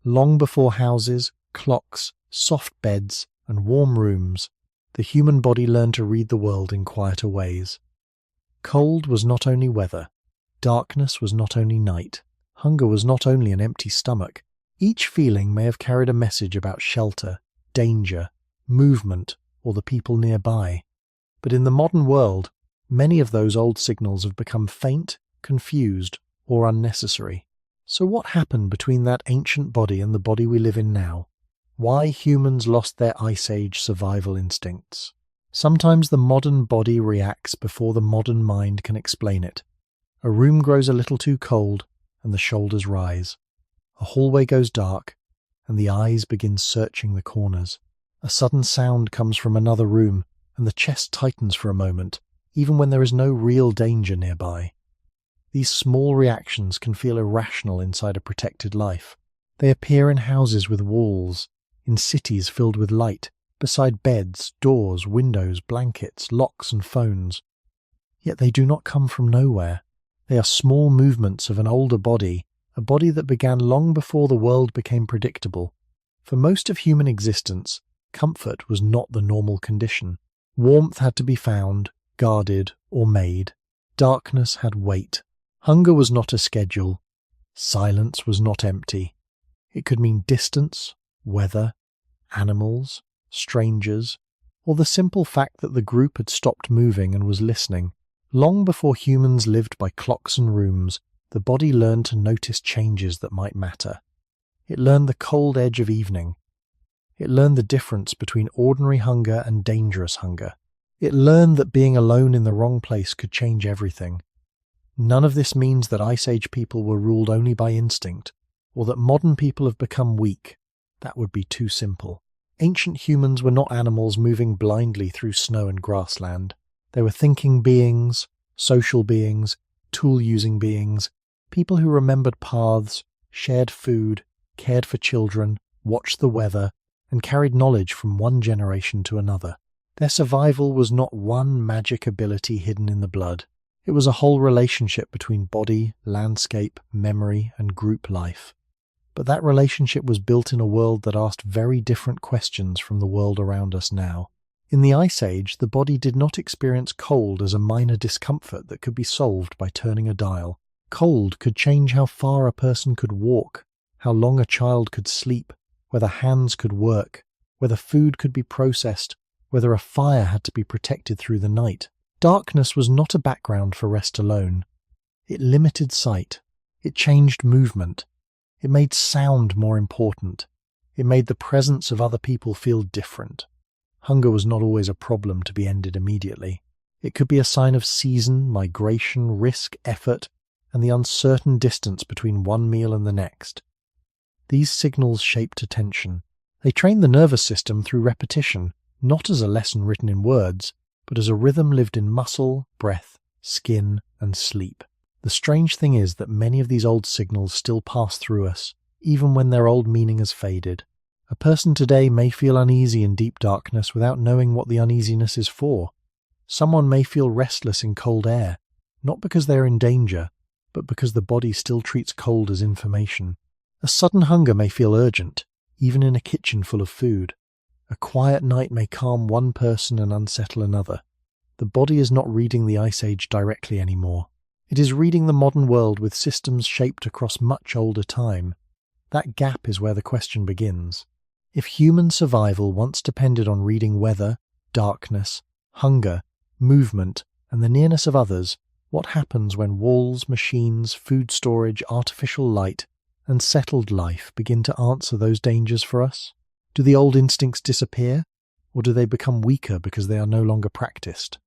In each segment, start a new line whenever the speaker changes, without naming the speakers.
Long before houses, clocks, soft beds, and warm rooms, the human body learned to read the world in quieter ways. Cold was not only weather. Darkness was not only night. Hunger was not only an empty stomach. Each feeling may have carried a message about shelter, danger, movement, or the people nearby. But in the modern world, many of those old signals have become faint, confused, or unnecessary. So what happened between that ancient body and the body we live in now? Why humans lost their Ice Age survival instincts? Sometimes the modern body reacts before the modern mind can explain it. A room grows a little too cold, and the shoulders rise. A hallway goes dark, and the eyes begin searching the corners. A sudden sound comes from another room, and the chest tightens for a moment, even when there is no real danger nearby. These small reactions can feel irrational inside a protected life. They appear in houses with walls, in cities filled with light, beside beds, doors, windows, blankets, locks and phones. Yet they do not come from nowhere. They are small movements of an older body, a body that began long before the world became predictable. For most of human existence, comfort was not the normal condition. Warmth had to be found, guarded, or made. Darkness had weight. Hunger was not a schedule. Silence was not empty. It could mean distance, weather, animals, strangers, or the simple fact that the group had stopped moving and was listening. Long before humans lived by clocks and rooms, the body learned to notice changes that might matter. It learned the cold edge of evening. It learned the difference between ordinary hunger and dangerous hunger. It learned that being alone in the wrong place could change everything. None of this means that Ice Age people were ruled only by instinct, or that modern people have become weak. That would be too simple. Ancient humans were not animals moving blindly through snow and grassland. They were thinking beings, social beings, tool-using beings, people who remembered paths, shared food, cared for children, watched the weather, and carried knowledge from one generation to another. Their survival was not one magic ability hidden in the blood. It was a whole relationship between body, landscape, memory, and group life. But that relationship was built in a world that asked very different questions from the world around us now. In the Ice Age, the body did not experience cold as a minor discomfort that could be solved by turning a dial. Cold could change how far a person could walk, how long a child could sleep, whether hands could work, whether food could be processed, whether a fire had to be protected through the night. Darkness was not a background for rest alone. It limited sight. It changed movement. It made sound more important. It made the presence of other people feel different. Hunger was not always a problem to be ended immediately. It could be a sign of season, migration, risk, effort, and the uncertain distance between one meal and the next. These signals shaped attention. They trained the nervous system through repetition, not as a lesson written in words, but as a rhythm lived in muscle, breath, skin, and sleep. The strange thing is that many of these old signals still pass through us, even when their old meaning has faded. A person today may feel uneasy in deep darkness without knowing what the uneasiness is for. Someone may feel restless in cold air, not because they are in danger, but because the body still treats cold as information. A sudden hunger may feel urgent, even in a kitchen full of food. A quiet night may calm one person and unsettle another. The body is not reading the Ice Age directly anymore. It is reading the modern world with systems shaped across much older time. That gap is where the question begins. If human survival once depended on reading weather, darkness, hunger, movement, and the nearness of others, what happens when walls, machines, food storage, artificial light, and settled life begin to answer those dangers for us? Do the old instincts disappear, or do they become weaker because they are no longer practiced?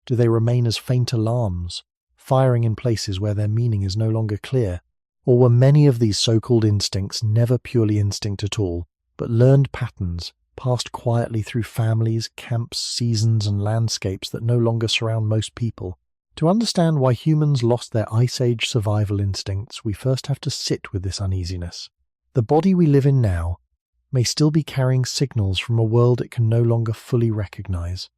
Do they remain as faint alarms, firing in places where their meaning is no longer clear? Or were many of these so-called instincts never purely instinct at all, but learned patterns passed quietly through families, camps, seasons, and landscapes that no longer surround most people? To understand why humans lost their Ice Age survival instincts, we first have to sit with this uneasiness. The body we live in now may still be carrying signals from a world it can no longer fully recognize.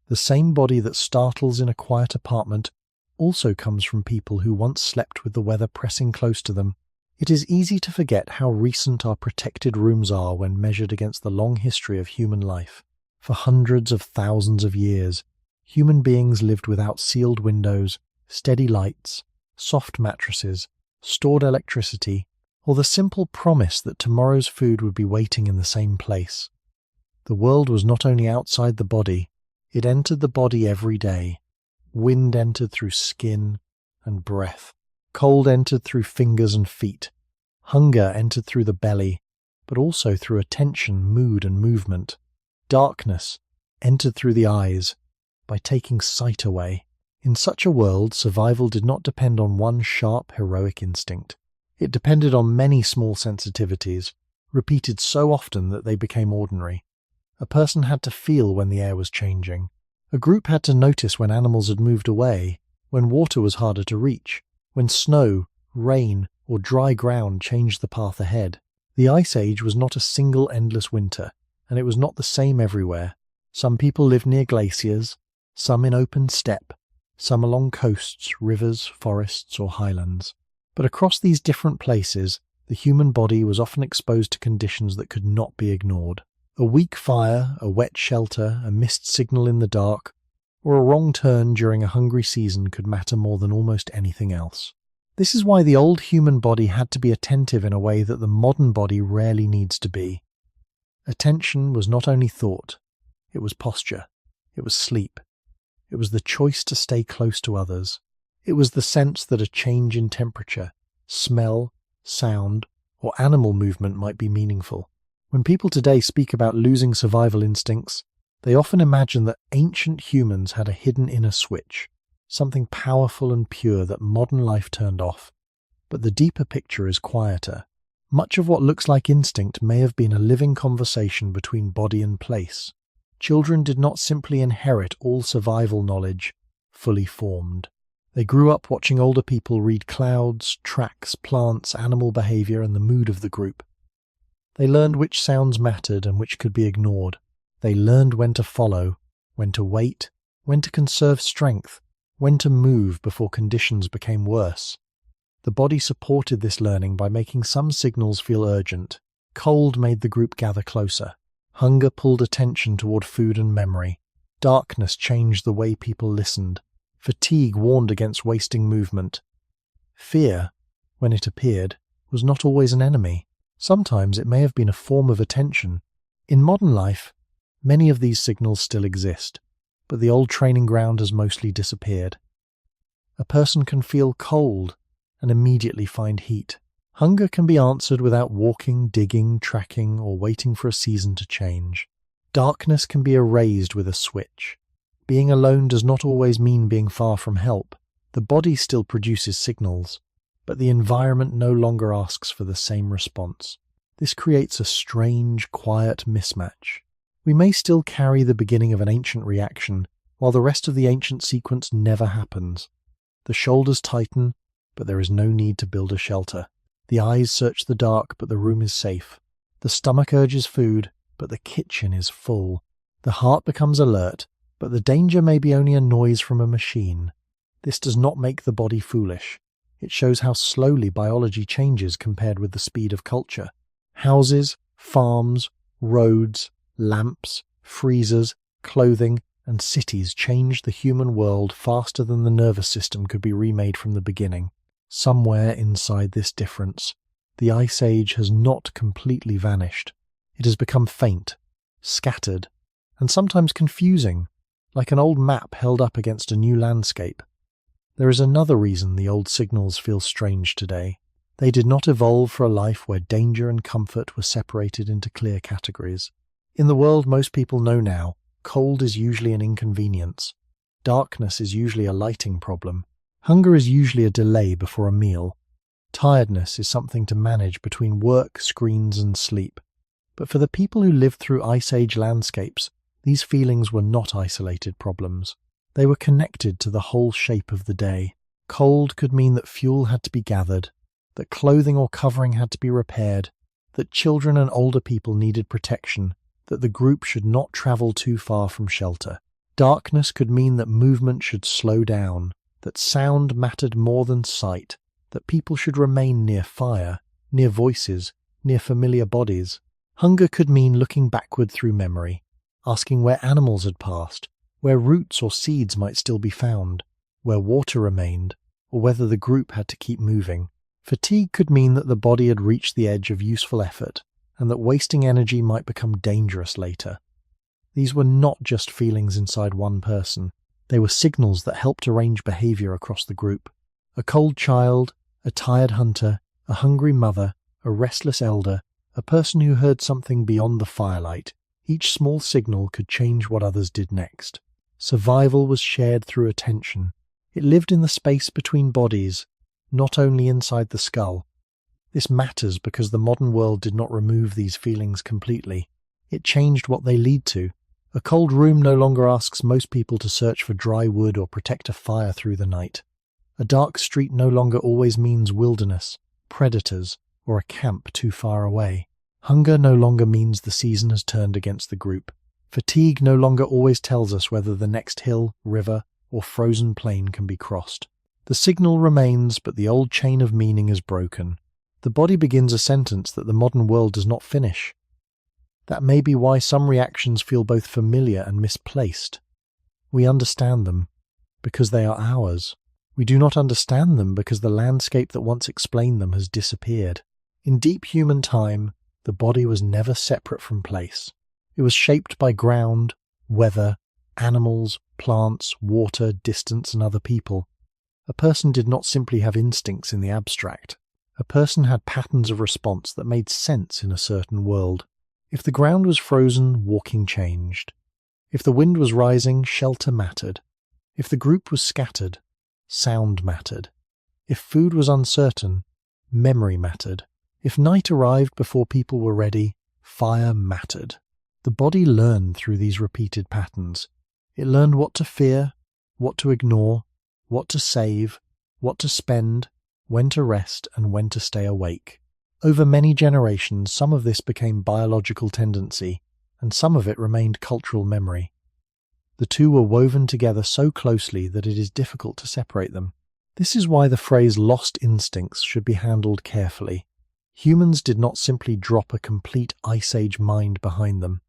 The same body that startles in a quiet apartment also comes from people who once slept with the weather pressing close to them. It is easy to forget how recent our protected rooms are when measured against the long history of human life. For hundreds of thousands of years, human beings lived without sealed windows, steady lights, soft mattresses, stored electricity, or the simple promise that tomorrow's food would be waiting in the same place. The world was not only outside the body, it entered the body every day. Wind entered through skin and breath. Cold entered through fingers and feet. Hunger entered through the belly, but also through attention, mood, and movement. Darkness entered through the eyes, by taking sight away. In such a world, survival did not depend on one sharp, heroic instinct. It depended on many small sensitivities, repeated so often that they became ordinary. A person had to feel when the air was changing. A group had to notice when animals had moved away, when water was harder to reach, when snow, rain, or dry ground changed the path ahead. The Ice Age was not a single endless winter, and it was not the same everywhere. Some people lived near glaciers, some in open steppe, some along coasts, rivers, forests, or highlands. But across these different places, the human body was often exposed to conditions that could not be ignored. A weak fire, a wet shelter, a missed signal in the dark, or a wrong turn during a hungry season could matter more than almost anything else. This is why the old human body had to be attentive in a way that the modern body rarely needs to be. Attention was not only thought, it was posture, it was sleep, it was the choice to stay close to others, it was the sense that a change in temperature, smell, sound, or animal movement might be meaningful. When people today speak about losing survival instincts, they often imagine that ancient humans had a hidden inner switch, something powerful and pure that modern life turned off. But the deeper picture is quieter. Much of what looks like instinct may have been a living conversation between body and place. Children did not simply inherit all survival knowledge, fully formed. They grew up watching older people read clouds, tracks, plants, animal behavior, and the mood of the group. They learned which sounds mattered and which could be ignored. They learned when to follow, when to wait, when to conserve strength, when to move before conditions became worse. The body supported this learning by making some signals feel urgent. Cold made the group gather closer. Hunger pulled attention toward food and memory. Darkness changed the way people listened. Fatigue warned against wasting movement. Fear, when it appeared, was not always an enemy. Sometimes it may have been a form of attention. In modern life, many of these signals still exist, but the old training ground has mostly disappeared. A person can feel cold and immediately find heat. Hunger can be answered without walking, digging, tracking, or waiting for a season to change. Darkness can be erased with a switch. Being alone does not always mean being far from help. The body still produces signals, but the environment no longer asks for the same response. This creates a strange, quiet mismatch. We may still carry the beginning of an ancient reaction, while the rest of the ancient sequence never happens. The shoulders tighten, but there is no need to build a shelter. The eyes search the dark, but the room is safe. The stomach urges food, but the kitchen is full. The heart becomes alert, but the danger may be only a noise from a machine. This does not make the body foolish. It shows how slowly biology changes compared with the speed of culture. Houses, farms, roads, lamps, freezers, clothing, and cities changed the human world faster than the nervous system could be remade from the beginning. Somewhere inside this difference, the Ice Age has not completely vanished. It has become faint, scattered, and sometimes confusing, like an old map held up against a new landscape. There is another reason the old signals feel strange today. They did not evolve for a life where danger and comfort were separated into clear categories. In the world most people know now, cold is usually an inconvenience. Darkness is usually a lighting problem. Hunger is usually a delay before a meal. Tiredness is something to manage between work, screens, and sleep. But for the people who lived through Ice Age landscapes, these feelings were not isolated problems. They were connected to the whole shape of the day. Cold could mean that fuel had to be gathered, that clothing or covering had to be repaired, that children and older people needed protection, that the group should not travel too far from shelter. Darkness could mean that movement should slow down, that sound mattered more than sight, that people should remain near fire, near voices, near familiar bodies. Hunger could mean looking backward through memory, asking where animals had passed, where roots or seeds might still be found, where water remained, or whether the group had to keep moving. Fatigue could mean that the body had reached the edge of useful effort, and that wasting energy might become dangerous later. These were not just feelings inside one person. They were signals that helped arrange behavior across the group. A cold child, a tired hunter, a hungry mother, a restless elder, a person who heard something beyond the firelight. Each small signal could change what others did next. Survival was shared through attention. It lived in the space between bodies, not only inside the skull. This matters because the modern world did not remove these feelings completely. It changed what they lead to. A cold room no longer asks most people to search for dry wood or protect a fire through the night. A dark street no longer always means wilderness, predators, or a camp too far away. Hunger no longer means the season has turned against the group. Fatigue no longer always tells us whether the next hill, river, or frozen plain can be crossed. The signal remains, but the old chain of meaning is broken. The body begins a sentence that the modern world does not finish. That may be why some reactions feel both familiar and misplaced. We understand them because they are ours. We do not understand them because the landscape that once explained them has disappeared. In deep human time, the body was never separate from place. It was shaped by ground, weather, animals, plants, water, distance, and other people. A person did not simply have instincts in the abstract. A person had patterns of response that made sense in a certain world. If the ground was frozen, walking changed. If the wind was rising, shelter mattered. If the group was scattered, sound mattered. If food was uncertain, memory mattered. If night arrived before people were ready, fire mattered. The body learned through these repeated patterns. It learned what to fear, what to ignore, what to save, what to spend, when to rest, and when to stay awake. Over many generations, some of this became biological tendency, and some of it remained cultural memory. The two were woven together so closely that it is difficult to separate them. This is why the phrase lost instincts should be handled carefully. Humans did not simply drop a complete Ice Age mind behind them.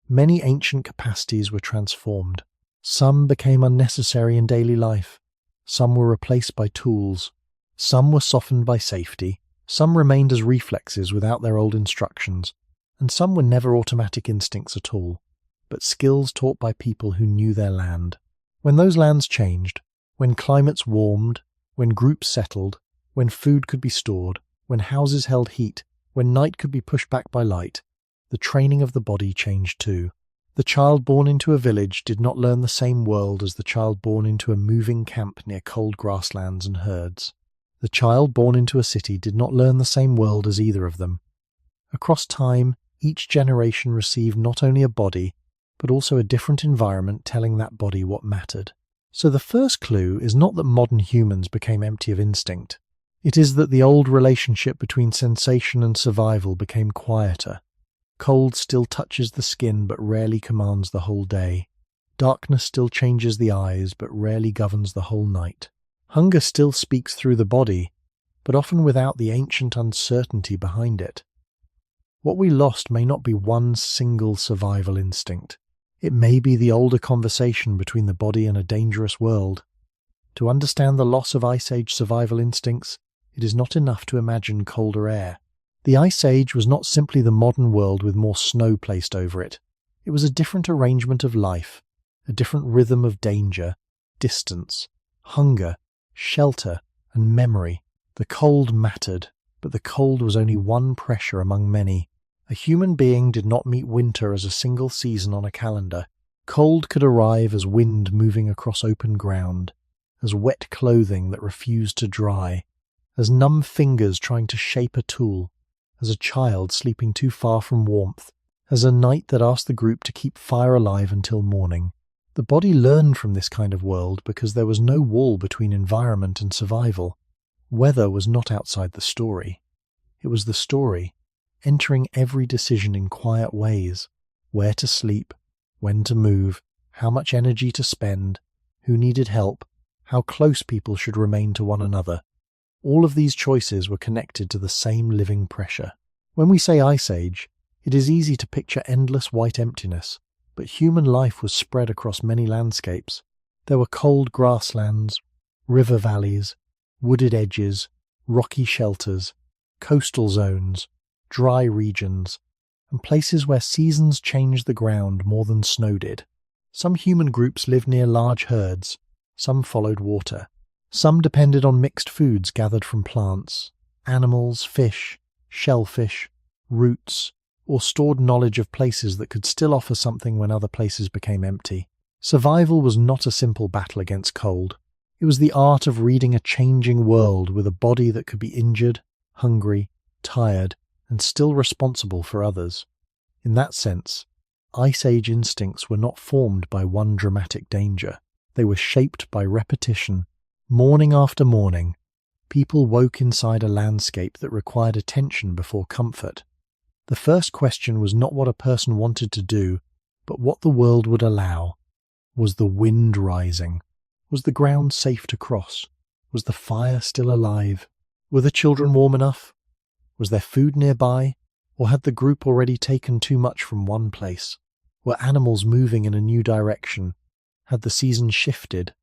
Many ancient capacities were transformed. Some became unnecessary in daily life. Some were replaced by tools. Some were softened by safety. Some remained as reflexes without their old instructions. And some were never automatic instincts at all, but skills taught by people who knew their land. When those lands changed, when climates warmed, when groups settled, when food could be stored, when houses held heat, when night could be pushed back by light, the training of the body changed too. The child born into a village did not learn the same world as the child born into a moving camp near cold grasslands and herds. The child born into a city did not learn the same world as either of them. Across time, each generation received not only a body, but also a different environment telling that body what mattered. So the first clue is not that modern humans became empty of instinct. It is that the old relationship between sensation and survival became quieter. Cold still touches the skin but rarely commands the whole day. Darkness still changes the eyes but rarely governs the whole night. Hunger still speaks through the body, but often without the ancient uncertainty behind it. What we lost may not be one single survival instinct. It may be the older conversation between the body and a dangerous world. To understand the loss of Ice Age survival instincts, it is not enough to imagine colder air. The Ice Age was not simply the modern world with more snow placed over it. It was a different arrangement of life, a different rhythm of danger, distance, hunger, shelter, and memory. The cold mattered, but the cold was only one pressure among many. A human being did not meet winter as a single season on a calendar. Cold could arrive as wind moving across open ground, as wet clothing that refused to dry, as numb fingers trying to shape a tool, as a child sleeping too far from warmth, as a night that asked the group to keep fire alive until morning. The body learned from this kind of world because there was no wall between environment and survival. Weather was not outside the story. It was the story, entering every decision in quiet ways. Where to sleep, when to move, how much energy to spend, who needed help, how close people should remain to one another. All of these choices were connected to the same living pressure. When we say Ice Age, it is easy to picture endless white emptiness, but human life was spread across many landscapes. There were cold grasslands, river valleys, wooded edges, rocky shelters, coastal zones, dry regions, and places where seasons changed the ground more than snow did. Some human groups lived near large herds, some followed water. Some depended on mixed foods gathered from plants, animals, fish, shellfish, roots, or stored knowledge of places that could still offer something when other places became empty. Survival was not a simple battle against cold. It was the art of reading a changing world with a body that could be injured, hungry, tired, and still responsible for others. In that sense, Ice Age instincts were not formed by one dramatic danger. They were shaped by repetition. Morning after morning, people woke inside a landscape that required attention before comfort. The first question was not what a person wanted to do, but what the world would allow. Was the wind rising? Was the ground safe to cross? Was the fire still alive? Were the children warm enough? Was there food nearby? Or had the group already taken too much from one place? Were animals moving in a new direction? Had the season shifted?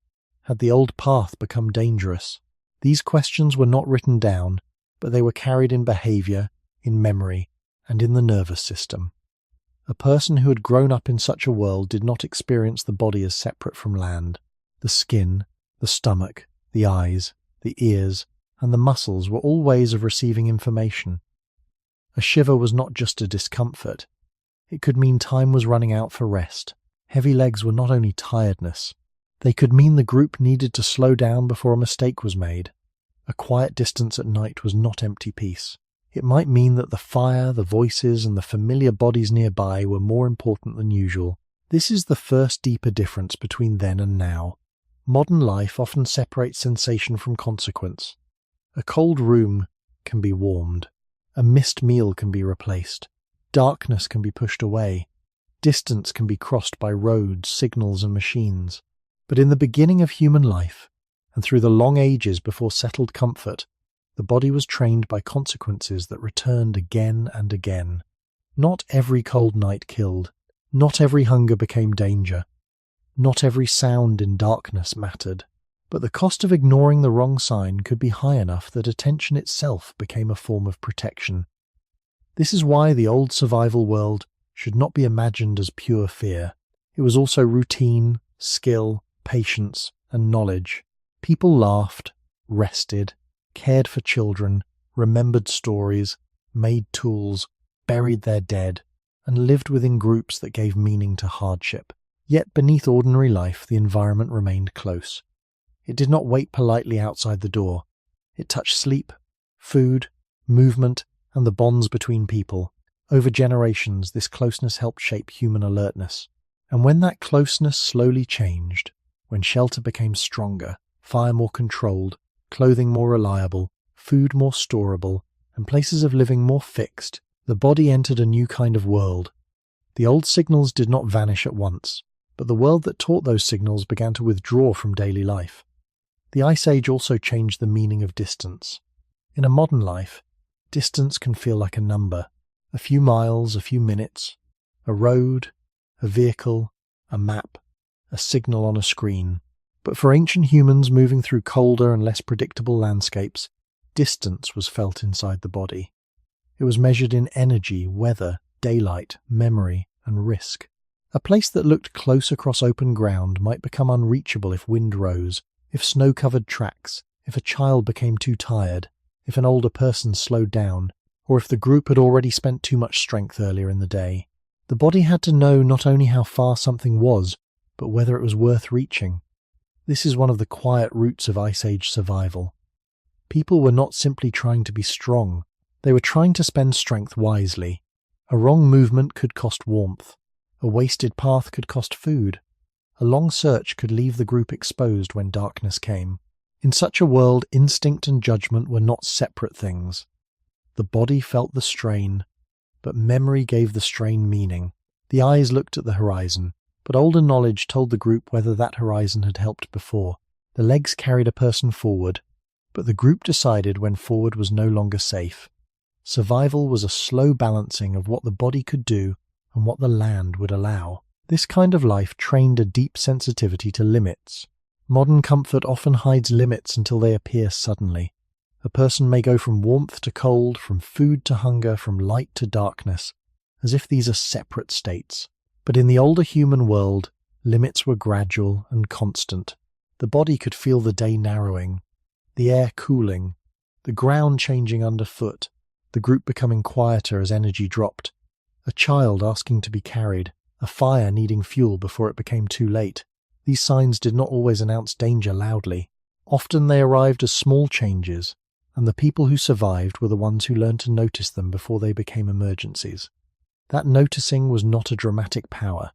Had the old path become dangerous? These questions were not written down, but they were carried in behavior, in memory, and in the nervous system. A person who had grown up in such a world did not experience the body as separate from land. The skin, the stomach, the eyes, the ears, and the muscles were all ways of receiving information. A shiver was not just a discomfort. It could mean time was running out for rest. Heavy legs were not only tiredness. They could mean the group needed to slow down before a mistake was made. A quiet distance at night was not empty peace. It might mean that the fire, the voices, and the familiar bodies nearby were more important than usual. This is the first deeper difference between then and now. Modern life often separates sensation from consequence. A cold room can be warmed. A missed meal can be replaced. Darkness can be pushed away. Distance can be crossed by roads, signals, and machines. But in the beginning of human life, and through the long ages before settled comfort, the body was trained by consequences that returned again and again. Not every cold night killed. Not every hunger became danger. Not every sound in darkness mattered. But the cost of ignoring the wrong sign could be high enough that attention itself became a form of protection. This is why the old survival world should not be imagined as pure fear. It was also routine, skill, patience, and knowledge. People laughed, rested, cared for children, remembered stories, made tools, buried their dead, and lived within groups that gave meaning to hardship. Yet beneath ordinary life, the environment remained close. It did not wait politely outside the door. It touched sleep, food, movement, and the bonds between people. Over generations, this closeness helped shape human alertness. And when that closeness slowly changed, when shelter became stronger, fire more controlled, clothing more reliable, food more storable, and places of living more fixed, the body entered a new kind of world. The old signals did not vanish at once, but the world that taught those signals began to withdraw from daily life. The Ice Age also changed the meaning of distance. In a modern life, distance can feel like a number. A few miles, a few minutes, a road, a vehicle, a map, a signal on a screen. But for ancient humans moving through colder and less predictable landscapes, distance was felt inside the body. It was measured in energy, weather, daylight, memory, and risk. A place that looked close across open ground might become unreachable if wind rose, if snow covered tracks, if a child became too tired, if an older person slowed down, or if the group had already spent too much strength earlier in the day. The body had to know not only how far something was, but whether it was worth reaching. This is one of the quiet roots of Ice Age survival. People were not simply trying to be strong, they were trying to spend strength wisely. A wrong movement could cost warmth. A wasted path could cost food. A long search could leave the group exposed when darkness came. In such a world, instinct and judgment were not separate things. The body felt the strain, but memory gave the strain meaning. The eyes looked at the horizon, but older knowledge told the group whether that horizon had helped before. The legs carried a person forward. but the group decided when forward was no longer safe. Survival was a slow balancing of what the body could do and what the land would allow. This kind of life trained a deep sensitivity to limits. Modern comfort often hides limits until they appear suddenly. A person may go from warmth to cold, from food to hunger, from light to darkness, as if these are separate states. But in the older human world, limits were gradual and constant. The body could feel the day narrowing, the air cooling, the ground changing underfoot, the group becoming quieter as energy dropped, a child asking to be carried, a fire needing fuel before it became too late. These signs did not always announce danger loudly. Often they arrived as small changes, and the people who survived were the ones who learned to notice them before they became emergencies. That noticing was not a dramatic power.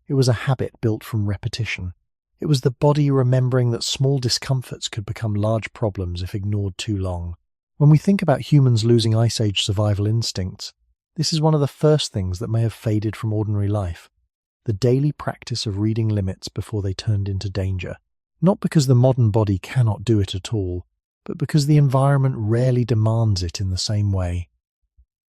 It was a habit built from repetition. It was the body remembering that small discomforts could become large problems if ignored too long. When we think about humans losing Ice Age survival instincts, this is one of the first things that may have faded from ordinary life. The daily practice of reading limits before they turned into danger. Not because the modern body cannot do it at all, but because the environment rarely demands it in the same way.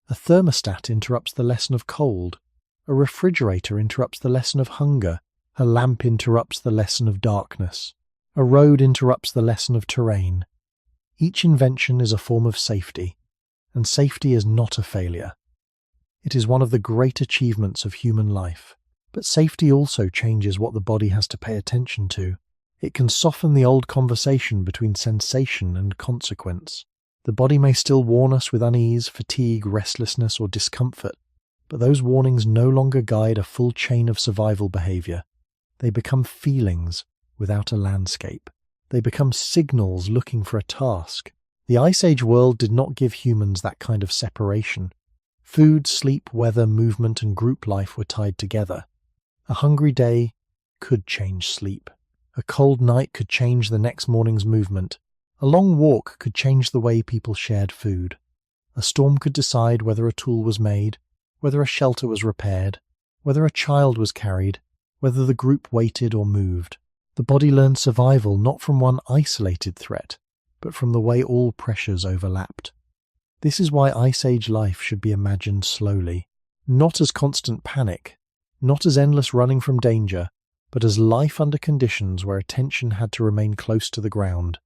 A thermostat interrupts the lesson of cold. A refrigerator interrupts the lesson of hunger. A lamp interrupts the lesson of darkness. A road interrupts the lesson of terrain. Each invention is a form of safety, and safety is not a failure. It is one of the great achievements of human life. But safety also changes what the body has to pay attention to. It can soften the old conversation between sensation and consequence. The body may still warn us with unease, fatigue, restlessness, or discomfort, but those warnings no longer guide a full chain of survival behavior. They become feelings without a landscape. They become signals looking for a task. The Ice Age world did not give humans that kind of separation. Food, sleep, weather, movement, and group life were tied together. A hungry day could change sleep. A cold night could change the next morning's movement. A long walk could change the way people shared food. A storm could decide whether a tool was made, whether a shelter was repaired, whether a child was carried, whether the group waited or moved. The body learned survival not from one isolated threat, but from the way all pressures overlapped. This is why Ice Age life should be imagined slowly, not as constant panic, not as endless running from danger, but as life under conditions where attention had to remain close to the ground.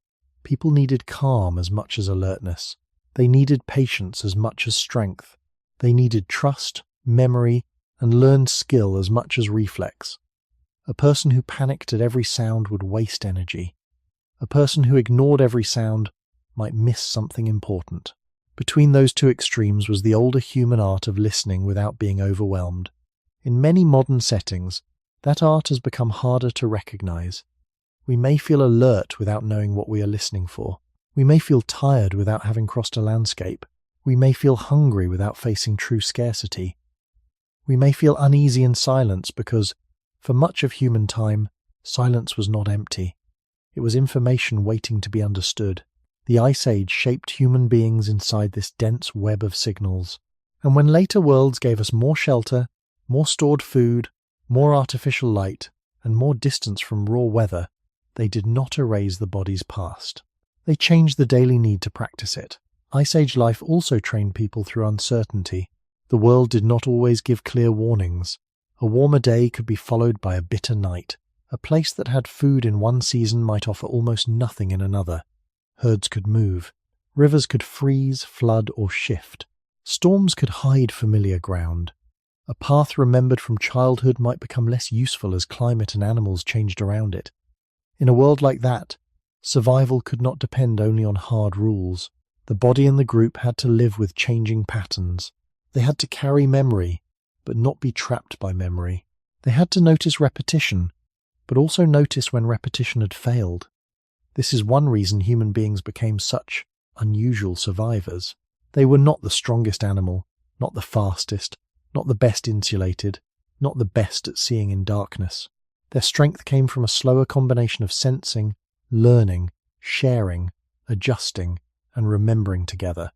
People needed calm as much as alertness. They needed patience as much as strength. They needed trust, memory, and learned skill as much as reflex. A person who panicked at every sound would waste energy. A person who ignored every sound might miss something important. Between those two extremes was the older human art of listening without being overwhelmed. In many modern settings, that art has become harder to recognize. We may feel alert without knowing what we are listening for. We may feel tired without having crossed a landscape. We may feel hungry without facing true scarcity. We may feel uneasy in silence because, for much of human time, silence was not empty. It was information waiting to be understood. The Ice Age shaped human beings inside this dense web of signals. And when later worlds gave us more shelter, more stored food, more artificial light, and more distance from raw weather, they did not erase the body's past. They changed the daily need to practice it. Ice Age life also trained people through uncertainty. The world did not always give clear warnings. A warmer day could be followed by a bitter night. A place that had food in one season might offer almost nothing in another. Herds could move. Rivers could freeze, flood, or shift. Storms could hide familiar ground. A path remembered from childhood might become less useful as climate and animals changed around it. In a world like that, survival could not depend only on hard rules. The body and the group had to live with changing patterns. They had to carry memory, but not be trapped by memory. They had to notice repetition, but also notice when repetition had failed. This is one reason human beings became such unusual survivors. They were not the strongest animal, not the fastest, not the best insulated, not the best at seeing in darkness. Their strength came from a slower combination of sensing, learning, sharing, adjusting, and remembering together.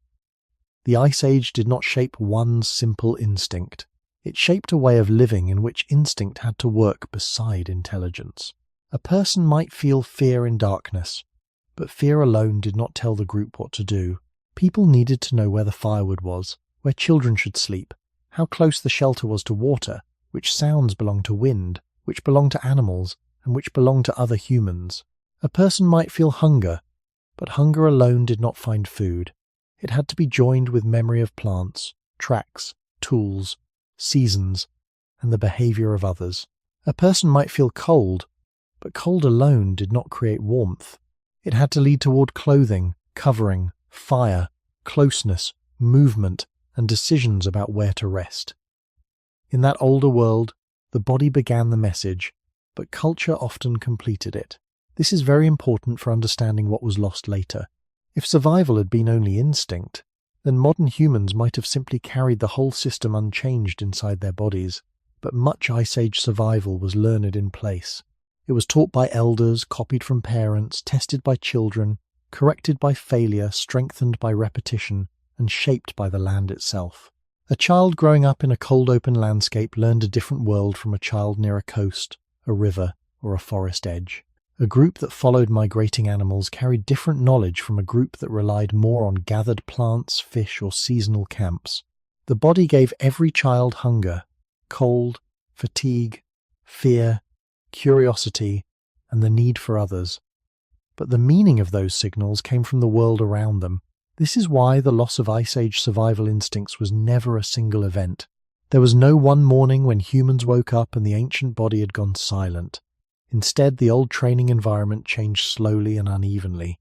The Ice Age did not shape one simple instinct. It shaped a way of living in which instinct had to work beside intelligence. A person might feel fear in darkness, But fear alone did not tell the group what to do. People needed to know where the firewood was, where children should sleep, how close the shelter was to water, which sounds belonged to wind, which belonged to animals, and which belonged to other humans. A person might feel hunger, but hunger alone did not find food. It had to be joined with memory of plants, tracks, tools, seasons, and the behavior of others. A person might feel cold, but cold alone did not create warmth. It had to lead toward clothing, covering, fire, closeness, movement, and decisions about where to rest. In that older world, the body began the message, but culture often completed it. This is very important for understanding what was lost later. If survival had been only instinct, then modern humans might have simply carried the whole system unchanged inside their bodies. But much Ice Age survival was learned in place. It was taught by elders, copied from parents, tested by children, corrected by failure, strengthened by repetition, and shaped by the land itself. A child growing up in a cold open landscape learned a different world from a child near a coast, a river, or a forest edge. A group that followed migrating animals carried different knowledge from a group that relied more on gathered plants, fish, or seasonal camps. The body gave every child hunger, cold, fatigue, fear, curiosity, and the need for others. But the meaning of those signals came from the world around them. This is why the loss of Ice Age survival instincts was never a single event. There was no one morning when humans woke up and the ancient body had gone silent. Instead, the old training environment changed slowly and unevenly.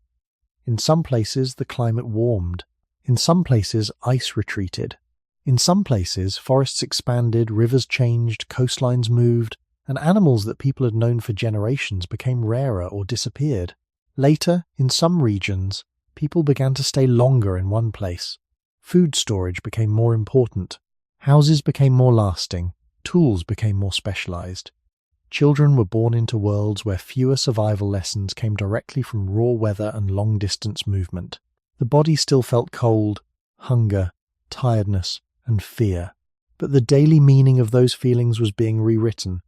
In some places, the climate warmed. In some places, ice retreated. In some places, forests expanded, rivers changed, coastlines moved, and animals that people had known for generations became rarer or disappeared. Later, in some regions, people began to stay longer in one place. Food storage became more important. Houses became more lasting. Tools became more specialized. Children were born into worlds where fewer survival lessons came directly from raw weather and long-distance movement. The body still felt cold, hunger, tiredness, and fear. But the daily meaning of those feelings was being rewritten.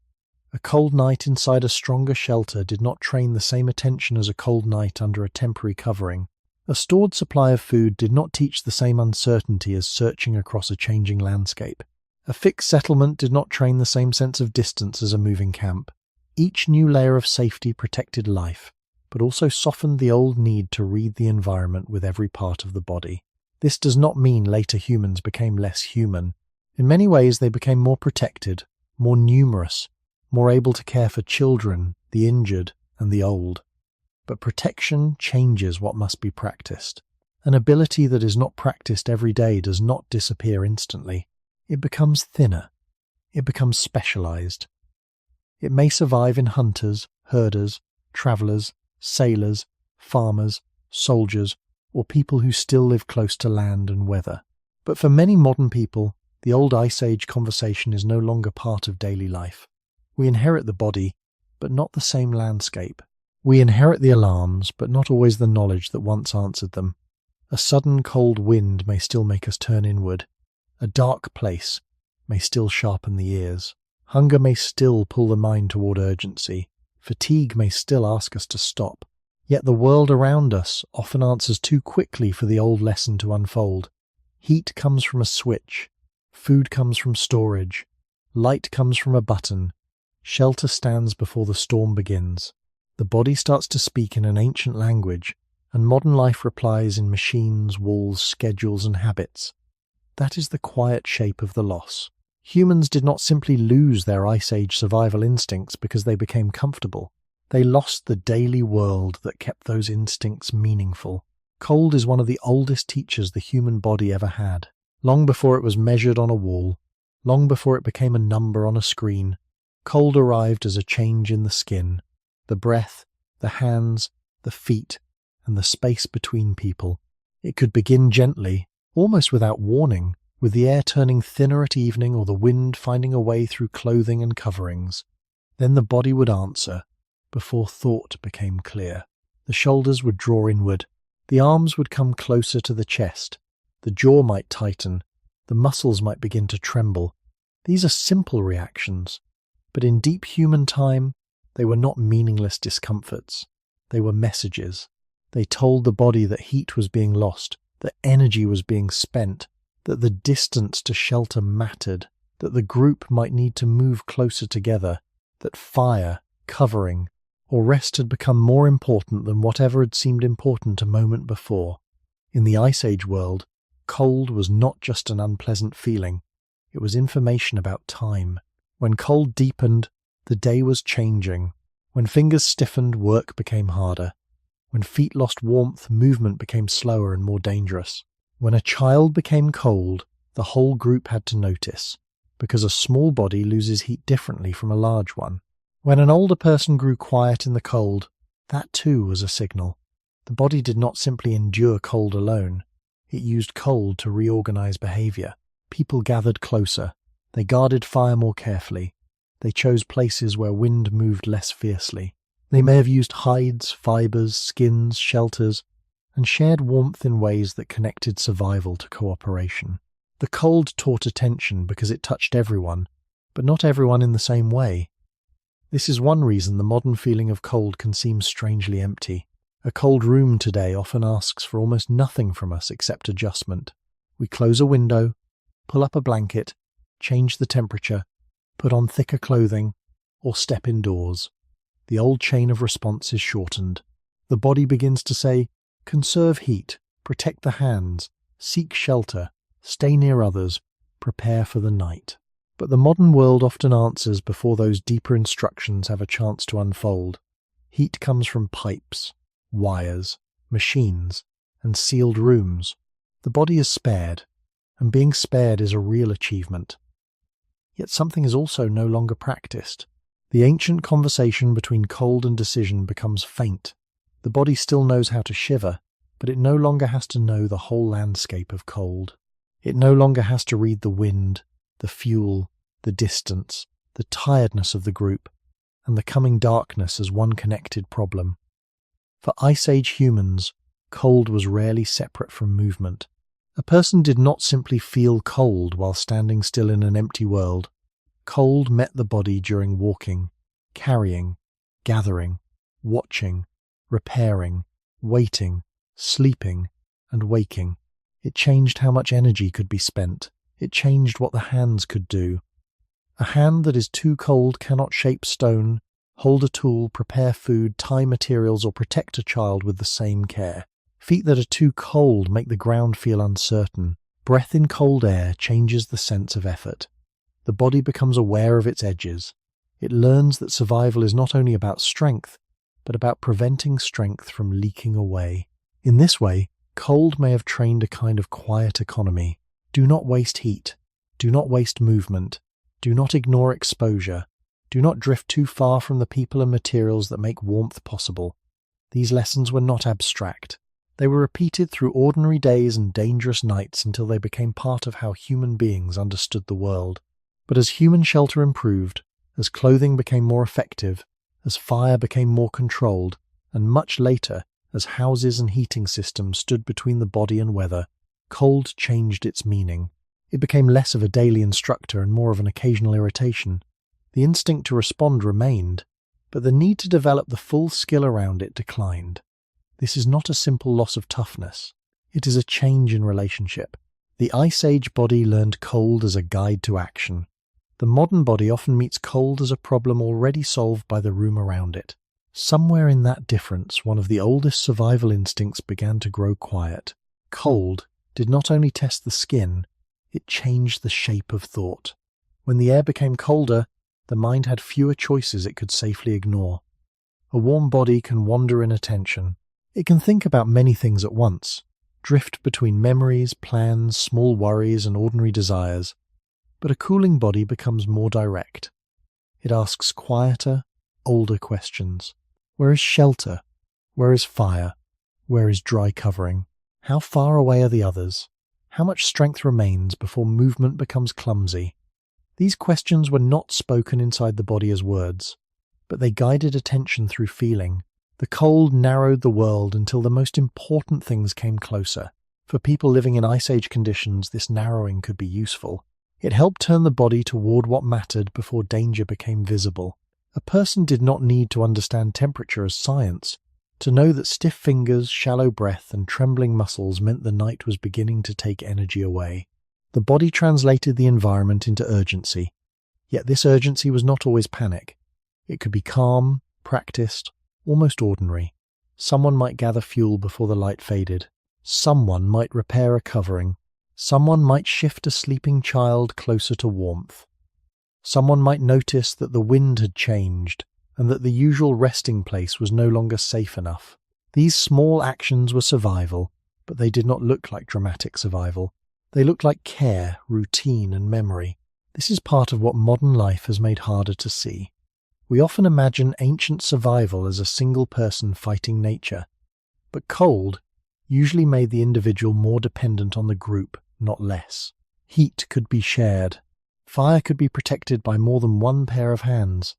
A cold night inside a stronger shelter did not train the same attention as a cold night under a temporary covering. A stored supply of food did not teach the same uncertainty as searching across a changing landscape. A fixed settlement did not train the same sense of distance as a moving camp. Each new layer of safety protected life, but also softened the old need to read the environment with every part of the body. This does not mean later humans became less human. In many ways, they became more protected, more numerous, more able to care for children, the injured, and the old. But protection changes what must be practiced. An ability that is not practiced every day does not disappear instantly. It becomes thinner. It becomes specialized. It may survive in hunters, herders, travelers, sailors, farmers, soldiers, or people who still live close to land and weather. But for many modern people, the old Ice Age conversation is no longer part of daily life. We inherit the body, but not the same landscape. We inherit the alarms, but not always the knowledge that once answered them. A sudden cold wind may still make us turn inward. A dark place may still sharpen the ears. Hunger may still pull the mind toward urgency. Fatigue may still ask us to stop. Yet the world around us often answers too quickly for the old lesson to unfold. Heat comes from a switch. Food comes from storage. Light comes from a button. Shelter stands before the storm begins. The body starts to speak in an ancient language, and modern life replies in machines, walls, schedules, and habits. That is the quiet shape of the loss. Humans did not simply lose their Ice Age survival instincts because they became comfortable. They lost the daily world that kept those instincts meaningful. Cold is one of the oldest teachers the human body ever had. Long before it was measured on a wall, long before it became a number on a screen, cold arrived as a change in the skin, the breath, the hands, the feet, and the space between people. It could begin gently, almost without warning, with the air turning thinner at evening or the wind finding a way through clothing and coverings. Then the body would answer, before thought became clear. The shoulders would draw inward, the arms would come closer to the chest, the jaw might tighten, the muscles might begin to tremble. These are simple reactions, but in deep human time, they were not meaningless discomforts. They were messages. They told the body that heat was being lost, that energy was being spent, that the distance to shelter mattered, that the group might need to move closer together, that fire, covering, or rest had become more important than whatever had seemed important a moment before. In the Ice Age world, cold was not just an unpleasant feeling, it was information about time. When cold deepened, the day was changing. When fingers stiffened, work became harder. When feet lost warmth, movement became slower and more dangerous. When a child became cold, the whole group had to notice, because a small body loses heat differently from a large one. When an older person grew quiet in the cold, that too was a signal. The body did not simply endure cold alone. It used cold to reorganize behavior. People gathered closer. They guarded fire more carefully. They chose places where wind moved less fiercely. They may have used hides, fibers, skins, shelters, and shared warmth in ways that connected survival to cooperation. The cold taught attention because it touched everyone, but not everyone in the same way. This is one reason the modern feeling of cold can seem strangely empty. A cold room today often asks for almost nothing from us except adjustment. We close a window, pull up a blanket, change the temperature, put on thicker clothing, or step indoors. The old chain of response is shortened. The body begins to say, conserve heat, protect the hands, seek shelter, stay near others, prepare for the night. But the modern world often answers before those deeper instructions have a chance to unfold. Heat comes from pipes, wires, machines, and sealed rooms. The body is spared, and being spared is a real achievement. Yet something is also no longer practiced. The ancient conversation between cold and decision becomes faint. The body still knows how to shiver, but it no longer has to know the whole landscape of cold. It no longer has to read the wind, the fuel, the distance, the tiredness of the group, and the coming darkness as one connected problem. For Ice Age humans, cold was rarely separate from movement. A person did not simply feel cold while standing still in an empty world. Cold met the body during walking, carrying, gathering, watching, repairing, waiting, sleeping, and waking. It changed how much energy could be spent. It changed what the hands could do. A hand that is too cold cannot shape stone, hold a tool, prepare food, tie materials, or protect a child with the same care. Feet that are too cold make the ground feel uncertain. Breath in cold air changes the sense of effort. The body becomes aware of its edges. It learns that survival is not only about strength, but about preventing strength from leaking away. In this way, cold may have trained a kind of quiet economy. Do not waste heat. Do not waste movement. Do not ignore exposure. Do not drift too far from the people and materials that make warmth possible. These lessons were not abstract. They were repeated through ordinary days and dangerous nights until they became part of how human beings understood the world. But as human shelter improved, as clothing became more effective, as fire became more controlled, and much later, as houses and heating systems stood between the body and weather, cold changed its meaning. It became less of a daily instructor and more of an occasional irritation. The instinct to respond remained, but the need to develop the full skill around it declined. This is not a simple loss of toughness. It is a change in relationship. The Ice Age body learned cold as a guide to action. The modern body often meets cold as a problem already solved by the room around it. Somewhere in that difference, one of the oldest survival instincts began to grow quiet. Cold did not only test the skin, it changed the shape of thought. When the air became colder, the mind had fewer choices it could safely ignore. A warm body can wander in attention. It can think about many things at once, drift between memories, plans, small worries, and ordinary desires. But a cooling body becomes more direct. It asks quieter, older questions. Where is shelter? Where is fire? Where is dry covering? How far away are the others? How much strength remains before movement becomes clumsy? These questions were not spoken inside the body as words, but they guided attention through feeling. The cold narrowed the world until the most important things came closer. For people living in Ice Age conditions, this narrowing could be useful. It helped turn the body toward what mattered before danger became visible. A person did not need to understand temperature as science To know that stiff fingers, shallow breath, and trembling muscles meant the night was beginning to take energy away. The body translated the environment into urgency, yet this urgency was not always panic. It could be calm, practiced, almost ordinary. Someone might gather fuel before the light faded. Someone might repair a covering. Someone might shift a sleeping child closer to warmth. Someone might notice that the wind had changed and that the usual resting place was no longer safe enough. These small actions were survival, but they did not look like dramatic survival. They looked like care, routine, and memory. This is part of what modern life has made harder to see. We often imagine ancient survival as a single person fighting nature, but cold usually made the individual more dependent on the group, not less. Heat could be shared. Fire could be protected by more than one pair of hands.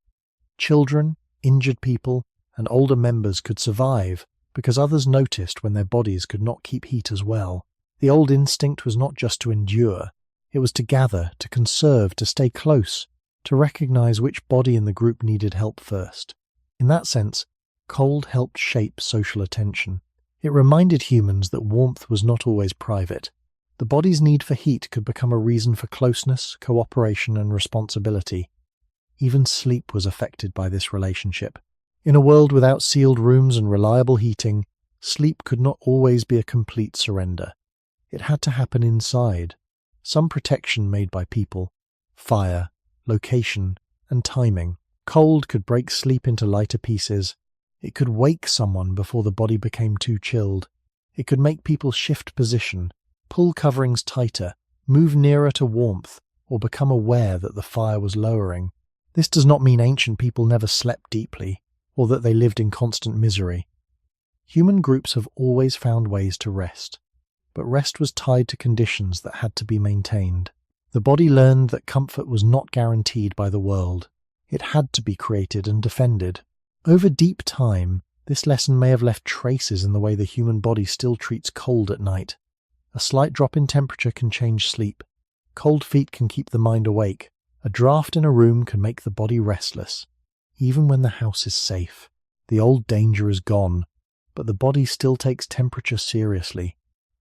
Children, injured people, and older members could survive because others noticed when their bodies could not keep heat as well. The old instinct was not just to endure, it was to gather, to conserve, to stay close, to recognize which body in the group needed help first. In that sense, cold helped shape social attention. It reminded humans that warmth was not always private. The body's need for heat could become a reason for closeness, cooperation, and responsibility. Even sleep was affected by this relationship. In a world without sealed rooms and reliable heating, sleep could not always be a complete surrender. It had to happen inside. Some protection made by people, fire, location, and timing. Cold could break sleep into lighter pieces. It could wake someone before the body became too chilled. It could make people shift position, pull coverings tighter, move nearer to warmth, or become aware that the fire was lowering. This does not mean ancient people never slept deeply, or that they lived in constant misery. Human groups have always found ways to rest, but rest was tied to conditions that had to be maintained. The body learned that comfort was not guaranteed by the world. It had to be created and defended. Over deep time, this lesson may have left traces in the way the human body still treats cold at night. A slight drop in temperature can change sleep. Cold feet can keep the mind awake. A draft in a room can make the body restless. Even when the house is safe, the old danger is gone, but the body still takes temperature seriously.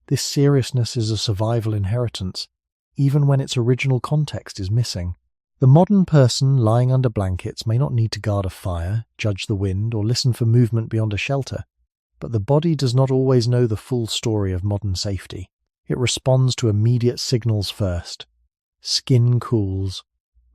This seriousness is a survival inheritance, even when its original context is missing. The modern person lying under blankets may not need to guard a fire, judge the wind, or listen for movement beyond a shelter, but the body does not always know the full story of modern safety. It responds to immediate signals first. Skin cools,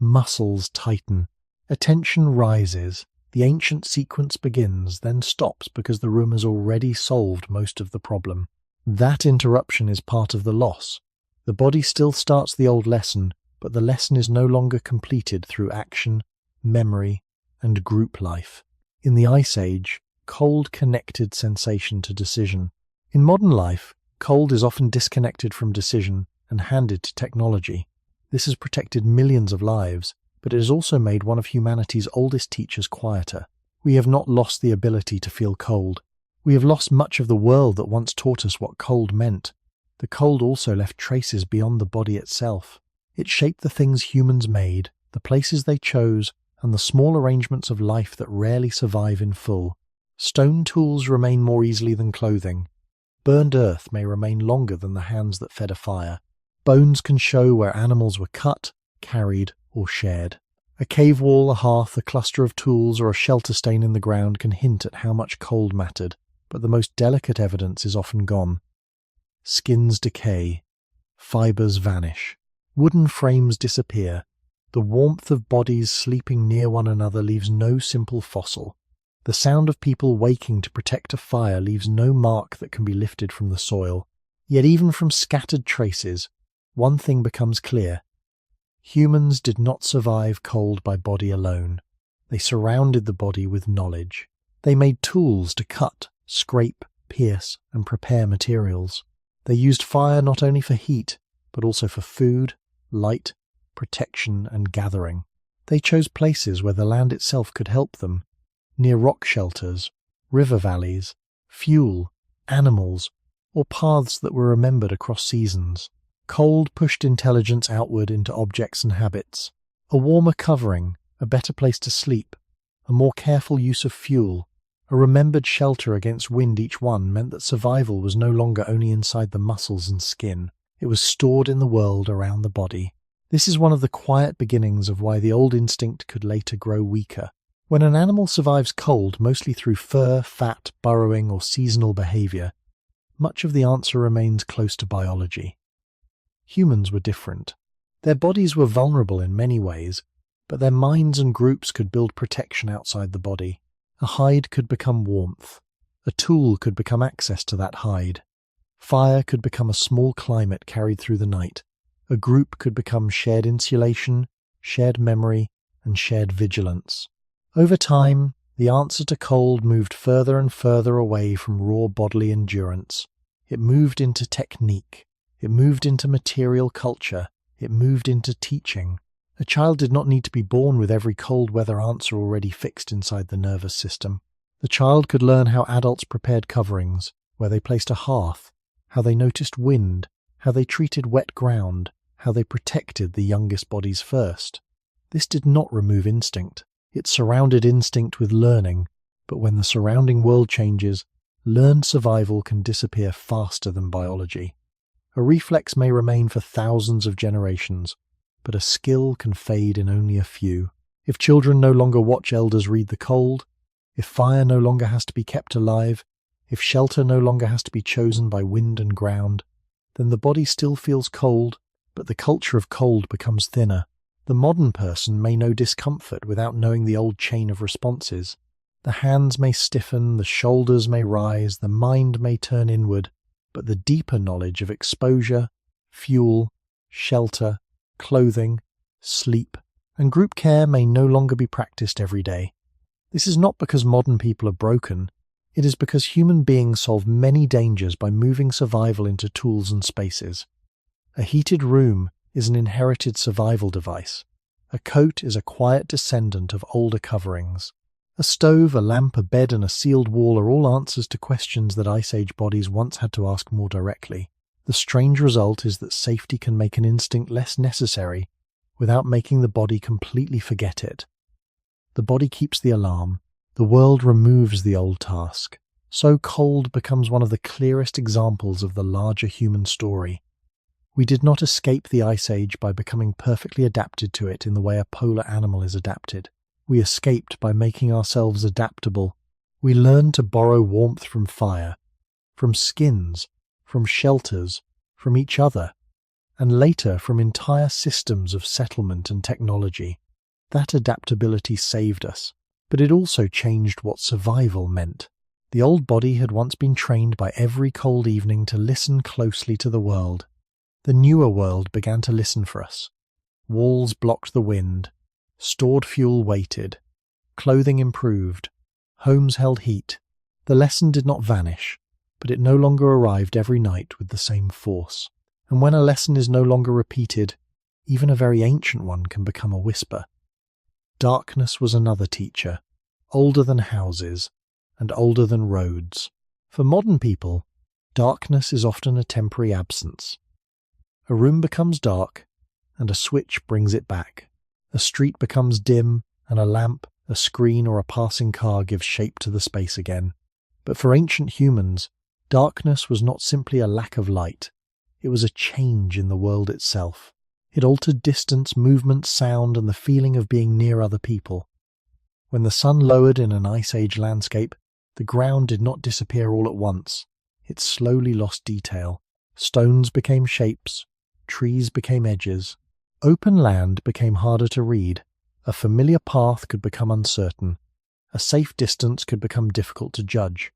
muscles tighten, attention rises, the ancient sequence begins, then stops because the room has already solved most of the problem. That interruption is part of the loss. The body still starts the old lesson, but the lesson is no longer completed through action, memory, and group life. In the Ice Age, cold connected sensation to decision. In modern life, cold is often disconnected from decision and handed to technology. This has protected millions of lives, but it has also made one of humanity's oldest teachers quieter. We have not lost the ability to feel cold. We have lost much of the world that once taught us what cold meant. The cold also left traces beyond the body itself. It shaped the things humans made, the places they chose, and the small arrangements of life that rarely survive in full. Stone tools remain more easily than clothing. Burned earth may remain longer than the hands that fed a fire. Bones can show where animals were cut, carried, or shared. A cave wall, a hearth, a cluster of tools, or a shelter stain in the ground can hint at how much cold mattered, but the most delicate evidence is often gone. Skins decay. Fibers vanish. Wooden frames disappear. The warmth of bodies sleeping near one another leaves no simple fossil. The sound of people waking to protect a fire leaves no mark that can be lifted from the soil. Yet even from scattered traces, one thing becomes clear. Humans did not survive cold by body alone. They surrounded the body with knowledge. They made tools to cut, scrape, pierce, and prepare materials. They used fire not only for heat, but also for food, light, protection, and gathering. They chose places where the land itself could help them, near rock shelters, river valleys, fuel, animals, or paths that were remembered across seasons. Cold pushed intelligence outward into objects and habits. A warmer covering, a better place to sleep, a more careful use of fuel, A remembered shelter against wind each one meant that survival was no longer only inside the muscles and skin. It was stored in the world around the body. This is one of the quiet beginnings of why the old instinct could later grow weaker. When an animal survives cold, mostly through fur, fat, burrowing, or seasonal behavior, much of the answer remains close to biology. Humans were different. Their bodies were vulnerable in many ways, but their minds and groups could build protection outside the body. A hide could become warmth. A tool could become access to that hide. Fire could become a small climate carried through the night. A group could become shared insulation, shared memory, and shared vigilance. Over time, the answer to cold moved further and further away from raw bodily endurance. It moved into technique. It moved into material culture. It moved into teaching. A child did not need to be born with every cold weather answer already fixed inside the nervous system. The child could learn how adults prepared coverings, where they placed a hearth, how they noticed wind, how they treated wet ground, how they protected the youngest bodies first. This did not remove instinct. It surrounded instinct with learning, but when the surrounding world changes, learned survival can disappear faster than biology. A reflex may remain for thousands of generations, but a skill can fade in only a few. If children no longer watch elders read the cold, if fire no longer has to be kept alive, if shelter no longer has to be chosen by wind and ground, then the body still feels cold, but the culture of cold becomes thinner. The modern person may know discomfort without knowing the old chain of responses. The hands may stiffen, the shoulders may rise, the mind may turn inward, but the deeper knowledge of exposure, fuel, shelter, clothing, sleep, and group care may no longer be practiced every day. This is not because modern people are broken. It is because human beings solve many dangers by moving survival into tools and spaces. A heated room is an inherited survival device. A coat is a quiet descendant of older coverings. A stove, a lamp, a bed, and a sealed wall are all answers to questions that Ice Age bodies once had to ask more directly. The strange result is that safety can make an instinct less necessary without making the body completely forget it. The body keeps the alarm. The world removes the old task. So cold becomes one of the clearest examples of the larger human story. We did not escape the Ice Age by becoming perfectly adapted to it in the way a polar animal is adapted. We escaped by making ourselves adaptable. We learned to borrow warmth from fire, from skins, from shelters, from each other, and later from entire systems of settlement and technology. That adaptability saved us, but it also changed what survival meant. The old body had once been trained by every cold evening to listen closely to the world. The newer world began to listen for us. Walls blocked the wind. Stored fuel waited. Clothing improved. Homes held heat. The lesson did not vanish, but it no longer arrived every night with the same force. And when a lesson is no longer repeated, even a very ancient one can become a whisper. Darkness was another teacher, older than houses, and older than roads. For modern people, darkness is often a temporary absence. A room becomes dark, and a switch brings it back. A street becomes dim, and a lamp, a screen, or a passing car gives shape to the space again. But for ancient humans, darkness was not simply a lack of light. It was a change in the world itself. It altered distance, movement, sound, and the feeling of being near other people. When the sun lowered in an Ice Age landscape, the ground did not disappear all at once. It slowly lost detail. Stones became shapes. Trees became edges. Open land became harder to read. A familiar path could become uncertain. A safe distance could become difficult to judge.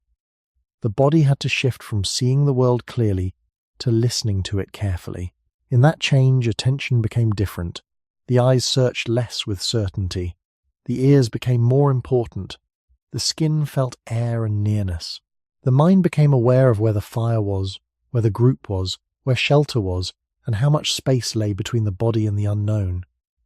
The body had to shift from seeing the world clearly to listening to it carefully. In that change, attention became different. The eyes searched less with certainty. The ears became more important. The skin felt air and nearness. The mind became aware of where the fire was, where the group was, where shelter was, and how much space lay between the body and the unknown.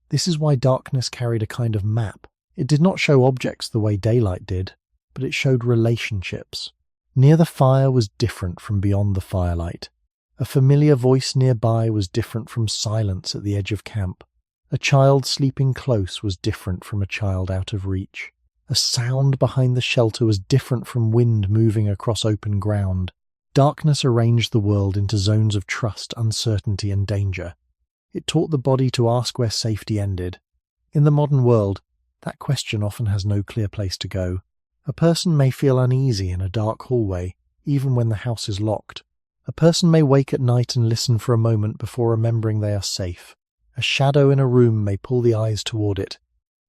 This is why darkness carried a kind of map. It did not show objects the way daylight did, but it showed relationships. Near the fire was different from beyond the firelight. A familiar voice nearby was different from silence at the edge of camp. A child sleeping close was different from a child out of reach. A sound behind the shelter was different from wind moving across open ground. Darkness arranged the world into zones of trust, uncertainty, and danger. It taught the body to ask where safety ended. In the modern world, that question often has no clear place to go. A person may feel uneasy in a dark hallway, even when the house is locked. A person may wake at night and listen for a moment before remembering they are safe. A shadow in a room may pull the eyes toward it,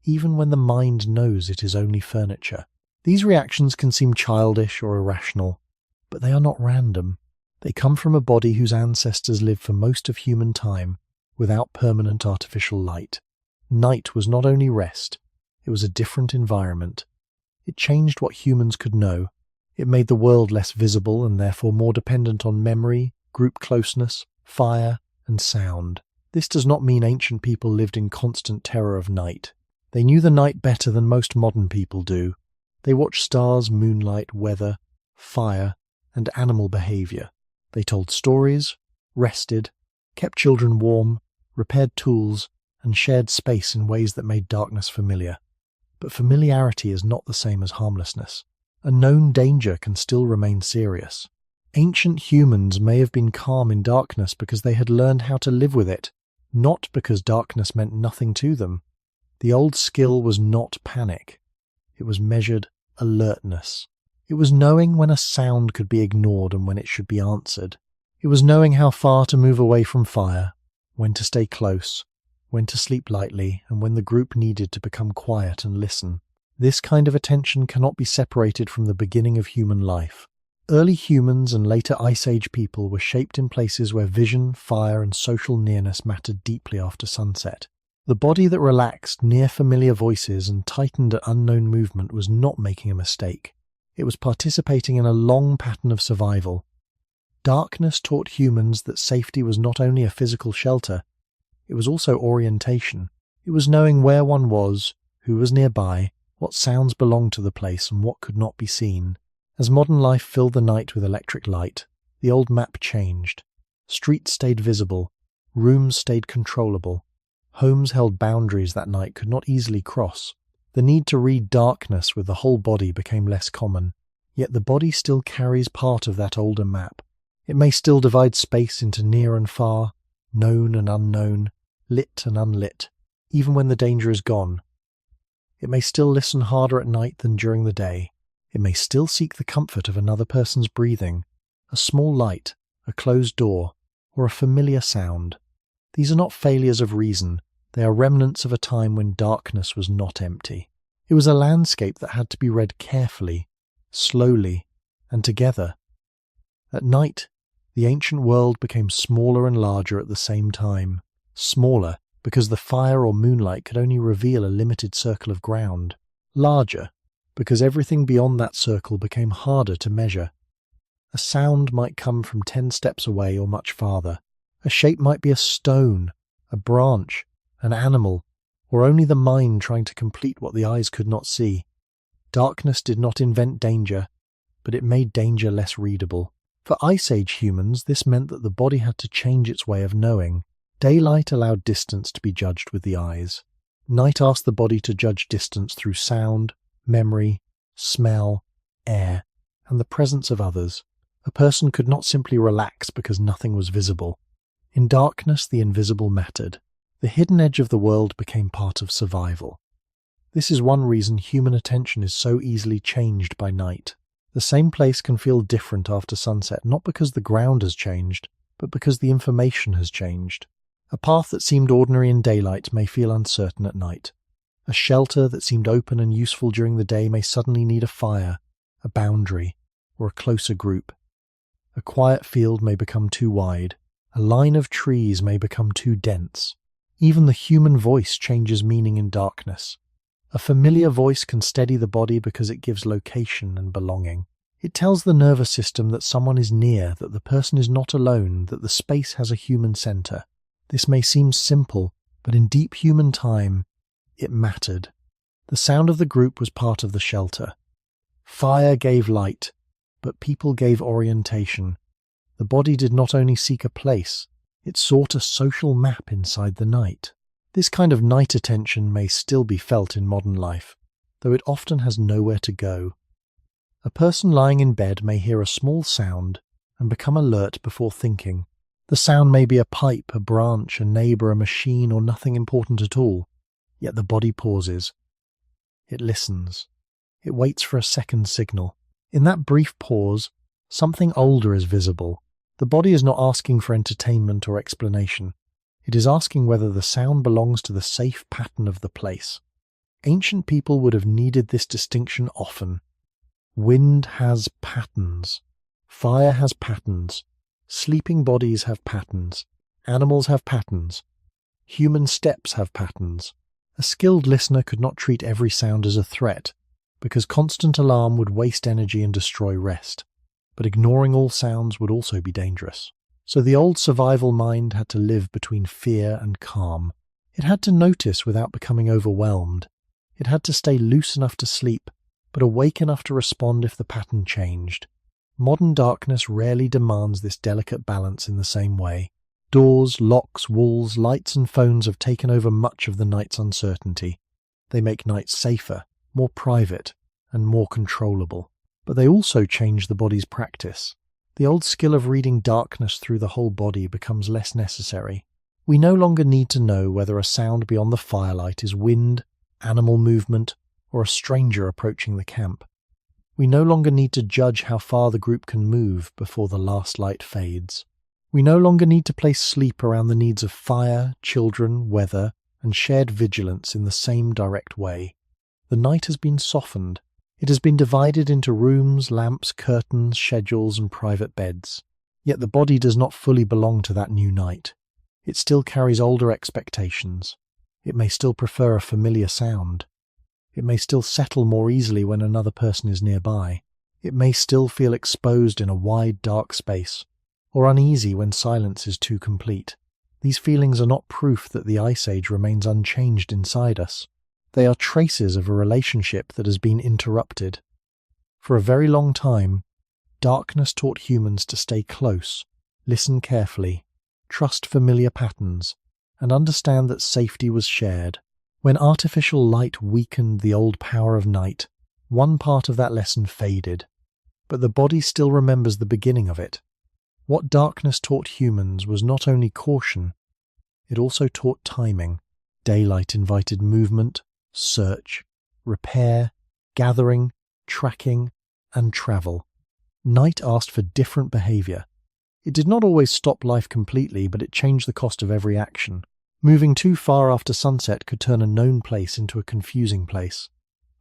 even when the mind knows it is only furniture. These reactions can seem childish or irrational, but they are not random. They come from a body whose ancestors lived for most of human time without permanent artificial light. Night was not only rest, it was a different environment. It changed what humans could know. It made the world less visible and therefore more dependent on memory, group closeness, fire, and sound. This does not mean ancient people lived in constant terror of night. They knew the night better than most modern people do. They watched stars, moonlight, weather, fire, and animal behavior. They told stories, rested, kept children warm, repaired tools, and shared space in ways that made darkness familiar. But familiarity is not the same as harmlessness. A known danger can still remain serious. Ancient humans may have been calm in darkness because they had learned how to live with it, not because darkness meant nothing to them. The old skill was not panic. It was measured alertness. It was knowing when a sound could be ignored and when it should be answered. It was knowing how far to move away from fire, when to stay close, when to sleep lightly, and when the group needed to become quiet and listen. This kind of attention cannot be separated from the beginning of human life. Early humans and later Ice Age people were shaped in places where vision, fire, and social nearness mattered deeply after sunset. The body that relaxed near familiar voices and tightened at unknown movement was not making a mistake. It was participating in a long pattern of survival. Darkness taught humans that safety was not only a physical shelter, it was also orientation. It was knowing where one was, who was nearby, what sounds belonged to the place, and what could not be seen. As modern life filled the night with electric light, the old map changed. Streets stayed visible, rooms stayed controllable. Homes held boundaries that night could not easily cross. The need to read darkness with the whole body became less common. Yet the body still carries part of that older map. It may still divide space into near and far, known and unknown, lit and unlit, even when the danger is gone. It may still listen harder at night than during the day. It may still seek the comfort of another person's breathing, a small light, a closed door, or a familiar sound. These are not failures of reason. They are remnants of a time when darkness was not empty. It was a landscape that had to be read carefully, slowly, and together. At night, the ancient world became smaller and larger at the same time. Smaller, because the fire or moonlight could only reveal a limited circle of ground. Larger, because everything beyond that circle became harder to measure. A sound might come from 10 steps away or much farther. A shape might be a stone, a branch, an animal, or only the mind trying to complete what the eyes could not see. Darkness did not invent danger, but it made danger less readable. For Ice Age humans, this meant that the body had to change its way of knowing. Daylight allowed distance to be judged with the eyes. Night asked the body to judge distance through sound, memory, smell, air, and the presence of others. A person could not simply relax because nothing was visible. In darkness, the invisible mattered. The hidden edge of the world became part of survival. This is one reason human attention is so easily changed by night. The same place can feel different after sunset, not because the ground has changed, but because the information has changed. A path that seemed ordinary in daylight may feel uncertain at night. A shelter that seemed open and useful during the day may suddenly need a fire, a boundary, or a closer group. A quiet field may become too wide. A line of trees may become too dense. Even the human voice changes meaning in darkness. A familiar voice can steady the body because it gives location and belonging. It tells the nervous system that someone is near, that the person is not alone, that the space has a human center. This may seem simple, but in deep human time, it mattered. The sound of the group was part of the shelter. Fire gave light, but people gave orientation. The body did not only seek a place, it sought a social map inside the night. This kind of night attention may still be felt in modern life. though it often has nowhere to go. A person lying in bed may hear a small sound and become alert before thinking. The sound may be a pipe, a branch, a neighbour, a machine, or nothing important at all. Yet the body pauses. It listens. It waits for a second signal. In that brief pause, something older is visible. The body is not asking for entertainment or explanation. It is asking whether the sound belongs to the safe pattern of the place. Ancient people would have needed this distinction often. Wind has patterns. Fire has patterns. Sleeping bodies have patterns. Animals have patterns. Human steps have patterns. A skilled listener could not treat every sound as a threat, because constant alarm would waste energy and destroy rest. But ignoring all sounds would also be dangerous. So the old survival mind had to live between fear and calm. It had to notice without becoming overwhelmed. It had to stay loose enough to sleep, but awake enough to respond if the pattern changed. Modern darkness rarely demands this delicate balance in the same way. Doors, locks, walls, lights and phones have taken over much of the night's uncertainty. They make nights safer, more private, and more controllable. But they also change the body's practice. The old skill of reading darkness through the whole body becomes less necessary. We no longer need to know whether a sound beyond the firelight is wind, animal movement, or a stranger approaching the camp. We no longer need to judge how far the group can move before the last light fades. We no longer need to place sleep around the needs of fire, children, weather, and shared vigilance in the same direct way. The night has been softened. It has been divided into rooms, lamps, curtains, schedules, and private beds. Yet the body does not fully belong to that new night. It still carries older expectations. It may still prefer a familiar sound. It may still settle more easily when another person is nearby. It may still feel exposed in a wide, dark space, or uneasy when silence is too complete. These feelings are not proof that the Ice Age remains unchanged inside us. They are traces of a relationship that has been interrupted. For a very long time, darkness taught humans to stay close, listen carefully, trust familiar patterns, and understand that safety was shared. When artificial light weakened the old power of night, one part of that lesson faded, but the body still remembers the beginning of it. What darkness taught humans was not only caution, it also taught timing. Daylight invited movement, search, repair, gathering, tracking, and travel. Night asked for different behavior. It did not always stop life completely, but it changed the cost of every action. Moving too far after sunset could turn a known place into a confusing place.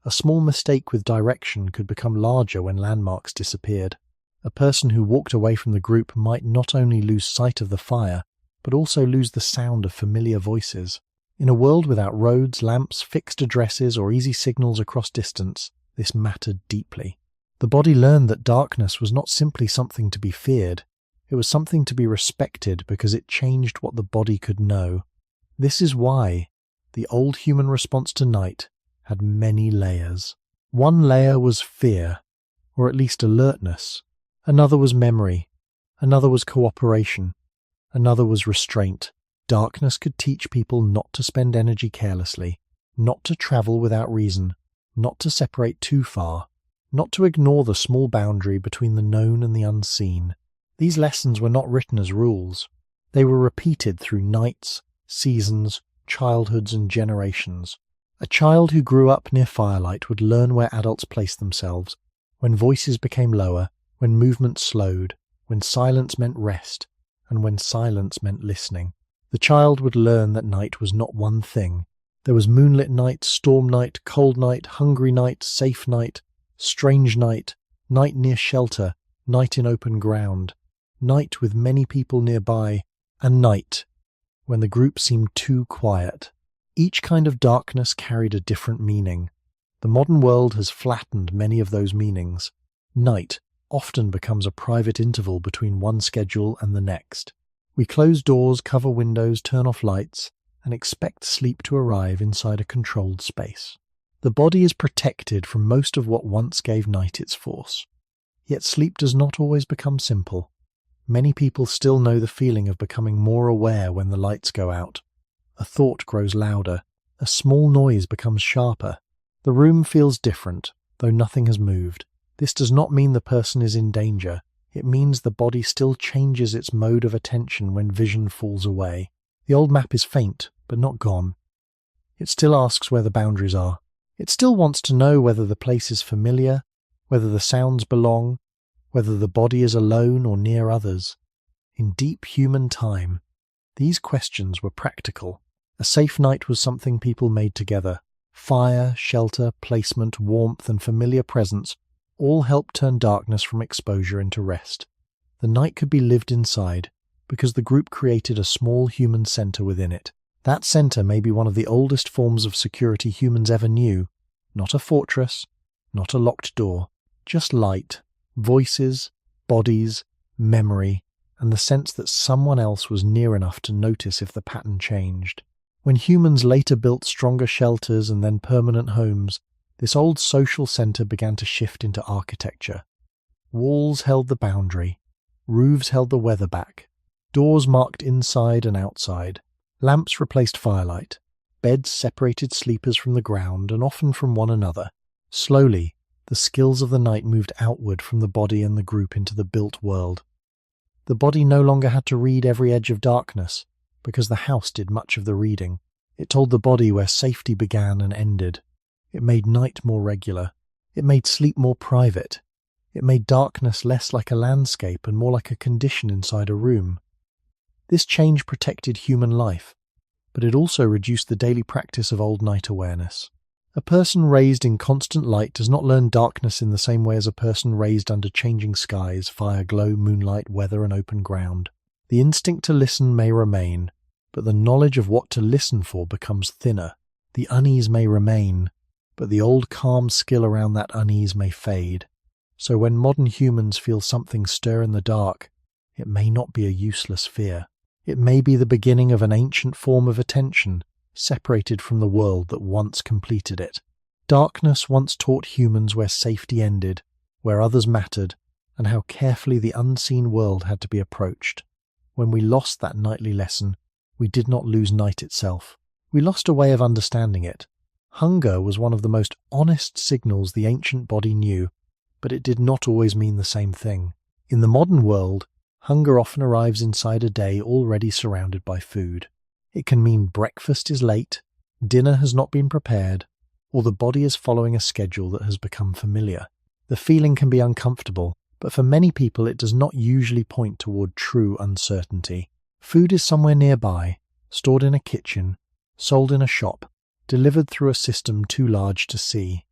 A small mistake with direction could become larger when landmarks disappeared. A person who walked away from the group might not only lose sight of the fire, but also lose the sound of familiar voices. In a world without roads, lamps, fixed addresses, or easy signals across distance, this mattered deeply. The body learned that darkness was not simply something to be feared. It was something to be respected because it changed what the body could know. This is why the old human response to night had many layers. One layer was fear, or at least alertness. Another was memory. Another was cooperation. Another was restraint. Darkness could teach people not to spend energy carelessly, not to travel without reason, not to separate too far, not to ignore the small boundary between the known and the unseen. These lessons were not written as rules. They were repeated through nights, seasons, childhoods, and generations. A child who grew up near firelight would learn where adults placed themselves, when voices became lower, when movement slowed, when silence meant rest, and when silence meant listening. The child would learn that night was not one thing. There was moonlit night, storm night, cold night, hungry night, safe night, strange night, night near shelter, night in open ground, night with many people nearby, and night when the group seemed too quiet. Each kind of darkness carried a different meaning. The modern world has flattened many of those meanings. Night often becomes a private interval between one schedule and the next. We close doors, cover windows, turn off lights, and expect sleep to arrive inside a controlled space. The body is protected from most of what once gave night its force. Yet sleep does not always become simple. Many people still know the feeling of becoming more aware when the lights go out. A thought grows louder. A small noise becomes sharper. The room feels different, though nothing has moved. This does not mean the person is in danger. It means the body still changes its mode of attention when vision falls away. The old map is faint, but not gone. It still asks where the boundaries are. It still wants to know whether the place is familiar, whether the sounds belong, whether the body is alone or near others. In deep human time, these questions were practical. A safe night was something people made together. Fire, shelter, placement, warmth, and familiar presence all helped turn darkness from exposure into rest. The night could be lived inside because the group created a small human center within it. That center may be one of the oldest forms of security humans ever knew. Not a fortress, not a locked door, just light, voices, bodies, memory, and the sense that someone else was near enough to notice if the pattern changed. When humans later built stronger shelters and then permanent homes, this old social center began to shift into architecture. Walls held the boundary, roofs held the weather back, doors marked inside and outside, lamps replaced firelight, beds separated sleepers from the ground and often from one another. Slowly, the skills of the night moved outward from the body and the group into the built world. The body no longer had to read every edge of darkness, because the house did much of the reading. It told the body where safety began and ended. It made night more regular. It made sleep more private. It made darkness less like a landscape and more like a condition inside a room. This change protected human life, but it also reduced the daily practice of old night awareness. A person raised in constant light does not learn darkness in the same way as a person raised under changing skies, fire, glow, moonlight, weather, and open ground. The instinct to listen may remain, but the knowledge of what to listen for becomes thinner. The unease may remain, but the old calm skill around that unease may fade. So when modern humans feel something stir in the dark, it may not be a useless fear. It may be the beginning of an ancient form of attention, separated from the world that once completed it. Darkness once taught humans where safety ended, where others mattered, and how carefully the unseen world had to be approached. When we lost that nightly lesson, we did not lose night itself. We lost a way of understanding it. Hunger was one of the most honest signals the ancient body knew, but it did not always mean the same thing. In the modern world, hunger often arrives inside a day already surrounded by food. It can mean breakfast is late, dinner has not been prepared, or the body is following a schedule that has become familiar. The feeling can be uncomfortable, but for many people it does not usually point toward true uncertainty. Food is somewhere nearby, stored in a kitchen, sold in a shop, delivered through a system too large to see.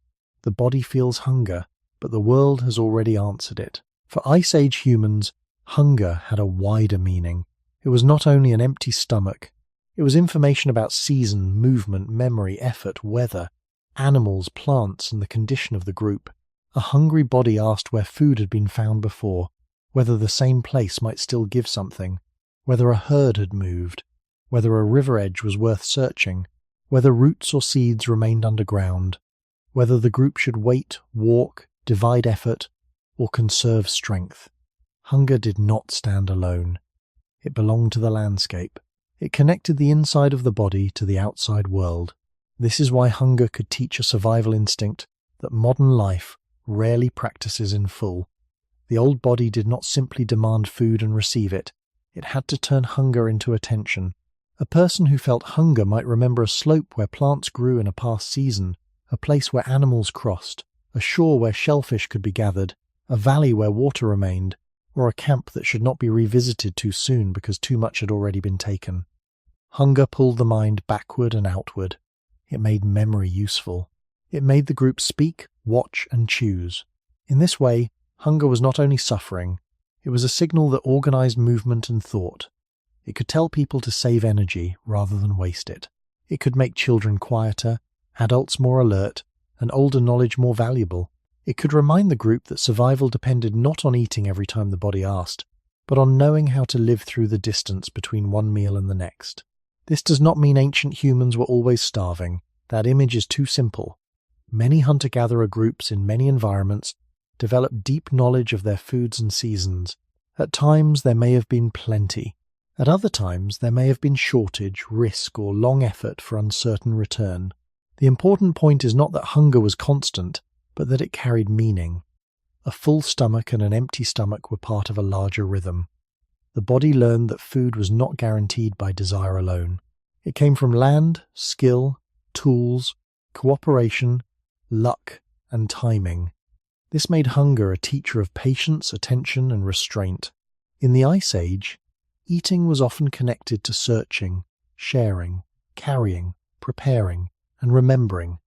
The body feels hunger, but the world has already answered it. For Ice Age humans, hunger had a wider meaning. It was not only an empty stomach. It was information about season, movement, memory, effort, weather, animals, plants, and the condition of the group. A hungry body asked where food had been found before, whether the same place might still give something, whether a herd had moved, whether a river edge was worth searching, whether roots or seeds remained underground, whether the group should wait, walk, divide effort, or conserve strength. Hunger did not stand alone. It belonged to the landscape. It connected the inside of the body to the outside world. This is why hunger could teach a survival instinct that modern life rarely practices in full. The old body did not simply demand food and receive it. It had to turn hunger into attention. A person who felt hunger might remember a slope where plants grew in a past season, a place where animals crossed, a shore where shellfish could be gathered, a valley where water remained, or a camp that should not be revisited too soon because too much had already been taken. Hunger pulled the mind backward and outward. It made memory useful. It made the group speak, watch, and choose. In this way, hunger was not only suffering, it was a signal that organized movement and thought. It could tell people to save energy rather than waste it. It could make children quieter, adults more alert, and older knowledge more valuable. It could remind the group that survival depended not on eating every time the body asked, but on knowing how to live through the distance between one meal and the next. This does not mean ancient humans were always starving. That image is too simple. Many hunter-gatherer groups in many environments developed deep knowledge of their foods and seasons. At times there may have been plenty. At other times there may have been shortage, risk, or long effort for uncertain return. The important point is not that hunger was constant, but that it carried meaning. A full stomach and an empty stomach were part of a larger rhythm. The body learned that food was not guaranteed by desire alone. It came from land, skill, tools, cooperation, luck, and timing. This made hunger a teacher of patience, attention, and restraint. In the Ice Age, eating was often connected to searching, sharing, carrying, preparing, and remembering.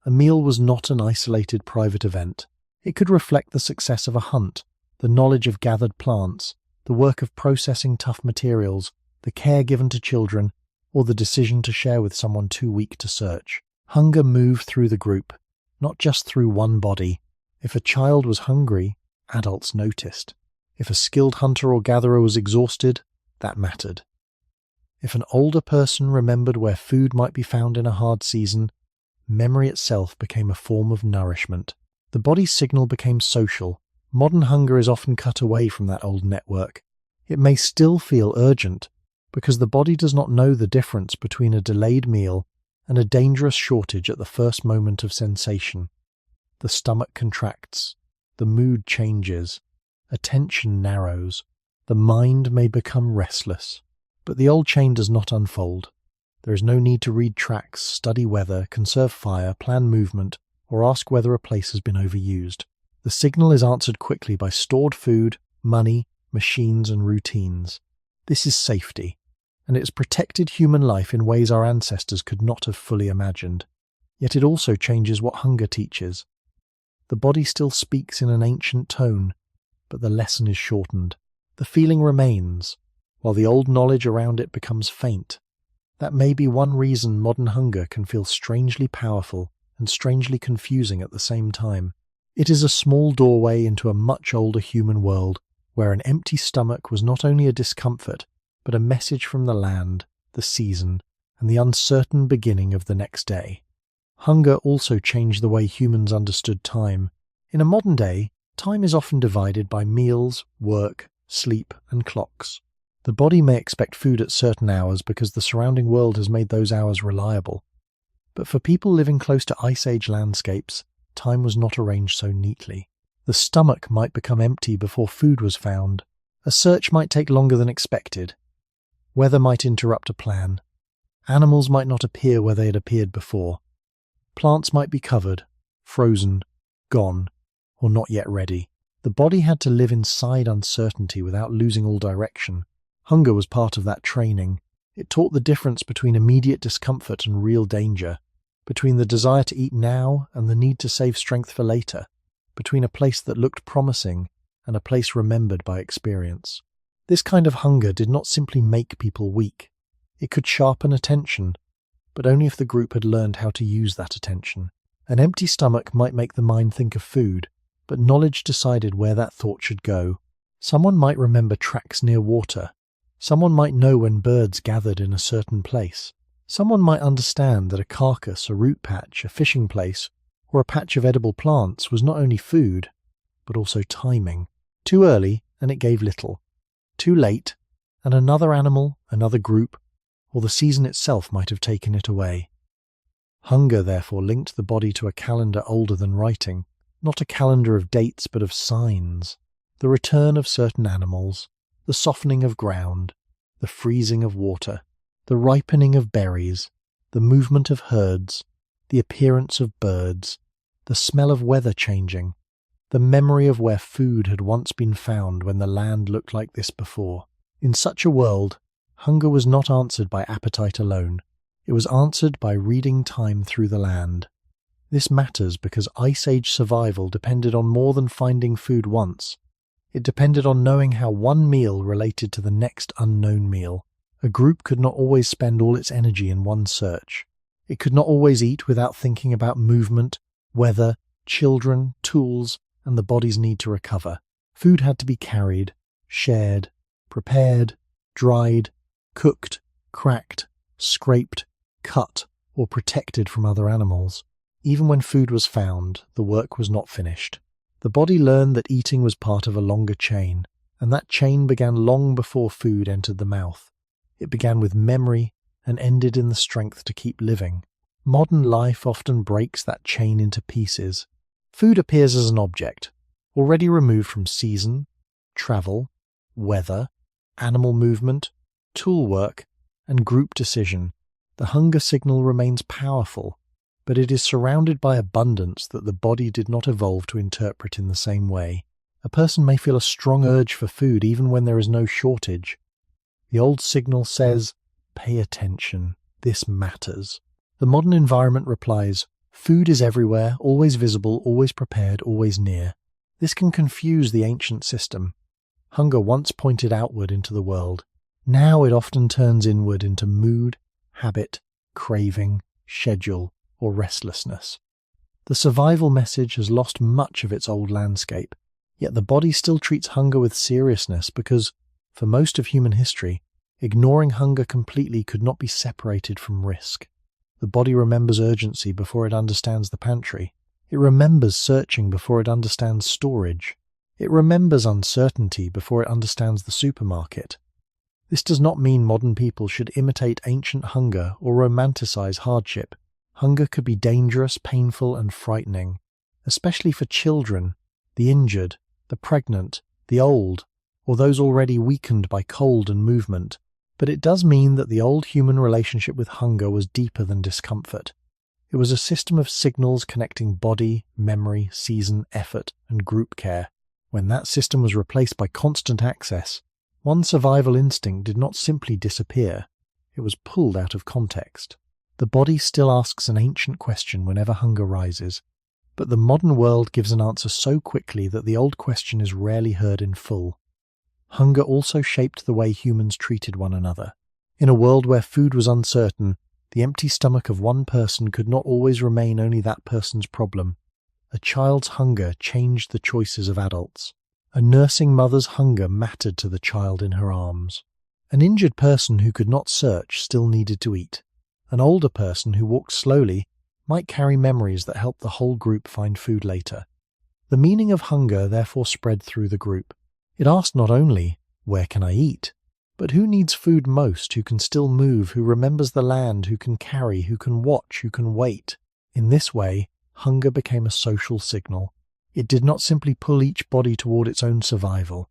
A meal was not an isolated private event. It could reflect the success of a hunt, the knowledge of gathered plants, the work of processing tough materials, the care given to children, or the decision to share with someone too weak to search. Hunger moved through the group, not just through one body. If a child was hungry, adults noticed. If a skilled hunter or gatherer was exhausted, that mattered. If an older person remembered where food might be found in a hard season, memory itself became a form of nourishment. The body's signal became social. Modern hunger is often cut away from that old network. It may still feel urgent, because the body does not know the difference between a delayed meal and a dangerous shortage at the first moment of sensation. The stomach contracts, the mood changes, attention narrows, the mind may become restless. But the old chain does not unfold. There is no need to read tracks, study weather, conserve fire, plan movement, or ask whether a place has been overused. The signal is answered quickly by stored food, money, machines, and routines. This is safety, and it has protected human life in ways our ancestors could not have fully imagined. Yet it also changes what hunger teaches. The body still speaks in an ancient tone, but the lesson is shortened. The feeling remains, while the old knowledge around it becomes faint. That may be one reason modern hunger can feel strangely powerful and strangely confusing at the same time. It is a small doorway into a much older human world, where an empty stomach was not only a discomfort, but a message from the land, the season, and the uncertain beginning of the next day. Hunger also changed the way humans understood time. In a modern day, time is often divided by meals, work, sleep, and clocks. The body may expect food at certain hours because the surrounding world has made those hours reliable. But for people living close to Ice Age landscapes, time was not arranged so neatly. The stomach might become empty before food was found. A search might take longer than expected. Weather might interrupt a plan. Animals might not appear where they had appeared before. Plants might be covered, frozen, gone, or not yet ready. The body had to live inside uncertainty without losing all direction. Hunger was part of that training. It taught the difference between immediate discomfort and real danger, between the desire to eat now and the need to save strength for later, between a place that looked promising and a place remembered by experience. This kind of hunger did not simply make people weak. It could sharpen attention, but only if the group had learned how to use that attention. An empty stomach might make the mind think of food, but knowledge decided where that thought should go. Someone might remember tracks near water. Someone might know when birds gathered in a certain place. Someone might understand that a carcass, a root patch, a fishing place, or a patch of edible plants was not only food, but also timing. Too early, and it gave little. Too late, and another animal, another group, or the season itself might have taken it away. Hunger, therefore, linked the body to a calendar older than writing, not a calendar of dates but of signs. The return of certain animals, the softening of ground, the freezing of water, the ripening of berries, the movement of herds, the appearance of birds, the smell of weather changing, the memory of where food had once been found when the land looked like this before. In such a world, hunger was not answered by appetite alone. It was answered by reading time through the land. This matters because Ice Age survival depended on more than finding food once. It depended on knowing how one meal related to the next unknown meal. A group could not always spend all its energy in one search. It could not always eat without thinking about movement, weather, children, tools, and the body's need to recover. Food had to be carried, shared, prepared, dried, cooked, cracked, scraped, cut, or protected from other animals. Even when food was found, the work was not finished. The body learned that eating was part of a longer chain, and that chain began long before food entered the mouth. It began with memory and ended in the strength to keep living. Modern life often breaks that chain into pieces. Food appears as an object, already removed from season, travel, weather, animal movement, tool work, and group decision. The hunger signal remains powerful, but it is surrounded by abundance that the body did not evolve to interpret in the same way. A person may feel a strong urge for food even when there is no shortage. The old signal says, "Pay attention, this matters." The modern environment replies, "Food is everywhere, always visible, always prepared, always near." This can confuse the ancient system. Hunger once pointed outward into the world. Now it often turns inward into mood, habit, craving, schedule, or restlessness. The survival message has lost much of its old landscape, yet the body still treats hunger with seriousness because, for most of human history, ignoring hunger completely could not be separated from risk. The body remembers urgency before it understands the pantry. It remembers searching before it understands storage. It remembers uncertainty before it understands the supermarket. This does not mean modern people should imitate ancient hunger or romanticize hardship. Hunger could be dangerous, painful, and frightening, especially for children, the injured, the pregnant, the old, or those already weakened by cold and movement. But it does mean that the old human relationship with hunger was deeper than discomfort. It was a system of signals connecting body, memory, season, effort, and group care. When that system was replaced by constant access, one survival instinct did not simply disappear, it was pulled out of context. The body still asks an ancient question whenever hunger rises, but the modern world gives an answer so quickly that the old question is rarely heard in full. Hunger also shaped the way humans treated one another. In a world where food was uncertain, the empty stomach of one person could not always remain only that person's problem. A child's hunger changed the choices of adults. A nursing mother's hunger mattered to the child in her arms. An injured person who could not search still needed to eat. An older person who walked slowly might carry memories that helped the whole group find food later. The meaning of hunger therefore spread through the group. It asked not only, "Where can I eat?" but who needs food most, who can still move, who remembers the land, who can carry, who can watch, who can wait. In this way, hunger became a social signal. It did not simply pull each body toward its own survival.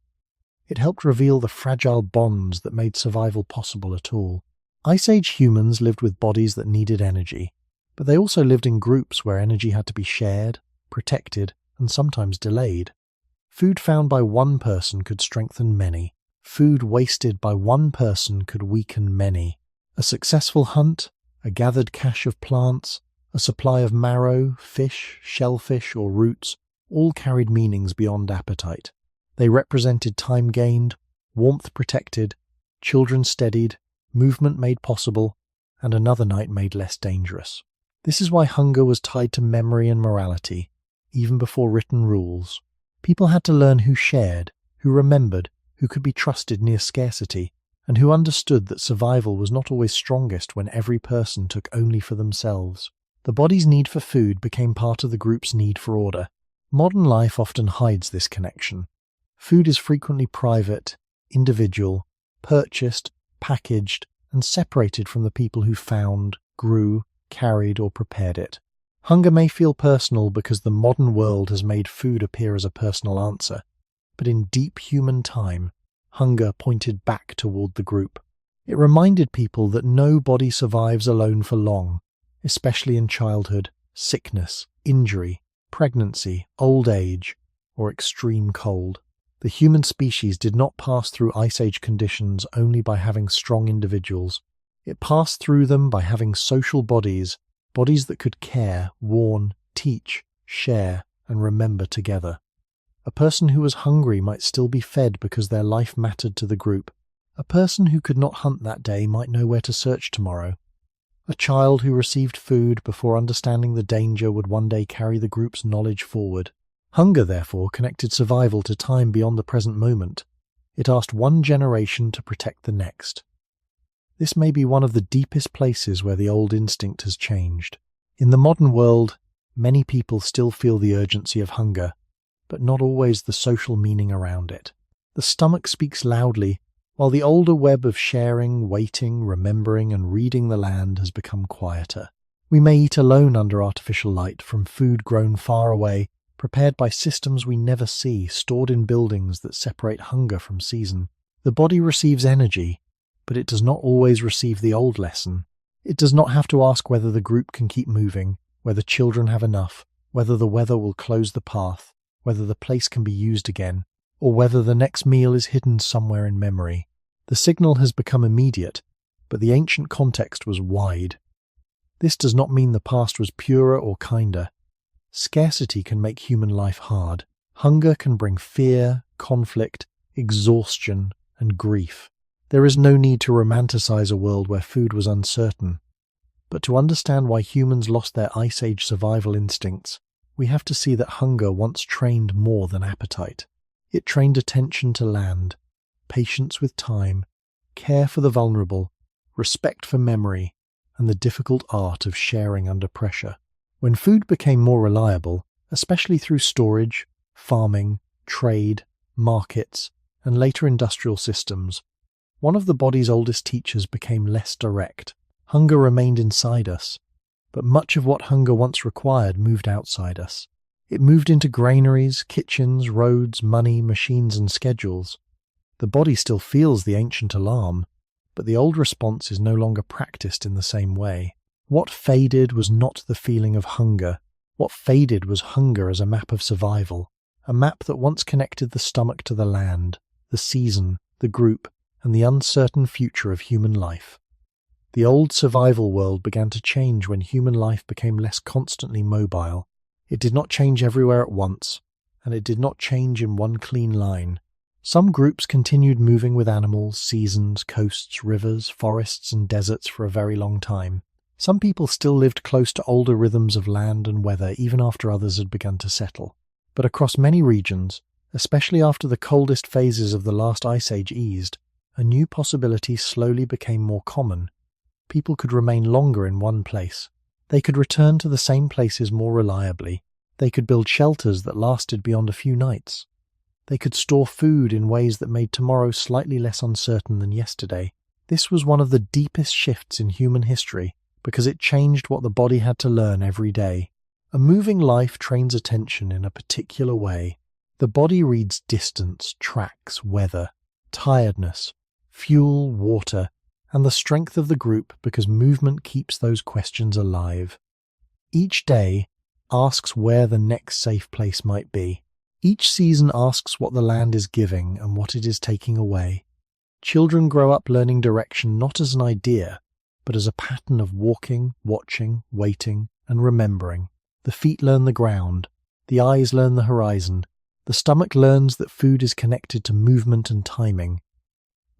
It helped reveal the fragile bonds that made survival possible at all. Ice Age humans lived with bodies that needed energy, but they also lived in groups where energy had to be shared, protected, and sometimes delayed. Food found by one person could strengthen many. Food wasted by one person could weaken many. A successful hunt, a gathered cache of plants, a supply of marrow, fish, shellfish, or roots, all carried meanings beyond appetite. They represented time gained, warmth protected, children steadied, movement made possible, and another night made less dangerous. This is why hunger was tied to memory and morality, even before written rules. People had to learn who shared, who remembered, who could be trusted near scarcity, and who understood that survival was not always strongest when every person took only for themselves. The body's need for food became part of the group's need for order. Modern life often hides this connection. Food is frequently private, individual, purchased, packaged, and separated from the people who found, grew, carried, or prepared it. Hunger may feel personal because the modern world has made food appear as a personal answer, but in deep human time, hunger pointed back toward the group. It reminded people that no body survives alone for long, especially in childhood, sickness, injury, pregnancy, old age, or extreme cold. The human species did not pass through Ice Age conditions only by having strong individuals. It passed through them by having social bodies that could care, warn, teach, share, and remember together. A person who was hungry might still be fed because their life mattered to the group. A person who could not hunt that day might know where to search tomorrow. A child who received food before understanding the danger would one day carry the group's knowledge forward. Hunger, therefore, connected survival to time beyond the present moment. It asked one generation to protect the next. This may be one of the deepest places where the old instinct has changed. In the modern world, many people still feel the urgency of hunger, but not always the social meaning around it. The stomach speaks loudly, while the older web of sharing, waiting, remembering, and reading the land has become quieter. We may eat alone under artificial light from food grown far away, prepared by systems we never see, stored in buildings that separate hunger from season. The body receives energy, but it does not always receive the old lesson. It does not have to ask whether the group can keep moving, whether children have enough, whether the weather will close the path, whether the place can be used again, or whether the next meal is hidden somewhere in memory. The signal has become immediate, but the ancient context was wide. This does not mean the past was purer or kinder. Scarcity can make human life hard. Hunger can bring fear, conflict, exhaustion, and grief. There is no need to romanticize a world where food was uncertain. But to understand why humans lost their Ice Age survival instincts, we have to see that hunger once trained more than appetite. It trained attention to land, patience with time, care for the vulnerable, respect for memory, and the difficult art of sharing under pressure. When food became more reliable, especially through storage, farming, trade, markets, and later industrial systems, one of the body's oldest teachers became less direct. Hunger remained inside us, but much of what hunger once required moved outside us. It moved into granaries, kitchens, roads, money, machines, and schedules. The body still feels the ancient alarm, but the old response is no longer practiced in the same way. What faded was not the feeling of hunger. What faded was hunger as a map of survival, a map that once connected the stomach to the land, the season, the group, and the uncertain future of human life. The old survival world began to change when human life became less constantly mobile. It did not change everywhere at once, and it did not change in one clean line. Some groups continued moving with animals, seasons, coasts, rivers, forests, and deserts for a very long time. Some people still lived close to older rhythms of land and weather even after others had begun to settle. But across many regions, especially after the coldest phases of the last ice age eased, a new possibility slowly became more common. People could remain longer in one place. They could return to the same places more reliably. They could build shelters that lasted beyond a few nights. They could store food in ways that made tomorrow slightly less uncertain than yesterday. This was one of the deepest shifts in human history because it changed what the body had to learn every day. A moving life trains attention in a particular way. The body reads distance, tracks, weather, tiredness, fuel, water, and the strength of the group because movement keeps those questions alive. Each day asks where the next safe place might be. Each season asks what the land is giving and what it is taking away. Children grow up learning direction not as an idea, but as a pattern of walking, watching, waiting, and remembering. The feet learn the ground, the eyes learn the horizon, the stomach learns that food is connected to movement and timing.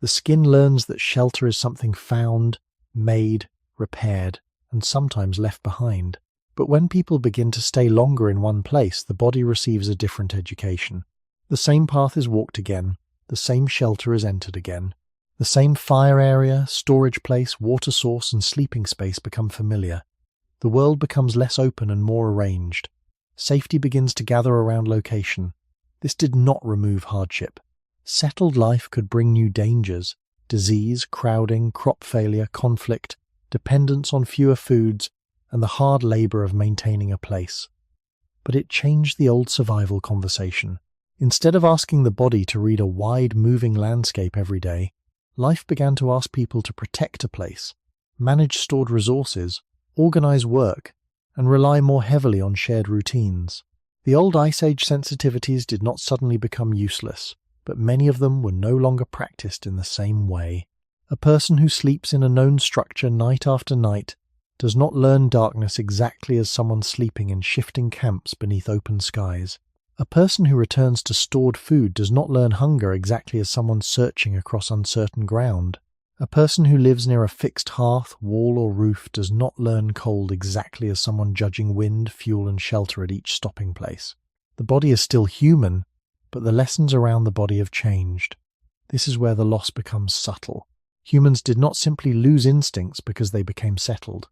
The skin learns that shelter is something found, made, repaired, and sometimes left behind. But when people begin to stay longer in one place, the body receives a different education. The same path is walked again, the same shelter is entered again. The same fire area, storage place, water source, and sleeping space become familiar. The world becomes less open and more arranged. Safety begins to gather around location. This did not remove hardship. Settled life could bring new dangers: disease, crowding, crop failure, conflict, dependence on fewer foods, and the hard labor of maintaining a place. But it changed the old survival conversation. Instead of asking the body to read a wide, moving landscape every day, life began to ask people to protect a place, manage stored resources, organize work, and rely more heavily on shared routines. The old Ice Age sensitivities did not suddenly become useless, but many of them were no longer practiced in the same way. A person who sleeps in a known structure night after night does not learn darkness exactly as someone sleeping in shifting camps beneath open skies. A person who returns to stored food does not learn hunger exactly as someone searching across uncertain ground. A person who lives near a fixed hearth, wall, or roof does not learn cold exactly as someone judging wind, fuel, and shelter at each stopping place. The body is still human, but the lessons around the body have changed. This is where the loss becomes subtle. Humans did not simply lose instincts because they became settled.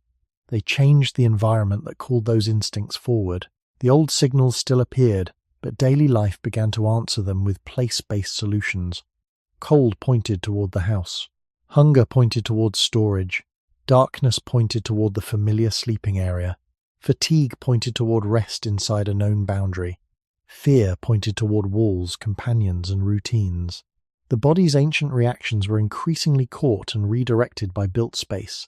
They changed the environment that called those instincts forward. The old signals still appeared, but daily life began to answer them with place-based solutions. Cold pointed toward the house. Hunger pointed towards storage. Darkness pointed toward the familiar sleeping area. Fatigue pointed toward rest inside a known boundary. Fear pointed toward walls, companions, and routines. The body's ancient reactions were increasingly caught and redirected by built space.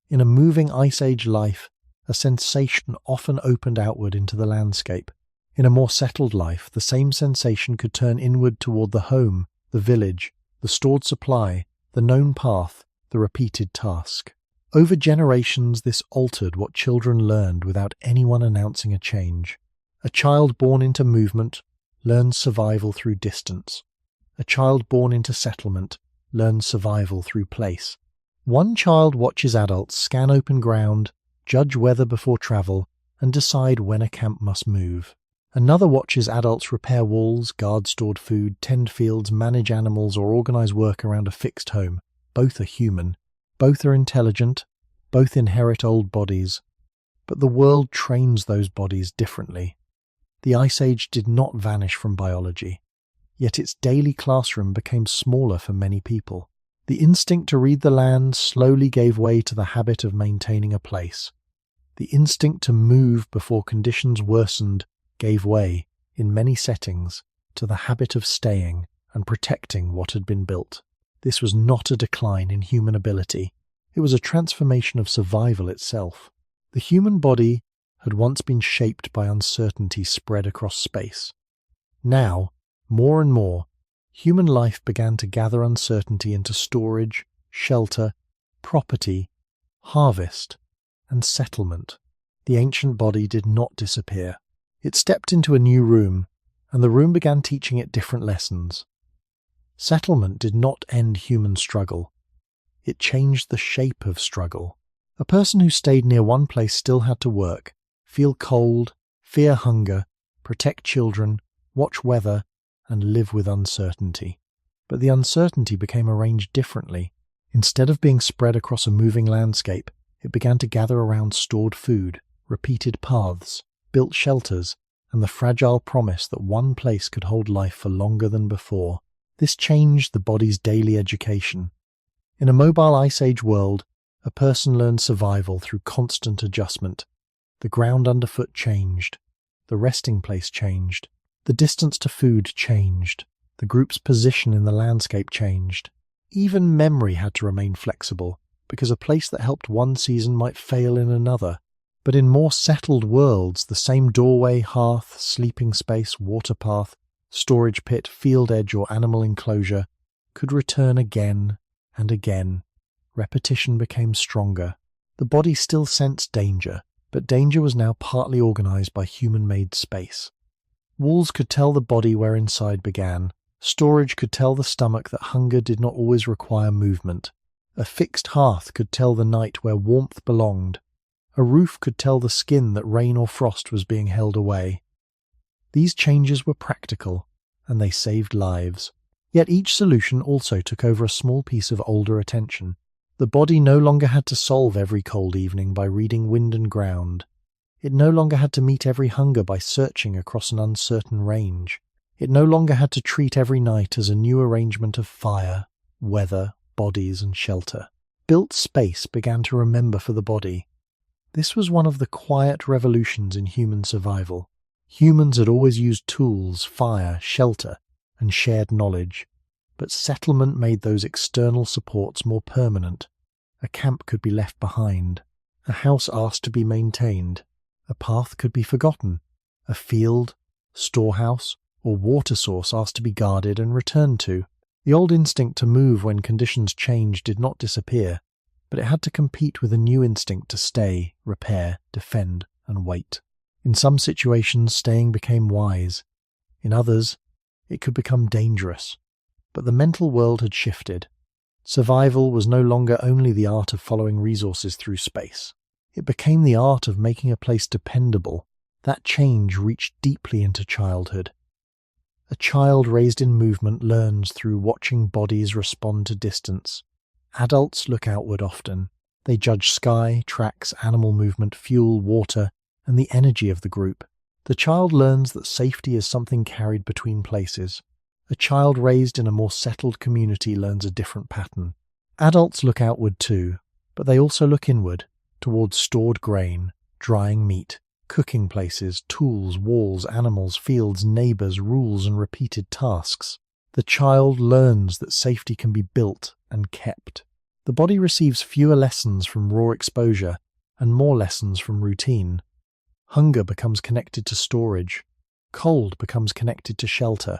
In a moving Ice Age life, a sensation often opened outward into the landscape. In a more settled life, the same sensation could turn inward toward the home, the village, the stored supply, the known path, the repeated task. Over generations, this altered what children learned without anyone announcing a change. A child born into movement learns survival through distance. A child born into settlement learns survival through place. One child watches adults scan open ground, judge weather before travel, and decide when a camp must move. Another watches adults repair walls, guard stored food, tend fields, manage animals, or organize work around a fixed home. Both are human. Both are intelligent. Both inherit old bodies. But the world trains those bodies differently. The Ice Age did not vanish from biology, yet its daily classroom became smaller for many people. The instinct to read the land slowly gave way to the habit of maintaining a place. The instinct to move before conditions worsened gave way, in many settings, to the habit of staying and protecting what had been built. This was not a decline in human ability. It was a transformation of survival itself. The human body had once been shaped by uncertainty spread across space. Now, more and more, human life began to gather uncertainty into storage, shelter, property, harvest, and settlement. The ancient body did not disappear. It stepped into a new room, and the room began teaching it different lessons. Settlement did not end human struggle. It changed the shape of struggle. A person who stayed near one place still had to work, feel cold, fear hunger, protect children, watch weather, and live with uncertainty. But the uncertainty became arranged differently. Instead of being spread across a moving landscape, it began to gather around stored food, repeated paths, built shelters, and the fragile promise that one place could hold life for longer than before. This changed the body's daily education. In a mobile Ice Age world, a person learned survival through constant adjustment. The ground underfoot changed. The resting place changed. The distance to food changed. The group's position in the landscape changed. Even memory had to remain flexible, because a place that helped one season might fail in another. But in more settled worlds, the same doorway, hearth, sleeping space, water path, storage pit, field edge, or animal enclosure could return again and again. Repetition became stronger. The body still sensed danger, but danger was now partly organized by human-made space. Walls could tell the body where inside began. Storage could tell the stomach that hunger did not always require movement. A fixed hearth could tell the night where warmth belonged. A roof could tell the skin that rain or frost was being held away. These changes were practical, and they saved lives. Yet each solution also took over a small piece of older attention. The body no longer had to solve every cold evening by reading wind and ground. It no longer had to meet every hunger by searching across an uncertain range. It no longer had to treat every night as a new arrangement of fire, weather, bodies, and shelter. Built space began to remember for the body. This was one of the quiet revolutions in human survival. Humans had always used tools, fire, shelter, and shared knowledge. But settlement made those external supports more permanent. A camp could be left behind. A house asked to be maintained. A path could be forgotten. A field, storehouse, or water source asked to be guarded and returned to. The old instinct to move when conditions changed did not disappear, but it had to compete with a new instinct to stay, repair, defend, and wait. In some situations, staying became wise. In others, it could become dangerous. But the mental world had shifted. Survival was no longer only the art of following resources through space. It became the art of making a place dependable. That change reached deeply into childhood. A child raised in movement learns through watching bodies respond to distance. Adults look outward often. They judge sky, tracks, animal movement, fuel, water, and the energy of the group. The child learns that safety is something carried between places. A child raised in a more settled community learns a different pattern. Adults look outward too. But they also look inward, towards stored grain, drying meat, cooking places, tools, walls, animals, fields, neighbours, rules, and repeated tasks. The child learns that safety can be built and kept. The body receives fewer lessons from raw exposure and more lessons from routine. Hunger becomes connected to storage. Cold becomes connected to shelter.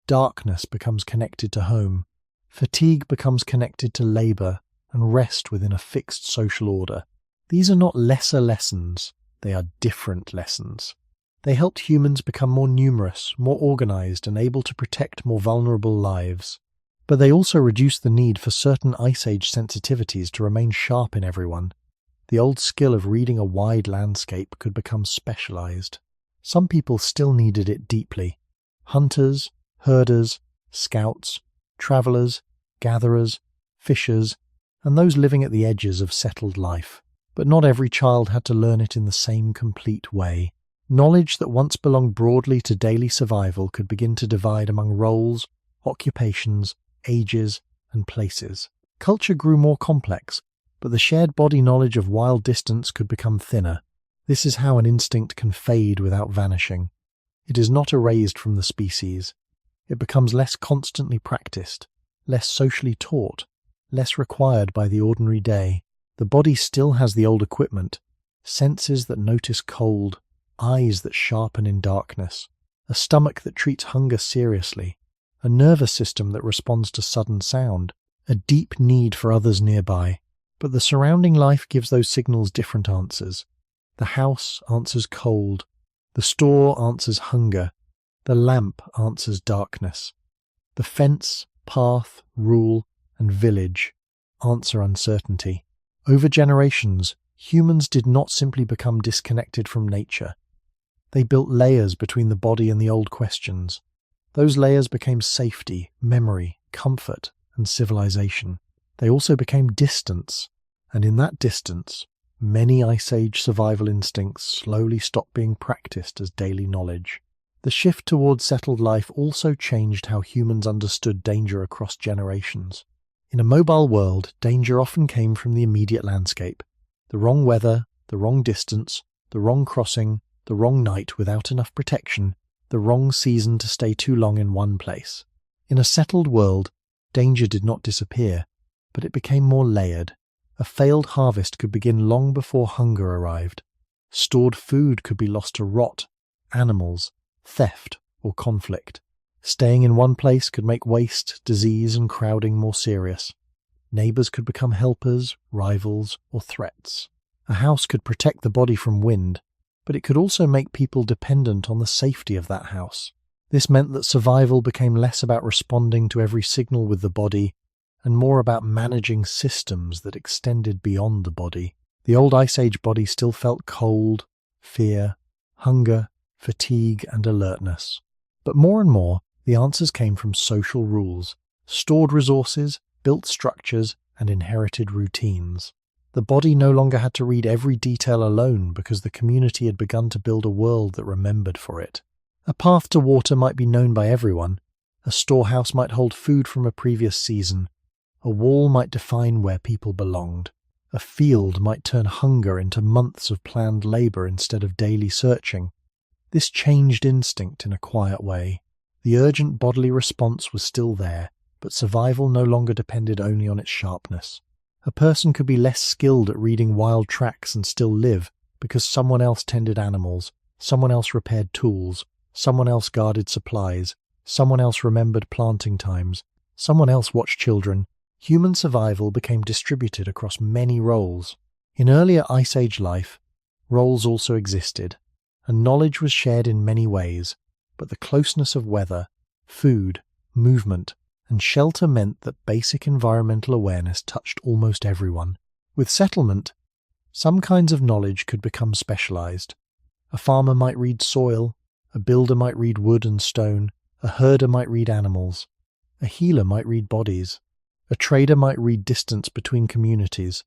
Darkness becomes connected to home. Fatigue becomes connected to labour and rest within a fixed social order. These are not lesser lessons, they are different lessons. They helped humans become more numerous, more organised, and able to protect more vulnerable lives. But they also reduced the need for certain Ice Age sensitivities to remain sharp in everyone. The old skill of reading a wide landscape could become specialised. Some people still needed it deeply. Hunters, herders, scouts, travellers, gatherers, fishers, and those living at the edges of settled life. But not every child had to learn it in the same complete way. Knowledge that once belonged broadly to daily survival could begin to divide among roles, occupations, ages, and places. Culture grew more complex, but the shared body knowledge of wild distance could become thinner. This is how an instinct can fade without vanishing. It is not erased from the species. It becomes less constantly practiced, less socially taught, less required by the ordinary day. The body still has the old equipment, senses that notice cold, eyes that sharpen in darkness, a stomach that treats hunger seriously, a nervous system that responds to sudden sound, a deep need for others nearby. But the surrounding life gives those signals different answers. The house answers cold, the store answers hunger, the lamp answers darkness. The fence, path, rule, and village answer uncertainty. Over generations, humans did not simply become disconnected from nature. They built layers between the body and the old questions. Those layers became safety, memory, comfort, and civilization. They also became distance, and in that distance, many Ice Age survival instincts slowly stopped being practiced as daily knowledge. The shift towards settled life also changed how humans understood danger across generations. In a mobile world, danger often came from the immediate landscape. The wrong weather, the wrong distance, the wrong crossing, the wrong night without enough protection, the wrong season to stay too long in one place. In a settled world, danger did not disappear, but it became more layered. A failed harvest could begin long before hunger arrived. Stored food could be lost to rot, animals, theft, or conflict. Staying in one place could make waste, disease, and crowding more serious. Neighbours could become helpers, rivals, or threats. A house could protect the body from wind, but it could also make people dependent on the safety of that house. This meant that survival became less about responding to every signal with the body, and more about managing systems that extended beyond the body. The old Ice Age body still felt cold, fear, hunger, fatigue, and alertness. But more and more, the answers came from social rules, stored resources, built structures, and inherited routines. The body no longer had to read every detail alone because the community had begun to build a world that remembered for it. A path to water might be known by everyone. A storehouse might hold food from a previous season. A wall might define where people belonged. A field might turn hunger into months of planned labour instead of daily searching. This changed instinct in a quiet way. The urgent bodily response was still there, but survival no longer depended only on its sharpness. A person could be less skilled at reading wild tracks and still live because someone else tended animals, someone else repaired tools, someone else guarded supplies, someone else remembered planting times, someone else watched children. Human survival became distributed across many roles. In earlier Ice Age life, roles also existed, and knowledge was shared in many ways, but the closeness of weather, food, movement, and shelter meant that basic environmental awareness touched almost everyone. With settlement, some kinds of knowledge could become specialized. A farmer might read soil, a builder might read wood and stone, a herder might read animals, a healer might read bodies, a trader might read distance between communities.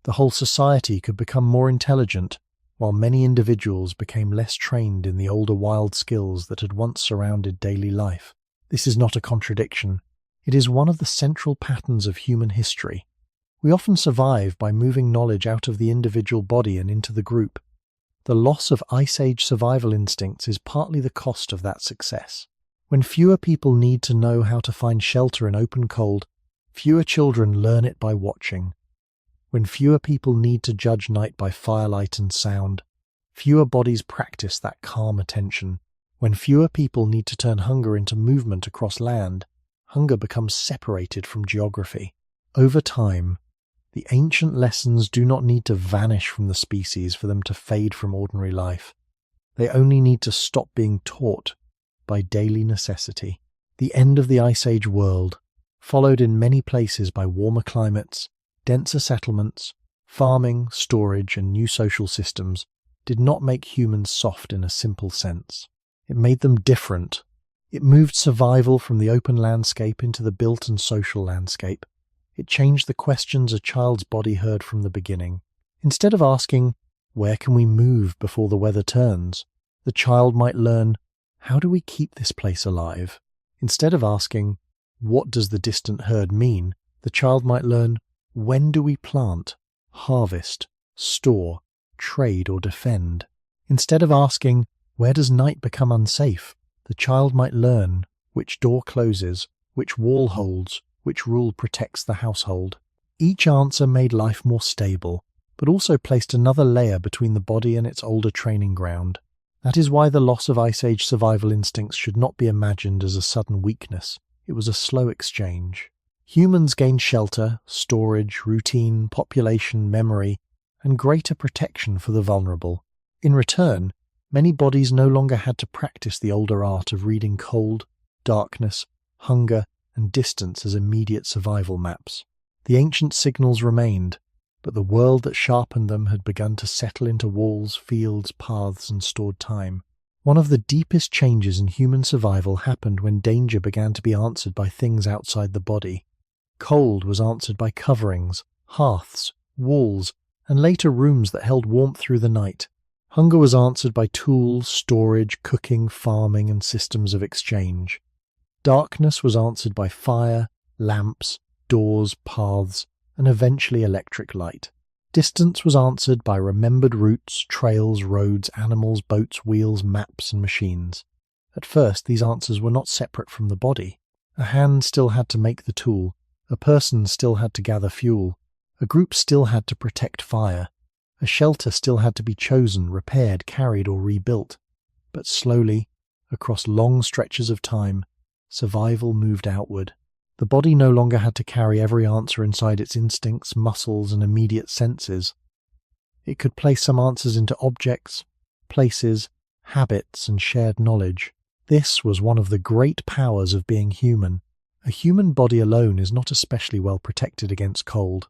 The whole society could become more intelligent, while many individuals became less trained in the older wild skills that had once surrounded daily life. This is not a contradiction. It is one of the central patterns of human history. We often survive by moving knowledge out of the individual body and into the group. The loss of Ice Age survival instincts is partly the cost of that success. When fewer people need to know how to find shelter in open cold, fewer children learn it by watching. When fewer people need to judge night by firelight and sound, fewer bodies practice that calm attention. When fewer people need to turn hunger into movement across land, hunger becomes separated from geography. Over time, the ancient lessons do not need to vanish from the species for them to fade from ordinary life. They only need to stop being taught by daily necessity. The end of the Ice Age world, followed in many places by warmer climates, denser settlements, farming, storage, and new social systems, did not make humans soft in a simple sense. It made them different. It moved survival from the open landscape into the built and social landscape. It changed the questions a child's body heard from the beginning. Instead of asking, "Where can we move before the weather turns?" the child might learn, "How do we keep this place alive?" Instead of asking, "What does the distant herd mean?" the child might learn, "When do we plant, harvest, store, trade, or defend?" Instead of asking, "Where does night become unsafe?" the child might learn which door closes, which wall holds, which rule protects the household. Each answer made life more stable, but also placed another layer between the body and its older training ground. That is why the loss of Ice Age survival instincts should not be imagined as a sudden weakness. It was a slow exchange. Humans gained shelter, storage, routine, population, memory, and greater protection for the vulnerable. In return, many bodies no longer had to practice the older art of reading cold, darkness, hunger, and distance as immediate survival maps. The ancient signals remained, but the world that sharpened them had begun to settle into walls, fields, paths, and stored time. One of the deepest changes in human survival happened when danger began to be answered by things outside the body. Cold was answered by coverings, hearths, walls, and later rooms that held warmth through the night. Hunger was answered by tools, storage, cooking, farming, and systems of exchange. Darkness was answered by fire, lamps, doors, paths, and eventually electric light. Distance was answered by remembered routes, trails, roads, animals, boats, wheels, maps, and machines. At first, these answers were not separate from the body. A hand still had to make the tool. A person still had to gather fuel. A group still had to protect fire. A shelter still had to be chosen, repaired, carried, or rebuilt. But slowly, across long stretches of time, survival moved outward. The body no longer had to carry every answer inside its instincts, muscles, and immediate senses. It could place some answers into objects, places, habits, and shared knowledge. This was one of the great powers of being human. A human body alone is not especially well protected against cold.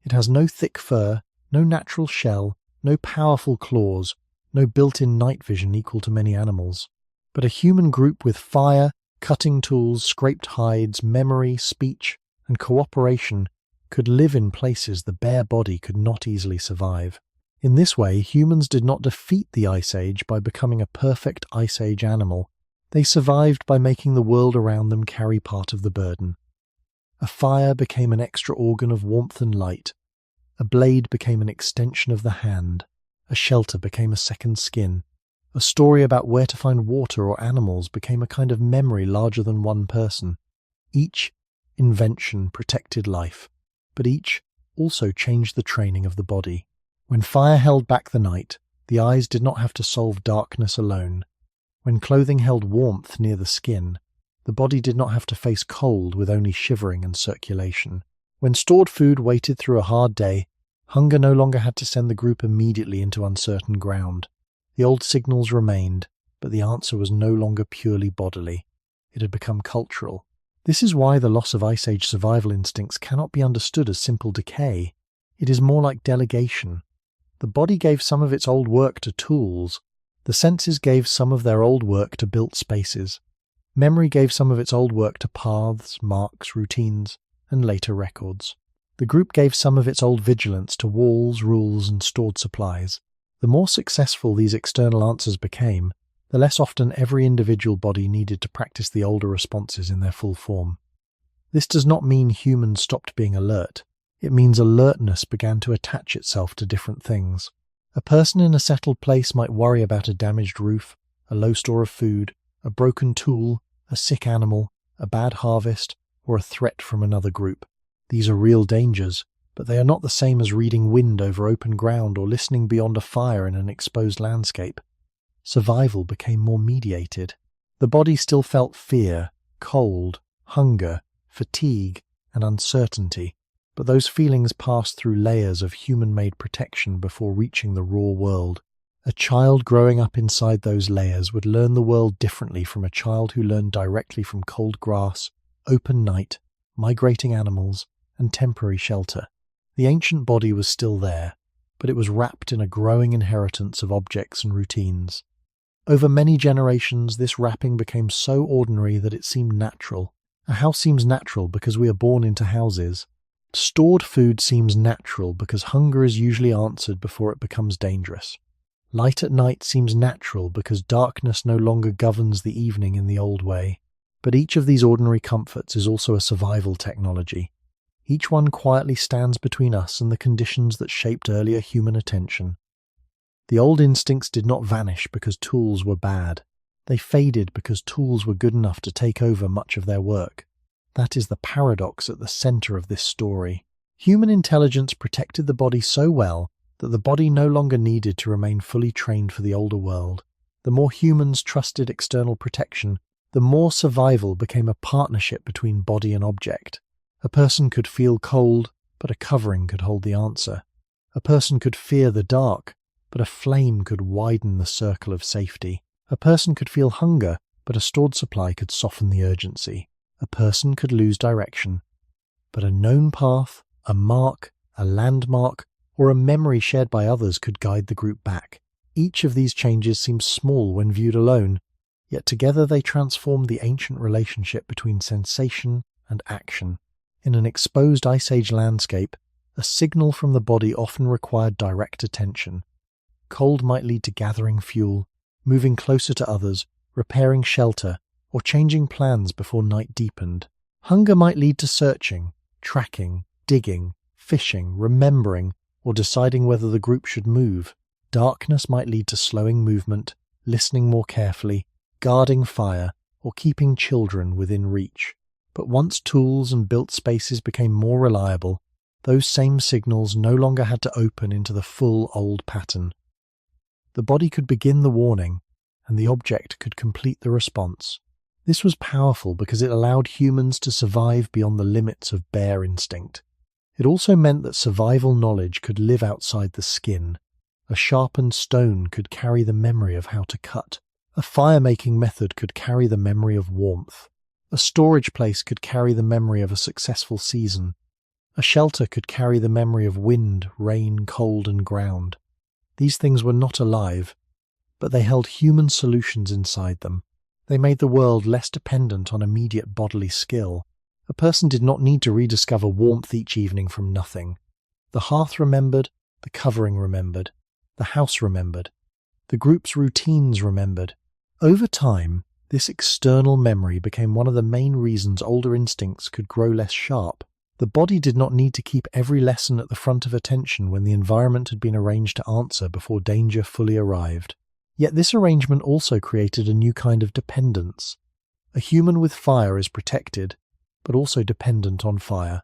It has no thick fur, no natural shell, no powerful claws, no built-in night vision equal to many animals. But a human group with fire, cutting tools, scraped hides, memory, speech, and cooperation could live in places the bare body could not easily survive. In this way, humans did not defeat the Ice Age by becoming a perfect Ice Age animal. They survived by making the world around them carry part of the burden. A fire became an extra organ of warmth and light. A blade became an extension of the hand. A shelter became a second skin. A story about where to find water or animals became a kind of memory larger than one person. Each invention protected life, but each also changed the training of the body. When fire held back the night, the eyes did not have to solve darkness alone. When clothing held warmth near the skin, the body did not have to face cold with only shivering and circulation. When stored food waited through a hard day, hunger no longer had to send the group immediately into uncertain ground. The old signals remained, but the answer was no longer purely bodily. It had become cultural. This is why the loss of Ice Age survival instincts cannot be understood as simple decay. It is more like delegation. The body gave some of its old work to tools. The senses gave some of their old work to built spaces. Memory gave some of its old work to paths, marks, routines, and later records. The group gave some of its old vigilance to walls, rules, and stored supplies. The more successful these external answers became, the less often every individual body needed to practice the older responses in their full form. This does not mean humans stopped being alert. It means alertness began to attach itself to different things. A person in a settled place might worry about a damaged roof, a low store of food, a broken tool, a sick animal, a bad harvest, or a threat from another group. These are real dangers, but they are not the same as reading wind over open ground or listening beyond a fire in an exposed landscape. Survival became more mediated. The body still felt fear, cold, hunger, fatigue, and uncertainty, but those feelings passed through layers of human-made protection before reaching the raw world. A child growing up inside those layers would learn the world differently from a child who learned directly from cold grass, open night, migrating animals, and temporary shelter. The ancient body was still there, but it was wrapped in a growing inheritance of objects and routines. Over many generations, this wrapping became so ordinary that it seemed natural. A house seems natural because we are born into houses. Stored food seems natural because hunger is usually answered before it becomes dangerous. Light at night seems natural because darkness no longer governs the evening in the old way. But each of these ordinary comforts is also a survival technology. Each one quietly stands between us and the conditions that shaped earlier human attention. The old instincts did not vanish because tools were bad. They faded because tools were good enough to take over much of their work. That is the paradox at the center of this story. Human intelligence protected the body so well that the body no longer needed to remain fully trained for the older world. The more humans trusted external protection, the more survival became a partnership between body and object. A person could feel cold, but a covering could hold the answer. A person could fear the dark, but a flame could widen the circle of safety. A person could feel hunger, but a stored supply could soften the urgency. A person could lose direction, but a known path, a mark, a landmark, or a memory shared by others could guide the group back. Each of these changes seems small when viewed alone, yet together they transformed the ancient relationship between sensation and action. In an exposed Ice Age landscape, a signal from the body often required direct attention. Cold might lead to gathering fuel, moving closer to others, repairing shelter, or changing plans before night deepened. Hunger might lead to searching, tracking, digging, fishing, remembering, or deciding whether the group should move. Darkness might lead to slowing movement, listening more carefully, guarding fire, or keeping children within reach. But once tools and built spaces became more reliable, those same signals no longer had to open into the full old pattern. The body could begin the warning, and the object could complete the response. This was powerful because it allowed humans to survive beyond the limits of bare instinct. It also meant that survival knowledge could live outside the skin. A sharpened stone could carry the memory of how to cut. A fire-making method could carry the memory of warmth. A storage place could carry the memory of a successful season. A shelter could carry the memory of wind, rain, cold, and ground. These things were not alive, but they held human solutions inside them. They made the world less dependent on immediate bodily skill. A person did not need to rediscover warmth each evening from nothing. The hearth remembered, the covering remembered, the house remembered, the group's routines remembered. Over time, this external memory became one of the main reasons older instincts could grow less sharp. The body did not need to keep every lesson at the front of attention when the environment had been arranged to answer before danger fully arrived. Yet this arrangement also created a new kind of dependence. A human with fire is protected, but also dependent on fire.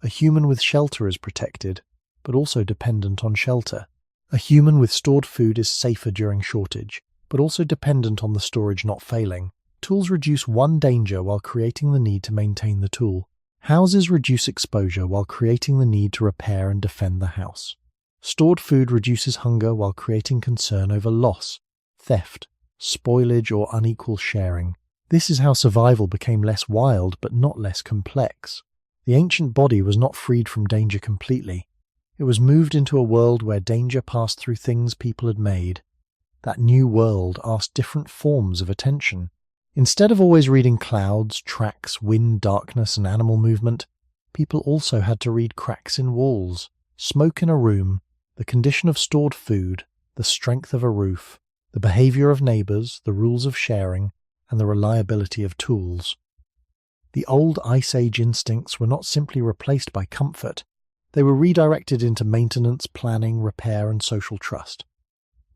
A human with shelter is protected, but also dependent on shelter. A human with stored food is safer during shortage, but also dependent on the storage not failing. Tools reduce one danger while creating the need to maintain the tool. Houses reduce exposure while creating the need to repair and defend the house. Stored food reduces hunger while creating concern over loss, theft, spoilage, or unequal sharing. This is how survival became less wild but not less complex. The ancient body was not freed from danger completely. It was moved into a world where danger passed through things people had made. That new world asked different forms of attention. Instead of always reading clouds, tracks, wind, darkness, and animal movement, people also had to read cracks in walls, smoke in a room, the condition of stored food, the strength of a roof, the behavior of neighbors, the rules of sharing, and the reliability of tools. The old Ice Age instincts were not simply replaced by comfort, They were redirected into maintenance, planning, repair, and social trust.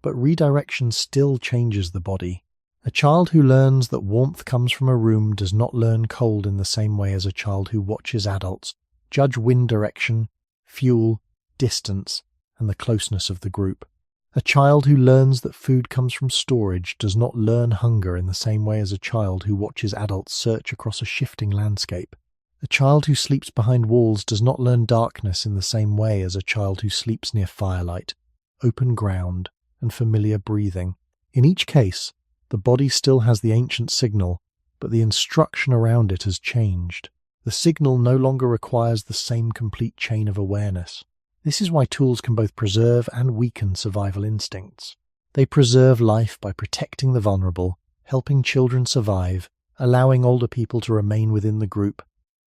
But redirection still changes the body. A child who learns that warmth comes from a room does not learn cold in the same way as a child who watches adults judge wind direction, fuel, distance, and the closeness of the group. A child who learns that food comes from storage does not learn hunger in the same way as a child who watches adults search across a shifting landscape. A child who sleeps behind walls does not learn darkness in the same way as a child who sleeps near firelight, open ground, and familiar breathing. In each case, the body still has the ancient signal, but the instruction around it has changed. The signal no longer requires the same complete chain of awareness. This is why tools can both preserve and weaken survival instincts. They preserve life by protecting the vulnerable, helping children survive, allowing older people to remain within the group,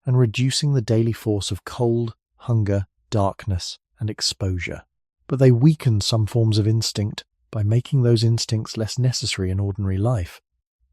and reducing the daily force of cold, hunger, darkness, and exposure. But they weaken some forms of instinct by making those instincts less necessary in ordinary life.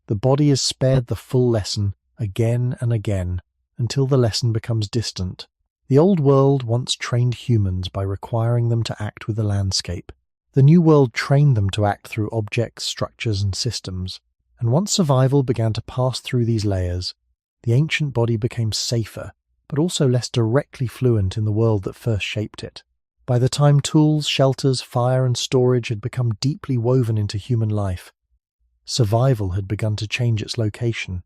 The body is spared the full lesson again and again until the lesson becomes distant. The old world once trained humans by requiring them to act with the landscape. The new world trained them to act through objects, structures, and systems. And once survival began to pass through these layers, the ancient body became safer, but also less directly fluent in the world that first shaped it. By the time tools, shelters, fire, and storage had become deeply woven into human life, survival had begun to change its location.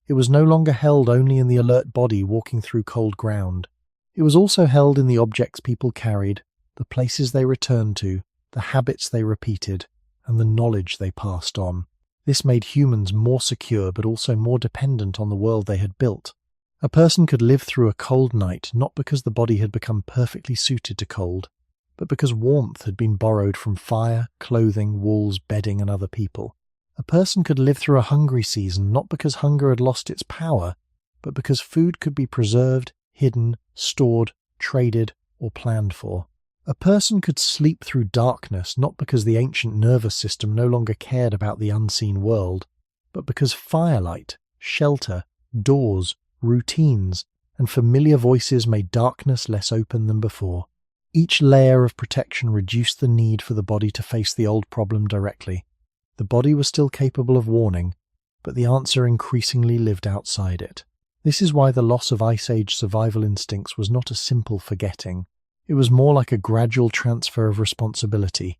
It was no longer held only in the alert body walking through cold ground. It was also held in the objects people carried, the places they returned to, the habits they repeated, and the knowledge they passed on. This made humans more secure but also more dependent on the world they had built. A person could live through a cold night not because the body had become perfectly suited to cold, but because warmth had been borrowed from fire, clothing, walls, bedding, and other people. A person could live through a hungry season not because hunger had lost its power, but because food could be preserved, hidden, stored, traded, or planned for. A person could sleep through darkness not because the ancient nervous system no longer cared about the unseen world, but because firelight, shelter, doors, routines, and familiar voices made darkness less open than before. Each layer of protection reduced the need for the body to face the old problem directly. The body was still capable of warning, but the answer increasingly lived outside it. This is why the loss of Ice Age survival instincts was not a simple forgetting. It was more like a gradual transfer of responsibility.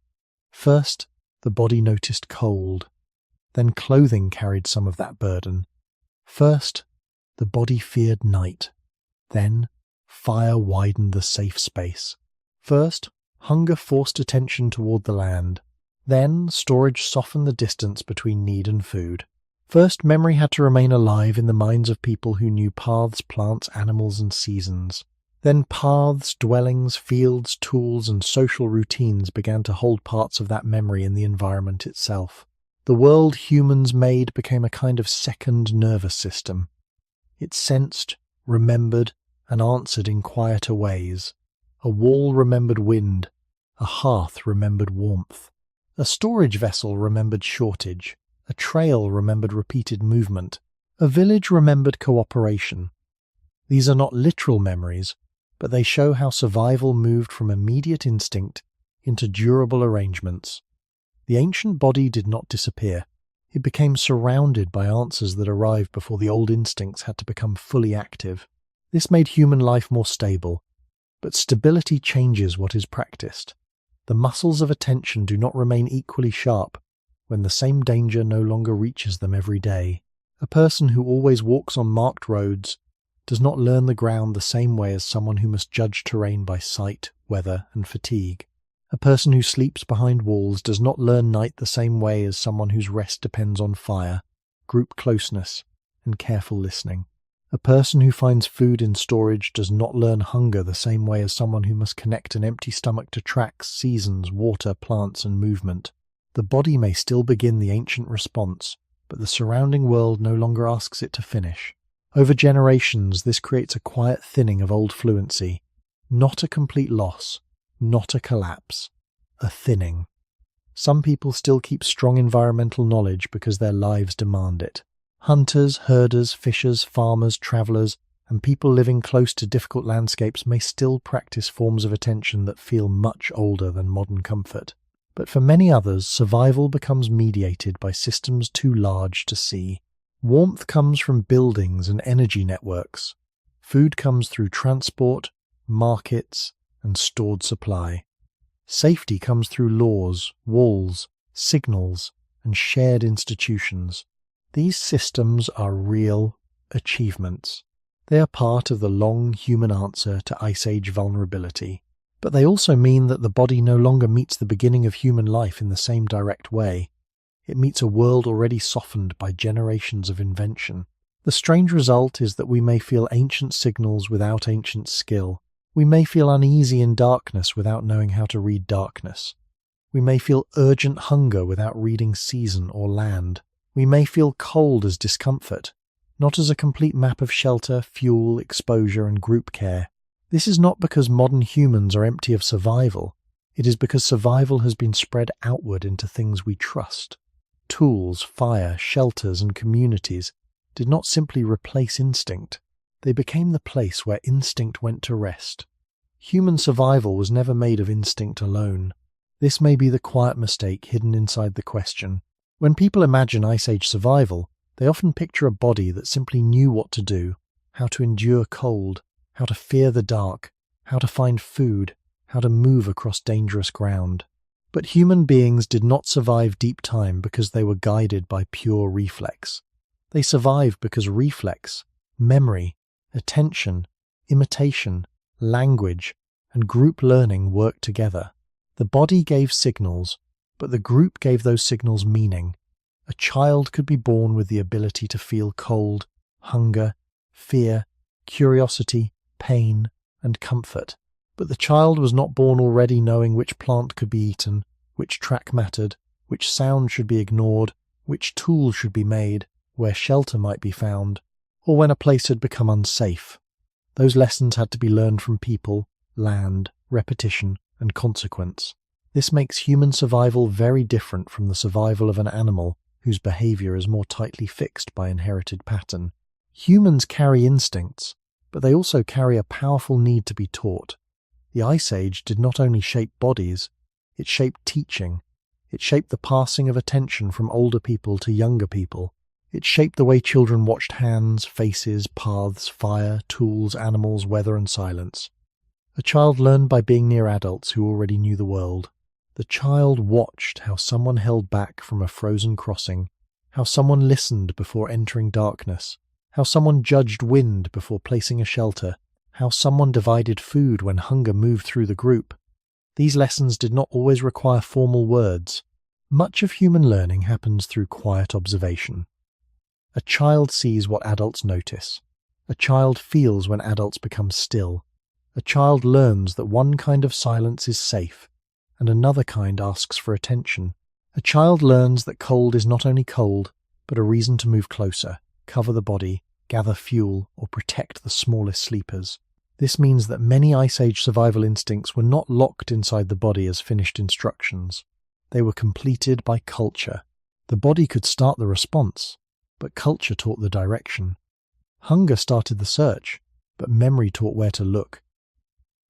First, the body noticed cold. Then clothing carried some of that burden. First, the body feared night. Then, fire widened the safe space. First, hunger forced attention toward the land. Then, storage softened the distance between need and food. First, memory had to remain alive in the minds of people who knew paths, plants, animals, and seasons. Then paths, dwellings, fields, tools, and social routines began to hold parts of that memory in the environment itself. The world humans made became a kind of second nervous system. It sensed, remembered, and answered in quieter ways. A wall remembered wind. A hearth remembered warmth. A storage vessel remembered shortage. A trail remembered repeated movement. A village remembered cooperation. These are not literal memories, but they show how survival moved from immediate instinct into durable arrangements. The ancient body did not disappear. It became surrounded by answers that arrived before the old instincts had to become fully active. This made human life more stable, but stability changes what is practiced. The muscles of attention do not remain equally sharp when the same danger no longer reaches them every day. A person who always walks on marked roads does not learn the ground the same way as someone who must judge terrain by sight, weather, and fatigue. A person who sleeps behind walls does not learn night the same way as someone whose rest depends on fire, group closeness, and careful listening. A person who finds food in storage does not learn hunger the same way as someone who must connect an empty stomach to tracks, seasons, water, plants, and movement. The body may still begin the ancient response, but the surrounding world no longer asks it to finish. Over generations, this creates a quiet thinning of old fluency. Not a complete loss, not a collapse, a thinning. Some people still keep strong environmental knowledge because their lives demand it. Hunters, herders, fishers, farmers, travelers, and people living close to difficult landscapes may still practice forms of attention that feel much older than modern comfort. But for many others, survival becomes mediated by systems too large to see. Warmth comes from buildings and energy networks. Food comes through transport, markets, and stored supply. Safety comes through laws, walls, signals, and shared institutions. These systems are real achievements. They are part of the long human answer to Ice Age vulnerability. But they also mean that the body no longer meets the beginning of human life in the same direct way. It meets a world already softened by generations of invention. The strange result is that we may feel ancient signals without ancient skill. We may feel uneasy in darkness without knowing how to read darkness. We may feel urgent hunger without reading season or land. We may feel cold as discomfort, not as a complete map of shelter, fuel, exposure, and group care. This is not because modern humans are empty of survival. It is because survival has been spread outward into things we trust. Tools, fire, shelters, and communities did not simply replace instinct. They became the place where instinct went to rest. Human survival was never made of instinct alone. This may be the quiet mistake hidden inside the question. When people imagine Ice Age survival, they often picture a body that simply knew what to do, how to endure cold, how to fear the dark, how to find food, how to move across dangerous ground. But human beings did not survive deep time because they were guided by pure reflex. They survived because reflex, memory, attention, imitation, language, and group learning worked together. The body gave signals, but the group gave those signals meaning. A child could be born with the ability to feel cold, hunger, fear, curiosity, pain, and comfort. But the child was not born already knowing which plant could be eaten, which track mattered, which sound should be ignored, which tool should be made, where shelter might be found, or when a place had become unsafe. Those lessons had to be learned from people, land, repetition, and consequence. This makes human survival very different from the survival of an animal whose behavior is more tightly fixed by inherited pattern. Humans carry instincts, but they also carry a powerful need to be taught. The Ice Age did not only shape bodies, it shaped teaching. It shaped the passing of attention from older people to younger people. It shaped the way children watched hands, faces, paths, fire, tools, animals, weather, and silence. A child learned by being near adults who already knew the world. The child watched how someone held back from a frozen crossing, how someone listened before entering darkness, how someone judged wind before placing a shelter, how someone divided food when hunger moved through the group. These lessons did not always require formal words. Much of human learning happens through quiet observation. A child sees what adults notice. A child feels when adults become still. A child learns that one kind of silence is safe, and another kind asks for attention. A child learns that cold is not only cold, but a reason to move closer, cover the body, gather fuel, or protect the smallest sleepers. This means that many Ice Age survival instincts were not locked inside the body as finished instructions. They were completed by culture. The body could start the response, but culture taught the direction. Hunger started the search, but memory taught where to look.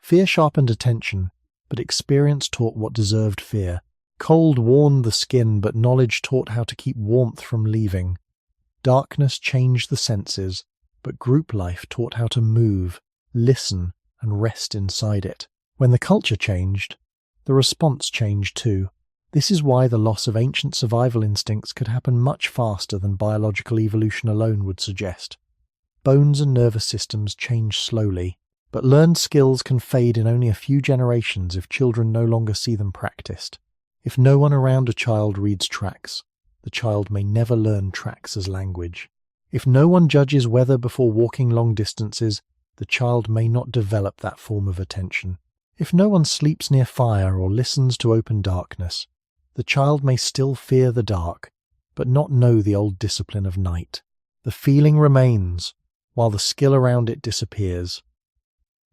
Fear sharpened attention, but experience taught what deserved fear. Cold warmed the skin, but knowledge taught how to keep warmth from leaving. Darkness changed the senses, but group life taught how to move, listen, and rest inside it. When the culture changed, the response changed too. This is why the loss of ancient survival instincts could happen much faster than biological evolution alone would suggest. Bones and nervous systems change slowly, but learned skills can fade in only a few generations if children no longer see them practiced. If no one around a child reads tracks, the child may never learn tracks as language. If no one judges weather before walking long distances, the child may not develop that form of attention. If no one sleeps near fire or listens to open darkness, the child may still fear the dark, but not know the old discipline of night. The feeling remains, while the skill around it disappears.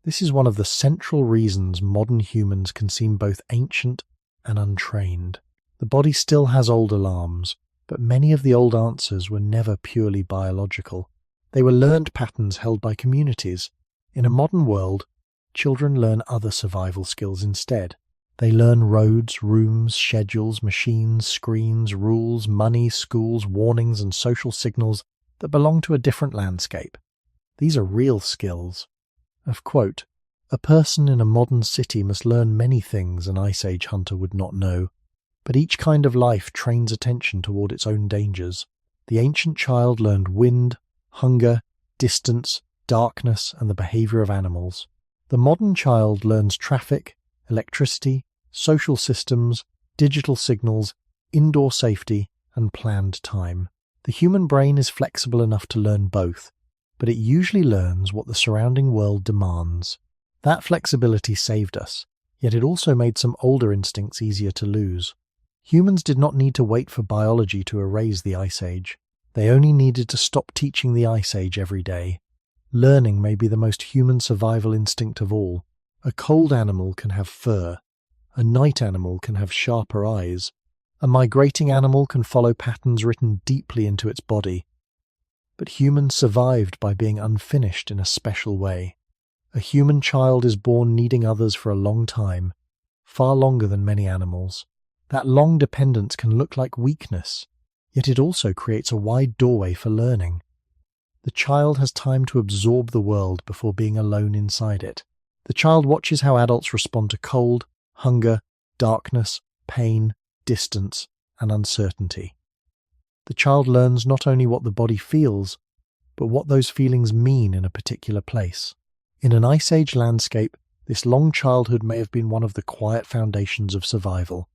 This is one of the central reasons modern humans can seem both ancient and untrained. The body still has old alarms, but many of the old answers were never purely biological. They were learned patterns held by communities. In a modern world, children learn other survival skills instead. They learn roads, rooms, schedules, machines, screens, rules, money, schools, warnings, and social signals that belong to a different landscape. These are real skills. Quote, "A person in a modern city must learn many things an Ice Age hunter would not know, but each kind of life trains attention toward its own dangers. The ancient child learned wind, hunger, distance, darkness, and the behavior of animals. The modern child learns traffic, electricity, social systems, digital signals, indoor safety, and planned time. The human brain is flexible enough to learn both, but it usually learns what the surrounding world demands. That flexibility saved us, yet it also made some older instincts easier to lose. Humans did not need to wait for biology to erase the Ice Age. They only needed to stop teaching the Ice Age every day. Learning may be the most human survival instinct of all. A cold animal can have fur. A night animal can have sharper eyes. A migrating animal can follow patterns written deeply into its body. But humans survived by being unfinished in a special way. A human child is born needing others for a long time, far longer than many animals. That long dependence can look like weakness, yet it also creates a wide doorway for learning. The child has time to absorb the world before being alone inside it. The child watches how adults respond to cold, hunger, darkness, pain, distance, and uncertainty. The child learns not only what the body feels, but what those feelings mean in a particular place. In an Ice Age landscape, this long childhood may have been one of the quiet foundations of survival.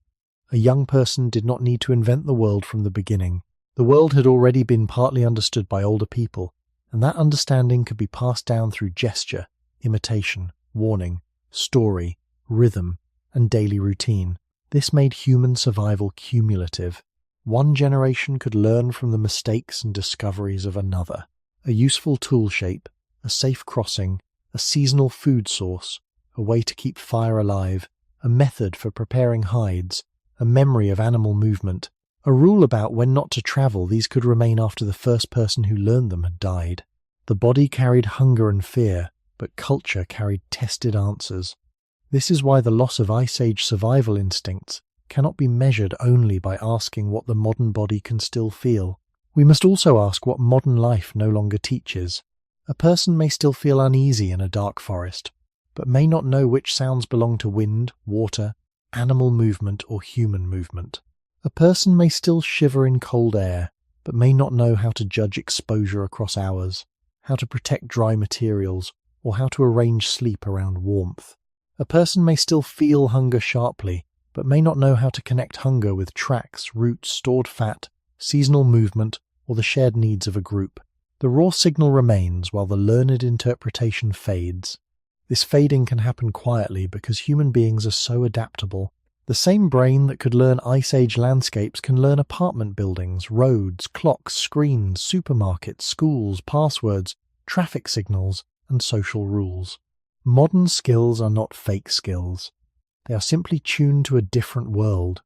A young person did not need to invent the world from the beginning. The world had already been partly understood by older people, and that understanding could be passed down through gesture, imitation, warning, story, rhythm, and daily routine. This made human survival cumulative. One generation could learn from the mistakes and discoveries of another. A useful tool shape, a safe crossing, a seasonal food source, a way to keep fire alive, a method for preparing hides, a memory of animal movement, a rule about when not to travel. These could remain after the first person who learned them had died. The body carried hunger and fear, but culture carried tested answers. This is why the loss of Ice Age survival instincts cannot be measured only by asking what the modern body can still feel. We must also ask what modern life no longer teaches. A person may still feel uneasy in a dark forest, but may not know which sounds belong to wind, water, animal movement, or human movement. A person may still shiver in cold air, but may not know how to judge exposure across hours, how to protect dry materials, or how to arrange sleep around warmth. A person may still feel hunger sharply, but may not know how to connect hunger with tracks, routes, stored fat, seasonal movement, or the shared needs of a group. The raw signal remains while the learned interpretation fades. This fading can happen quietly because human beings are so adaptable. The same brain that could learn Ice Age landscapes can learn apartment buildings, roads, clocks, screens, supermarkets, schools, passwords, traffic signals, and social rules. Modern skills are not fake skills. They are simply tuned to a different world.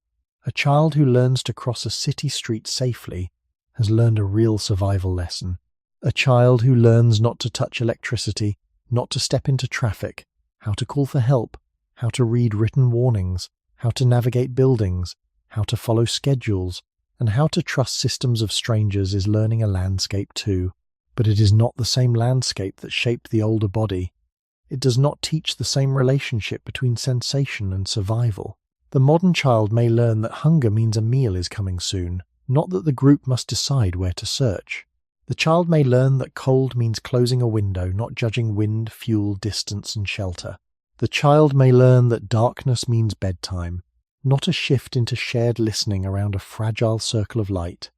A child who learns to cross a city street safely has learned a real survival lesson. A child who learns not to touch electricity, not to step into traffic, how to call for help, how to read written warnings, how to navigate buildings, how to follow schedules, and how to trust systems of strangers is learning a landscape too. But it is not the same landscape that shaped the older body. It does not teach the same relationship between sensation and survival. The modern child may learn that hunger means a meal is coming soon, not that the group must decide where to search. The child may learn that cold means closing a window, not judging wind, fuel, distance, and shelter. The child may learn that darkness means bedtime, not a shift into shared listening around a fragile circle of light.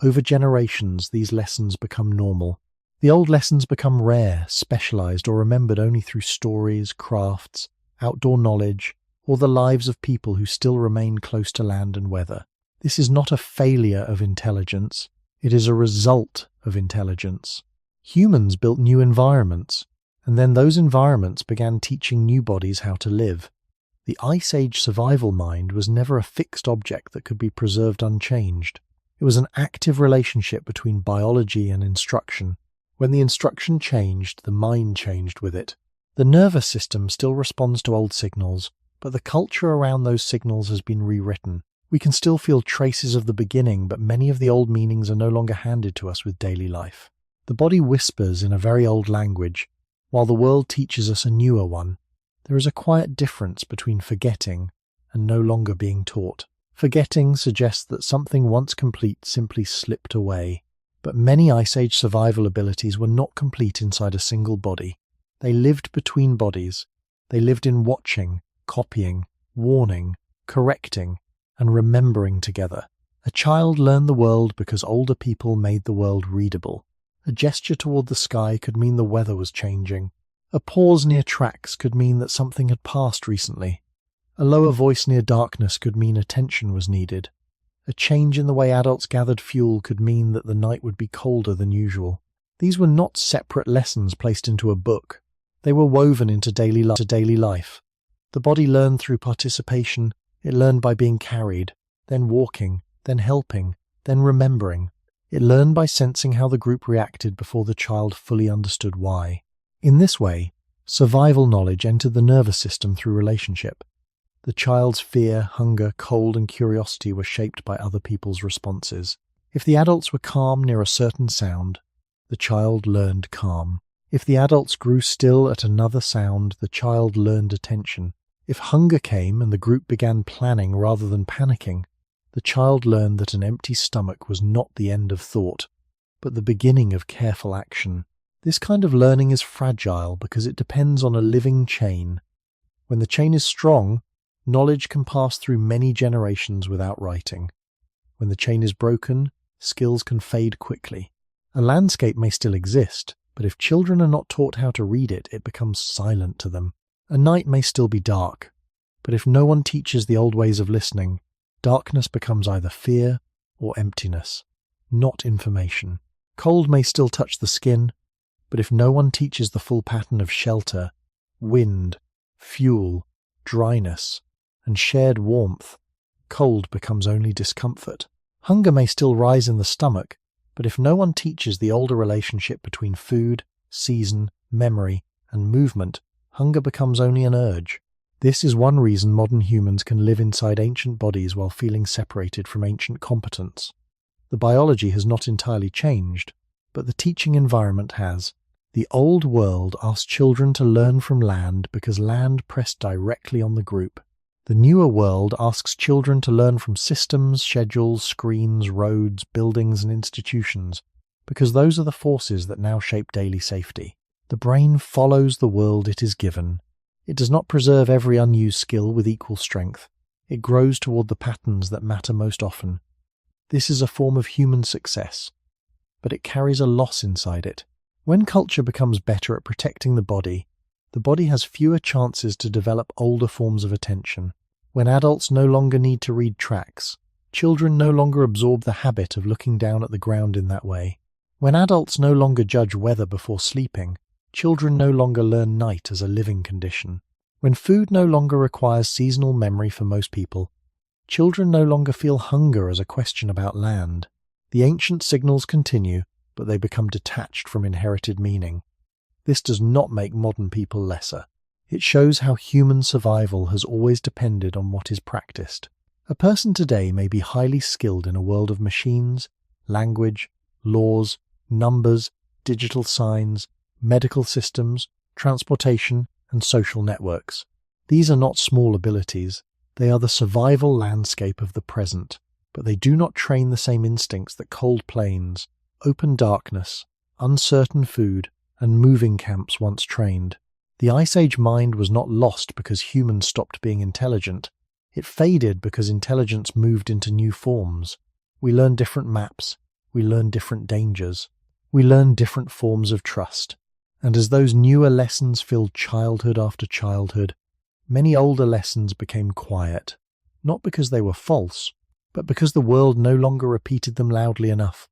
Over generations, these lessons become normal. The old lessons become rare, specialized, or remembered only through stories, crafts, outdoor knowledge, or the lives of people who still remain close to land and weather. This is not a failure of intelligence. It is a result of intelligence. Humans built new environments, and then those environments began teaching new bodies how to live. The Ice Age survival mind was never a fixed object that could be preserved unchanged. It was an active relationship between biology and instruction, When the instruction changed, the mind changed with it. The nervous system still responds to old signals, but the culture around those signals has been rewritten. We can still feel traces of the beginning, but many of the old meanings are no longer handed to us with daily life. The body whispers in a very old language, while the world teaches us a newer one. There is a quiet difference between forgetting and no longer being taught. Forgetting suggests that something once complete simply slipped away. But many Ice Age survival abilities were not complete inside a single body. They lived between bodies. They lived in watching, copying, warning, correcting, and remembering together. A child learned the world because older people made the world readable. A gesture toward the sky could mean the weather was changing. A pause near tracks could mean that something had passed recently. A lower voice near darkness could mean attention was needed. A change in the way adults gathered fuel could mean that the night would be colder than usual. These were not separate lessons placed into a book. They were woven into daily life. The body learned through participation. It learned by being carried, then walking, then helping, then remembering. It learned by sensing how the group reacted before the child fully understood why. In this way, survival knowledge entered the nervous system through relationship. The child's fear, hunger, cold, and curiosity were shaped by other people's responses. If the adults were calm near a certain sound, the child learned calm. If the adults grew still at another sound, the child learned attention. If hunger came and the group began planning rather than panicking, the child learned that an empty stomach was not the end of thought, but the beginning of careful action. This kind of learning is fragile because it depends on a living chain. When the chain is strong, knowledge can pass through many generations without writing. When the chain is broken, skills can fade quickly. A landscape may still exist, but if children are not taught how to read it, it becomes silent to them. A night may still be dark, but if no one teaches the old ways of listening, darkness becomes either fear or emptiness, not information. Cold may still touch the skin, but if no one teaches the full pattern of shelter, wind, fuel, dryness, and shared warmth, cold becomes only discomfort. Hunger may still rise in the stomach, but if no one teaches the older relationship between food, season, memory, and movement, hunger becomes only an urge. This is one reason modern humans can live inside ancient bodies while feeling separated from ancient competence. The biology has not entirely changed, but the teaching environment has. The old world asked children to learn from land because land pressed directly on the group. The newer world asks children to learn from systems, schedules, screens, roads, buildings, and institutions, because those are the forces that now shape daily safety. The brain follows the world it is given. It does not preserve every unused skill with equal strength. It grows toward the patterns that matter most often. This is a form of human success, but it carries a loss inside it. When culture becomes better at protecting the body has fewer chances to develop older forms of attention. When adults no longer need to read tracks, children no longer absorb the habit of looking down at the ground in that way. When adults no longer judge weather before sleeping, children no longer learn night as a living condition. When food no longer requires seasonal memory for most people, children no longer feel hunger as a question about land. The ancient signals continue, but they become detached from inherited meaning. This does not make modern people lesser. It shows how human survival has always depended on what is practiced. A person today may be highly skilled in a world of machines, language, laws, numbers, digital signs, medical systems, transportation, and social networks. These are not small abilities. They are the survival landscape of the present, but they do not train the same instincts that cold plains, open darkness, uncertain food, and moving camps once trained. The Ice Age mind was not lost because humans stopped being intelligent. It faded because intelligence moved into new forms. We learned different maps. We learned different dangers. We learned different forms of trust. And as those newer lessons filled childhood after childhood, many older lessons became quiet, not because they were false, but because the world no longer repeated them loudly enough.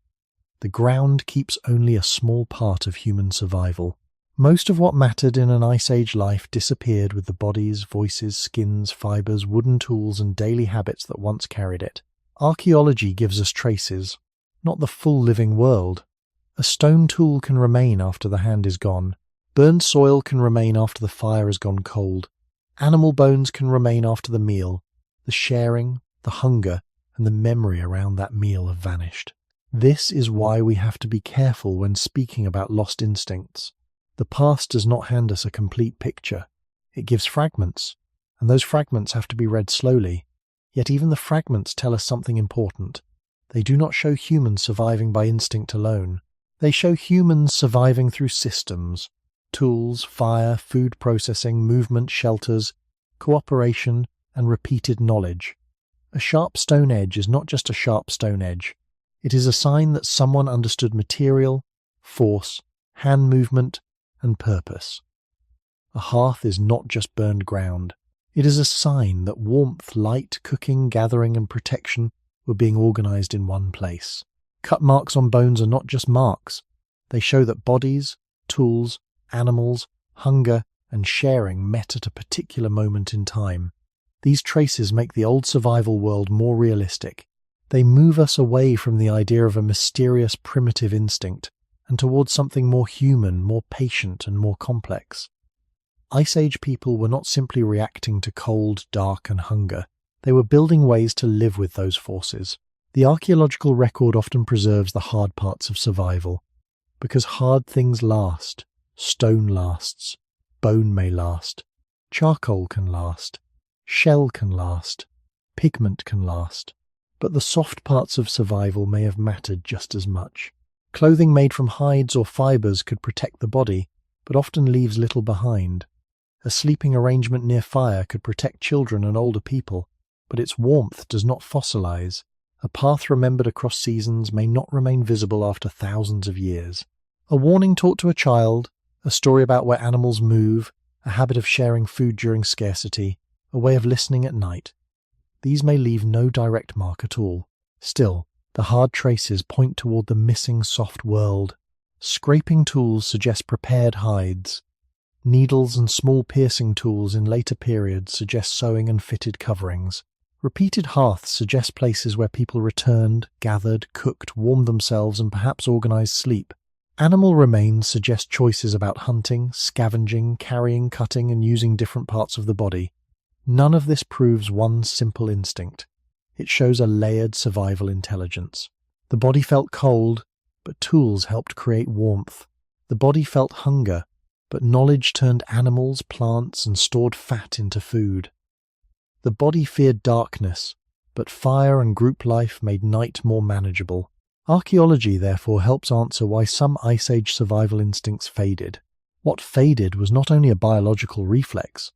The ground keeps only a small part of human survival. Most of what mattered in an Ice Age life disappeared with the bodies, voices, skins, fibers, wooden tools, and daily habits that once carried it. Archaeology gives us traces, not the full living world, A stone tool can remain after the hand is gone. Burned soil can remain after the fire has gone cold. Animal bones can remain after the meal. The sharing, the hunger, and the memory around that meal have vanished. This is why we have to be careful when speaking about lost instincts. The past does not hand us a complete picture. It gives fragments, and those fragments have to be read slowly. Yet even the fragments tell us something important. They do not show humans surviving by instinct alone. They show humans surviving through systems: tools, fire, food processing, movement, shelters, cooperation, and repeated knowledge. A sharp stone edge is not just a sharp stone edge. It is a sign that someone understood material, force, hand movement, and purpose. A hearth is not just burned ground. It is a sign that warmth, light, cooking, gathering, and protection were being organized in one place. Cut marks on bones are not just marks. They show that bodies, tools, animals, hunger, and sharing met at a particular moment in time. These traces make the old survival world more realistic. They move us away from the idea of a mysterious primitive instinct and towards something more human, more patient, and more complex. Ice Age people were not simply reacting to cold, dark, and hunger. They were building ways to live with those forces. The archaeological record often preserves the hard parts of survival, because hard things last. Stone lasts, bone may last, charcoal can last, shell can last, pigment can last, but the soft parts of survival may have mattered just as much. Clothing made from hides or fibers could protect the body, but often leaves little behind. A sleeping arrangement near fire could protect children and older people, but its warmth does not fossilize. A path remembered across seasons may not remain visible after thousands of years. A warning taught to a child, a story about where animals move, a habit of sharing food during scarcity, a way of listening at night. These may leave no direct mark at all. Still, the hard traces point toward the missing soft world. Scraping tools suggest prepared hides. Needles and small piercing tools in later periods suggest sewing and fitted coverings. Repeated hearths suggest places where people returned, gathered, cooked, warmed themselves, and perhaps organized sleep. Animal remains suggest choices about hunting, scavenging, carrying, cutting, and using different parts of the body. None of this proves one simple instinct. It shows a layered survival intelligence. The body felt cold, but tools helped create warmth. The body felt hunger, but knowledge turned animals, plants, and stored fat into food. The body feared darkness, but fire and group life made night more manageable. Archaeology, therefore, helps answer why some Ice Age survival instincts faded. What faded was not only a biological reflex.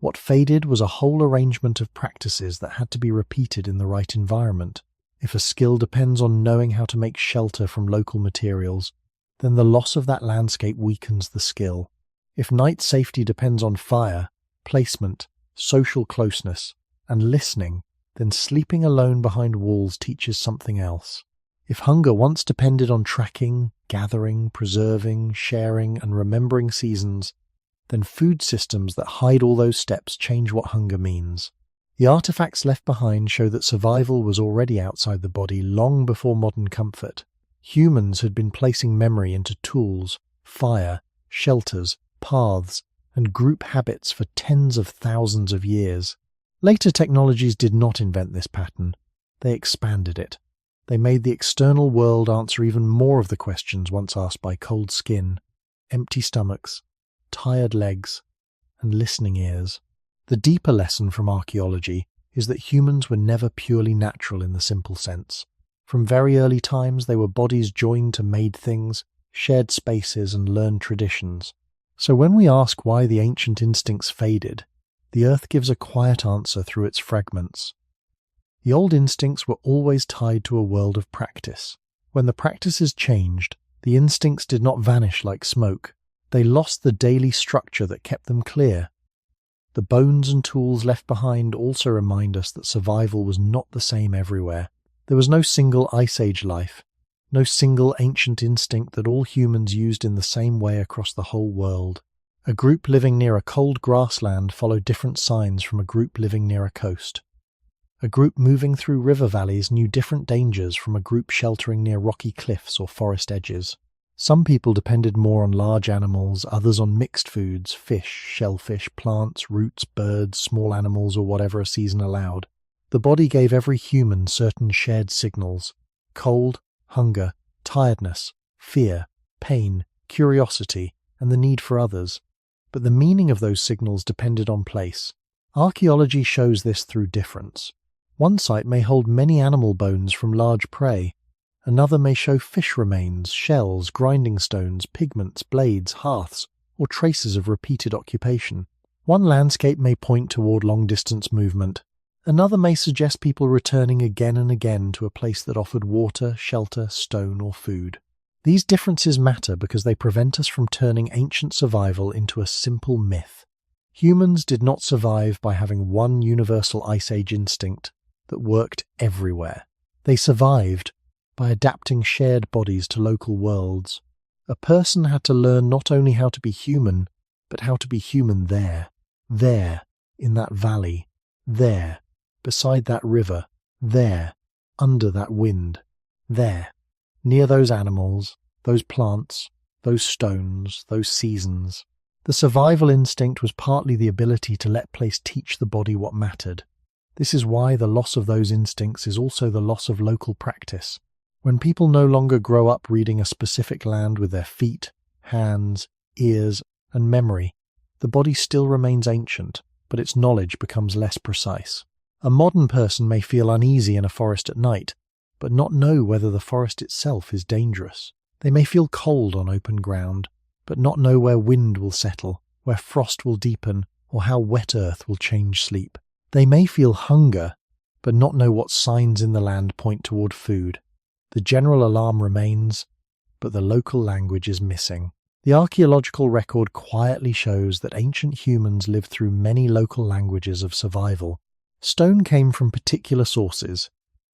What faded was a whole arrangement of practices that had to be repeated in the right environment. If a skill depends on knowing how to make shelter from local materials, then the loss of that landscape weakens the skill. If night safety depends on fire, placement, social closeness, and listening, then sleeping alone behind walls teaches something else. If hunger once depended on tracking, gathering, preserving, sharing, and remembering seasons, then food systems that hide all those steps change what hunger means. The artifacts left behind show that survival was already outside the body long before modern comfort. Humans had been placing memory into tools, fire, shelters, paths, and group habits for tens of thousands of years. Later technologies did not invent this pattern. They expanded it. They made the external world answer even more of the questions once asked by cold skin, empty stomachs, tired legs, and listening ears. The deeper lesson from archaeology is that humans were never purely natural in the simple sense. From very early times, they were bodies joined to made things, shared spaces, and learned traditions. So when we ask why the ancient instincts faded, the earth gives a quiet answer through its fragments. The old instincts were always tied to a world of practice. When the practices changed, the instincts did not vanish like smoke. They lost the daily structure that kept them clear. The bones and tools left behind also remind us that survival was not the same everywhere. There was no single Ice Age life, no single ancient instinct that all humans used in the same way across the whole world. A group living near a cold grassland followed different signs from a group living near a coast. A group moving through river valleys knew different dangers from a group sheltering near rocky cliffs or forest edges. Some people depended more on large animals, others on mixed foods, fish, shellfish, plants, roots, birds, small animals, or whatever a season allowed. The body gave every human certain shared signals: cold, hunger, tiredness, fear, pain, curiosity, and the need for others. But the meaning of those signals depended on place. Archaeology shows this through difference. One site may hold many animal bones from large prey. Another may show fish remains, shells, grinding stones, pigments, blades, hearths, or traces of repeated occupation. One landscape may point toward long-distance movement. Another may suggest people returning again and again to a place that offered water, shelter, stone, or food. These differences matter because they prevent us from turning ancient survival into a simple myth. Humans did not survive by having one universal Ice Age instinct that worked everywhere. They survived by adapting shared bodies to local worlds. A person had to learn not only how to be human, but how to be human there, in that valley, there, beside that river, there, under that wind, there, near those animals, those plants, those stones, those seasons. The survival instinct was partly the ability to let place teach the body what mattered. This is why the loss of those instincts is also the loss of local practice. When people no longer grow up reading a specific land with their feet, hands, ears, and memory, the body still remains ancient, but its knowledge becomes less precise. A modern person may feel uneasy in a forest at night, but not know whether the forest itself is dangerous. They may feel cold on open ground, but not know where wind will settle, where frost will deepen, or how wet earth will change sleep. They may feel hunger, but not know what signs in the land point toward food. The general alarm remains, but the local language is missing. The archaeological record quietly shows that ancient humans lived through many local languages of survival. Stone came from particular sources.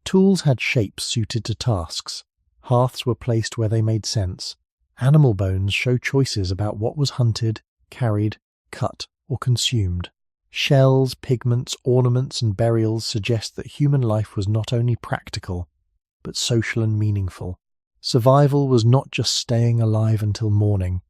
Tools had shapes suited to tasks. Hearths were placed where they made sense. Animal bones show choices about what was hunted, carried, cut, or consumed. Shells, pigments, ornaments, and burials suggest that human life was not only practical, but social and meaningful. Survival was not just staying alive until morning.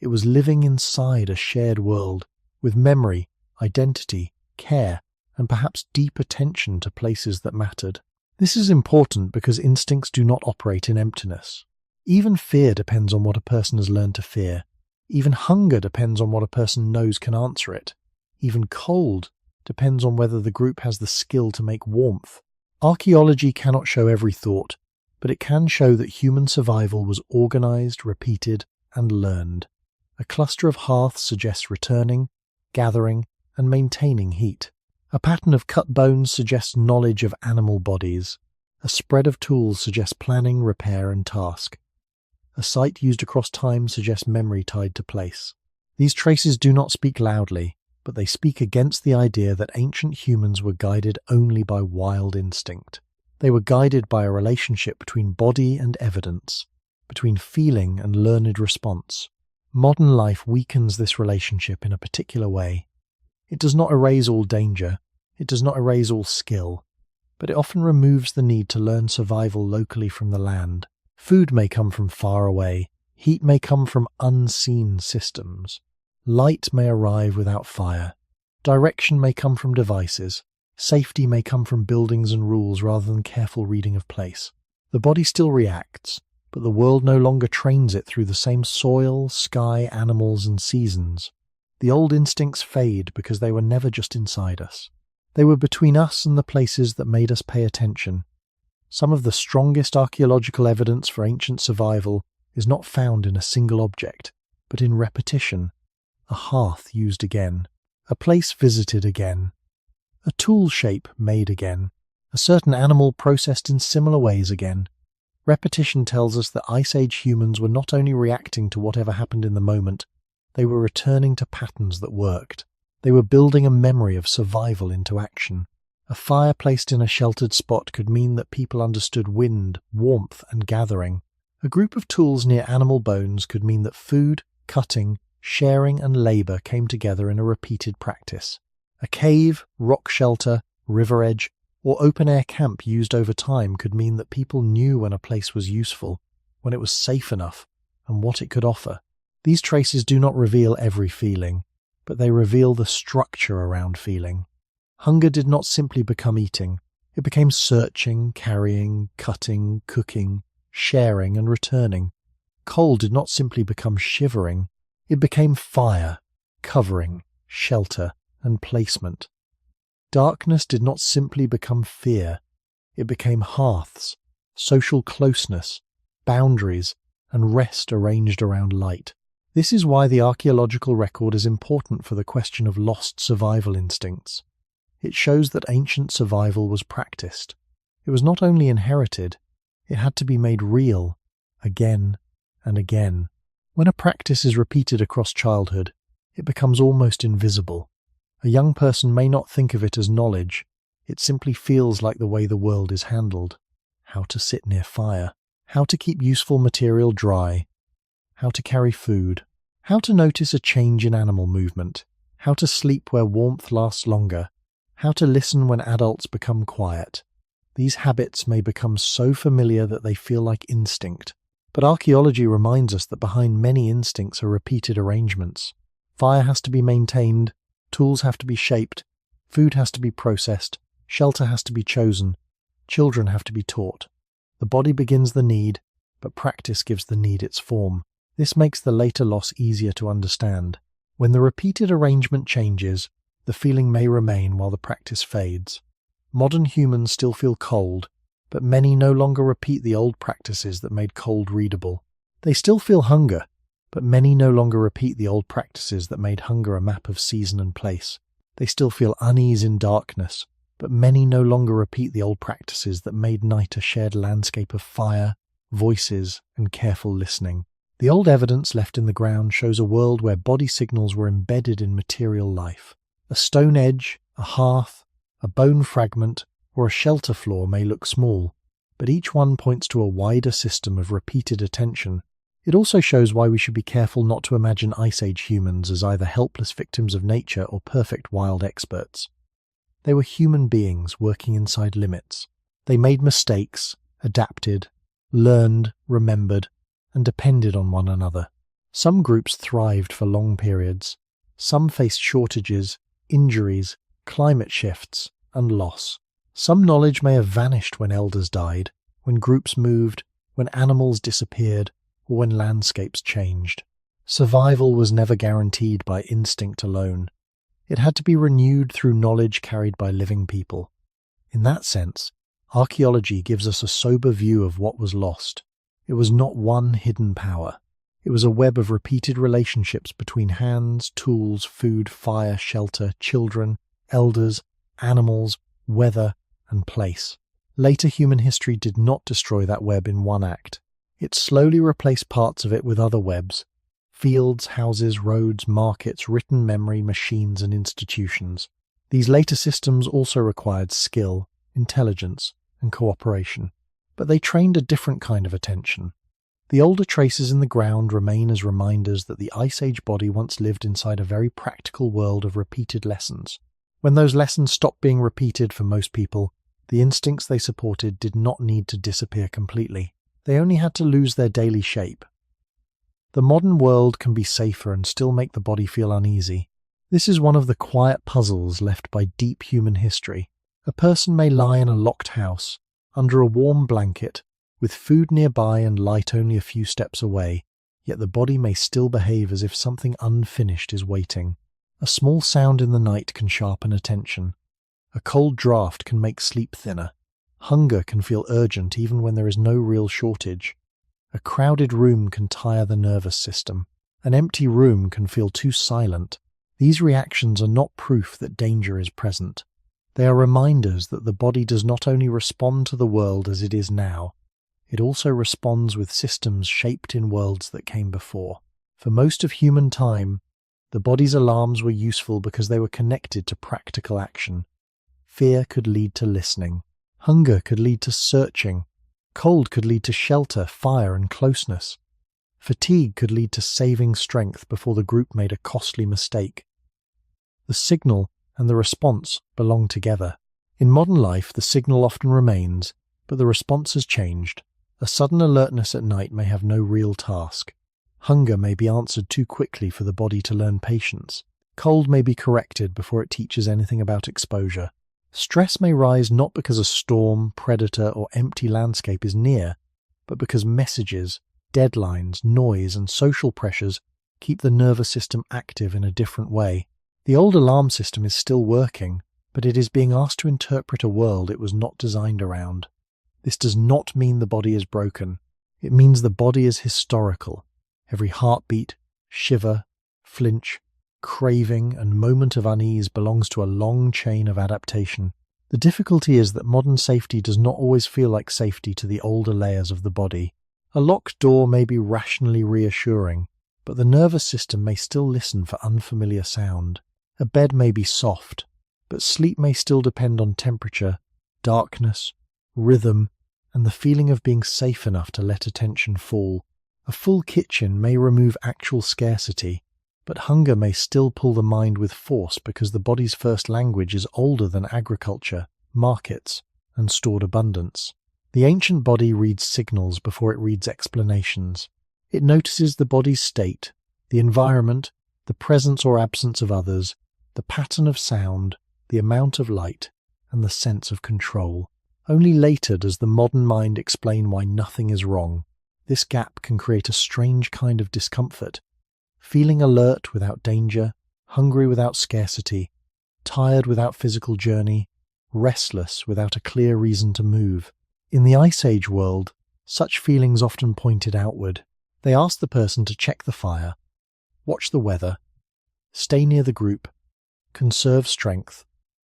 It was living inside a shared world, with memory, identity, care, and perhaps deep attention to places that mattered. This is important because instincts do not operate in emptiness. Even fear depends on what a person has learned to fear. Even hunger depends on what a person knows can answer it. Even cold depends on whether the group has the skill to make warmth. Archaeology cannot show every thought, but it can show that human survival was organized, repeated, and learned. A cluster of hearths suggests returning, gathering, and maintaining heat. A pattern of cut bones suggests knowledge of animal bodies. A spread of tools suggests planning, repair, and task. A site used across time suggests memory tied to place. These traces do not speak loudly, but they speak against the idea that ancient humans were guided only by wild instinct. They were guided by a relationship between body and evidence, between feeling and learned response. Modern life weakens this relationship in a particular way. It does not erase all danger, it does not erase all skill, but it often removes the need to learn survival locally from the land. Food may come from far away, heat may come from unseen systems. Light may arrive without fire. Direction may come from devices. Safety may come from buildings and rules rather than careful reading of place. The body still reacts, but the world no longer trains it through the same soil, sky, animals, and seasons. The old instincts fade because they were never just inside us. They were between us and the places that made us pay attention. Some of the strongest archaeological evidence for ancient survival is not found in a single object, but in repetition. A hearth used again, a place visited again, a tool shape made again, a certain animal processed in similar ways again. Repetition tells us that Ice Age humans were not only reacting to whatever happened in the moment, they were returning to patterns that worked. They were building a memory of survival into action. A fire placed in a sheltered spot could mean that people understood wind, warmth, and gathering. A group of tools near animal bones could mean that food, cutting, sharing, and labour came together in a repeated practice. A cave, rock shelter, river edge, or open-air camp used over time could mean that people knew when a place was useful, when it was safe enough, and what it could offer. These traces do not reveal every feeling, but they reveal the structure around feeling. Hunger did not simply become eating. It became searching, carrying, cutting, cooking, sharing, and returning. Cold did not simply become shivering. It became fire, covering, shelter, and placement. Darkness did not simply become fear. It became hearths, social closeness, boundaries, and rest arranged around light. This is why the archaeological record is important for the question of lost survival instincts. It shows that ancient survival was practiced. It was not only inherited, it had to be made real, again and again. When a practice is repeated across childhood, it becomes almost invisible. A young person may not think of it as knowledge, it simply feels like the way the world is handled. How to sit near fire, how to keep useful material dry, how to carry food, how to notice a change in animal movement, how to sleep where warmth lasts longer, how to listen when adults become quiet. These habits may become so familiar that they feel like instinct. But archaeology reminds us that behind many instincts are repeated arrangements. Fire has to be maintained, tools have to be shaped, food has to be processed, shelter has to be chosen, children have to be taught. The body begins the need, but practice gives the need its form. This makes the later loss easier to understand. When the repeated arrangement changes, the feeling may remain while the practice fades. Modern humans still feel cold, but many no longer repeat the old practices that made cold readable. They still feel hunger, but many no longer repeat the old practices that made hunger a map of season and place. They still feel unease in darkness, but many no longer repeat the old practices that made night a shared landscape of fire, voices, and careful listening. The old evidence left in the ground shows a world where body signals were embedded in material life. A stone edge, a hearth, a bone fragment, or a shelter floor may look small, but each one points to a wider system of repeated attention. It also shows why we should be careful not to imagine Ice Age humans as either helpless victims of nature or perfect wild experts. They were human beings working inside limits. They made mistakes, adapted, learned, remembered, and depended on one another. Some groups thrived for long periods. Some faced shortages, injuries, climate shifts, and loss. Some knowledge may have vanished when elders died, when groups moved, when animals disappeared, or when landscapes changed. Survival was never guaranteed by instinct alone. It had to be renewed through knowledge carried by living people. In that sense, archaeology gives us a sober view of what was lost. It was not one hidden power. It was a web of repeated relationships between hands, tools, food, fire, shelter, children, elders, animals, weather, and place. Later human history did not destroy that web in one act. It slowly replaced parts of it with other webs: fields, houses, roads, markets, written memory, machines, and institutions. These later systems also required skill, intelligence, and cooperation, but they trained a different kind of attention. The older traces in the ground remain as reminders that the Ice Age body once lived inside a very practical world of repeated lessons. When those lessons stopped being repeated for most people, the instincts they supported did not need to disappear completely. They only had to lose their daily shape. The modern world can be safer and still make the body feel uneasy. This is one of the quiet puzzles left by deep human history. A person may lie in a locked house, under a warm blanket, with food nearby and light only a few steps away, yet the body may still behave as if something unfinished is waiting. A small sound in the night can sharpen attention. A cold draft can make sleep thinner. Hunger can feel urgent even when there is no real shortage. A crowded room can tire the nervous system. An empty room can feel too silent. These reactions are not proof that danger is present. They are reminders that the body does not only respond to the world as it is now, it also responds with systems shaped in worlds that came before. For most of human time, the body's alarms were useful because they were connected to practical action. Fear could lead to listening. Hunger could lead to searching. Cold could lead to shelter, fire, and closeness. Fatigue could lead to saving strength before the group made a costly mistake. The signal and the response belong together. In modern life, the signal often remains, but the response has changed. A sudden alertness at night may have no real task. Hunger may be answered too quickly for the body to learn patience. Cold may be corrected before it teaches anything about exposure. Stress may rise not because a storm, predator, or empty landscape is near, but because messages, deadlines, noise, and social pressures keep the nervous system active in a different way. The old alarm system is still working, but it is being asked to interpret a world it was not designed around. This does not mean the body is broken. It means the body is historical. Every heartbeat, shiver, flinch, craving, and moment of unease belongs to a long chain of adaptation. The difficulty is that modern safety does not always feel like safety to the older layers of the body. A locked door may be rationally reassuring, but the nervous system may still listen for unfamiliar sound. A bed may be soft, but sleep may still depend on temperature, darkness, rhythm, and the feeling of being safe enough to let attention fall. A full kitchen may remove actual scarcity, but hunger may still pull the mind with force because the body's first language is older than agriculture, markets, and stored abundance. The ancient body reads signals before it reads explanations. It notices the body's state, the environment, the presence or absence of others, the pattern of sound, the amount of light, and the sense of control. Only later does the modern mind explain why nothing is wrong. This gap can create a strange kind of discomfort. Feeling alert without danger, hungry without scarcity, tired without physical journey, restless without a clear reason to move. In the Ice Age world, such feelings often pointed outward. They asked the person to check the fire, watch the weather, stay near the group, conserve strength,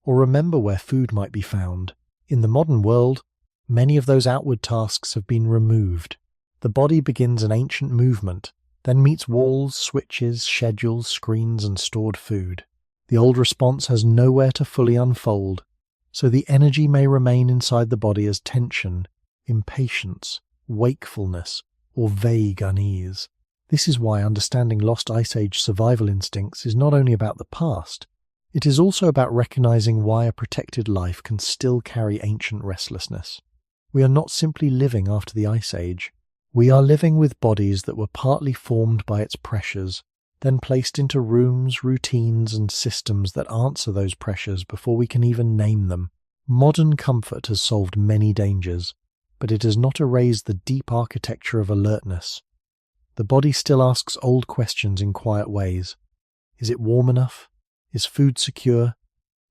or remember where food might be found. In the modern world, many of those outward tasks have been removed. The body begins an ancient movement, then meets walls, switches, schedules, screens, and stored food. The old response has nowhere to fully unfold, so the energy may remain inside the body as tension, impatience, wakefulness, or vague unease. This is why understanding lost Ice Age survival instincts is not only about the past, it is also about recognizing why a protected life can still carry ancient restlessness. We are not simply living after the Ice Age. We are living with bodies that were partly formed by its pressures, then placed into rooms, routines, and systems that answer those pressures before we can even name them. Modern comfort has solved many dangers, but it has not erased the deep architecture of alertness. The body still asks old questions in quiet ways. Is it warm enough? Is food secure?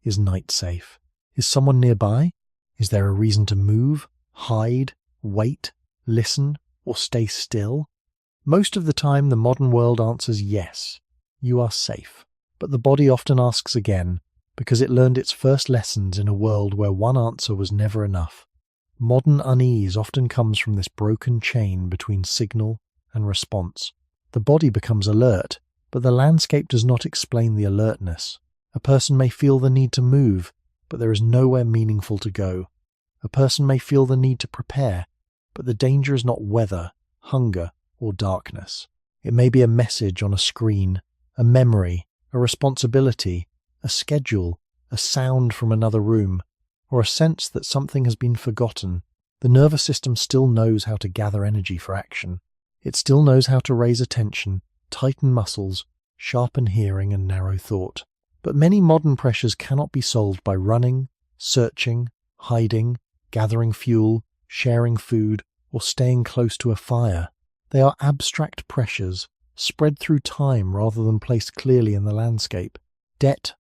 Is night safe? Is someone nearby? Is there a reason to move, hide, wait, listen, or stay still? Most of the time, the modern world answers yes, you are safe. But the body often asks again, because it learned its first lessons in a world where one answer was never enough. Modern unease often comes from this broken chain between signal and response. The body becomes alert, but the landscape does not explain the alertness. A person may feel the need to move, but there is nowhere meaningful to go. A person may feel the need to prepare, but the danger is not weather, hunger, or darkness. It may be a message on a screen, a memory, a responsibility, a schedule, a sound from another room, or a sense that something has been forgotten. The nervous system still knows how to gather energy for action. It still knows how to raise attention, tighten muscles, sharpen hearing, and narrow thought. But many modern pressures cannot be solved by running, searching, hiding, gathering fuel, sharing food, or staying close to a fire. They are abstract pressures, spread through time rather than placed clearly in the landscape. Debt,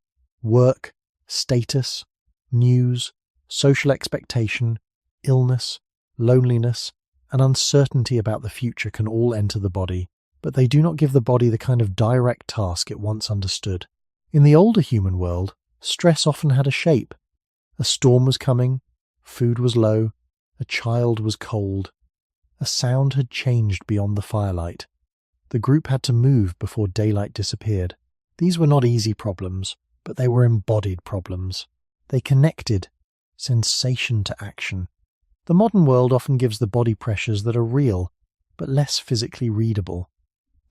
work, status, news, social expectation, illness, loneliness, and uncertainty about the future can all enter the body, but they do not give the body the kind of direct task it once understood. In the older human world, stress often had a shape. A storm was coming, food was low, a child was cold. A sound had changed beyond the firelight. The group had to move before daylight disappeared. These were not easy problems, but they were embodied problems. They connected sensation to action. The modern world often gives the body pressures that are real, but less physically readable.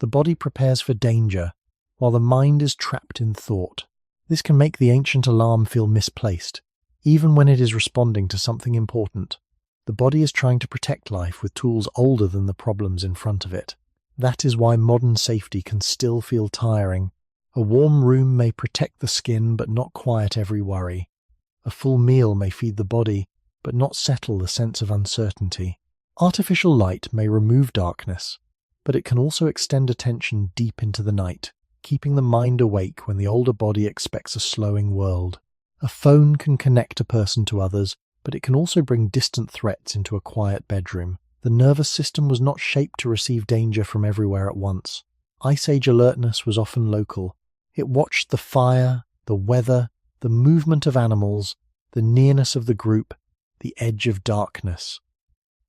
The body prepares for danger, while the mind is trapped in thought. This can make the ancient alarm feel misplaced. even when it is responding to something important. The body is trying to protect life with tools older than the problems in front of it. That is why modern safety can still feel tiring. A warm room may protect the skin but not quiet every worry. A full meal may feed the body but not settle the sense of uncertainty. Artificial light may remove darkness, but it can also extend attention deep into the night, keeping the mind awake when the older body expects a slowing world. A phone can connect a person to others, but it can also bring distant threats into a quiet bedroom. The nervous system was not shaped to receive danger from everywhere at once. Ice Age alertness was often local. It watched the fire, the weather, the movement of animals, the nearness of the group, the edge of darkness.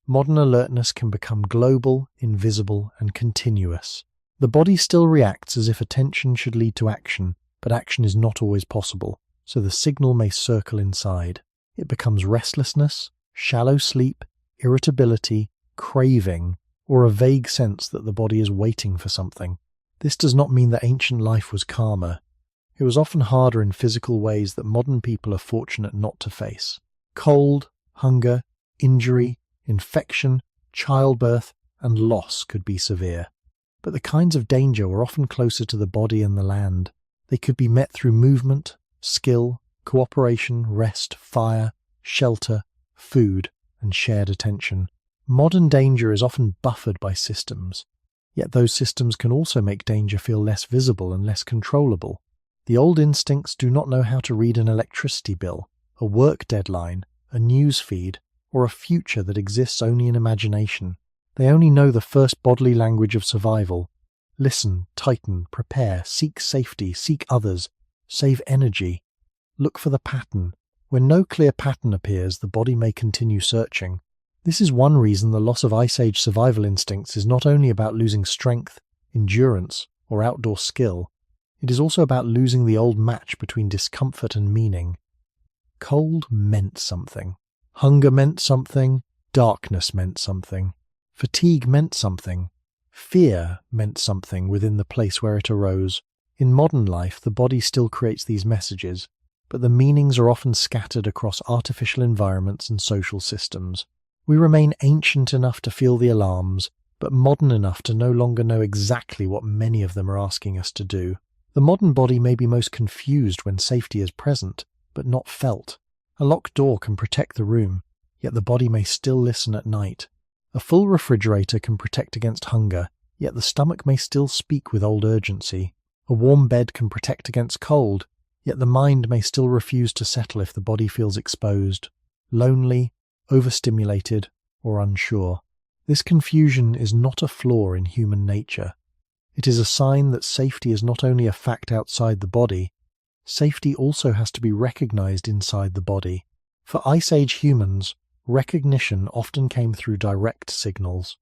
Modern alertness can become global, invisible, and continuous. The body still reacts as if attention should lead to action, but action is not always possible, so the signal may circle inside. It becomes restlessness, shallow sleep, irritability, craving, or a vague sense that the body is waiting for something. This does not mean that ancient life was calmer. It was often harder in physical ways that modern people are fortunate not to face. Cold, hunger, injury, infection, childbirth, and loss could be severe. But the kinds of danger were often closer to the body and the land. They could be met through movement, skill, cooperation, rest, fire, shelter, food, and shared attention. Modern danger is often buffered by systems, yet those systems can also make danger feel less visible and less controllable. The old instincts do not know how to read an electricity bill, a work deadline, a news feed, or a future that exists only in imagination. They only know the first bodily language of survival. Listen, tighten, prepare, seek safety, seek others, save energy. Look for the pattern. When no clear pattern appears, the body may continue searching. This is one reason the loss of Ice Age survival instincts is not only about losing strength, endurance, or outdoor skill. It is also about losing the old match between discomfort and meaning. Cold meant something. Hunger meant something. Darkness meant something. Fatigue meant something. Fear meant something within the place where it arose. In modern life, the body still creates these messages, but the meanings are often scattered across artificial environments and social systems. We remain ancient enough to feel the alarms, but modern enough to no longer know exactly what many of them are asking us to do. The modern body may be most confused when safety is present, but not felt. A locked door can protect the room, yet the body may still listen at night. A full refrigerator can protect against hunger, yet the stomach may still speak with old urgency. A warm bed can protect against cold, yet the mind may still refuse to settle if the body feels exposed, lonely, overstimulated, or unsure. This confusion is not a flaw in human nature. It is a sign that safety is not only a fact outside the body, safety also has to be recognized inside the body. For Ice Age humans, recognition often came through direct signals.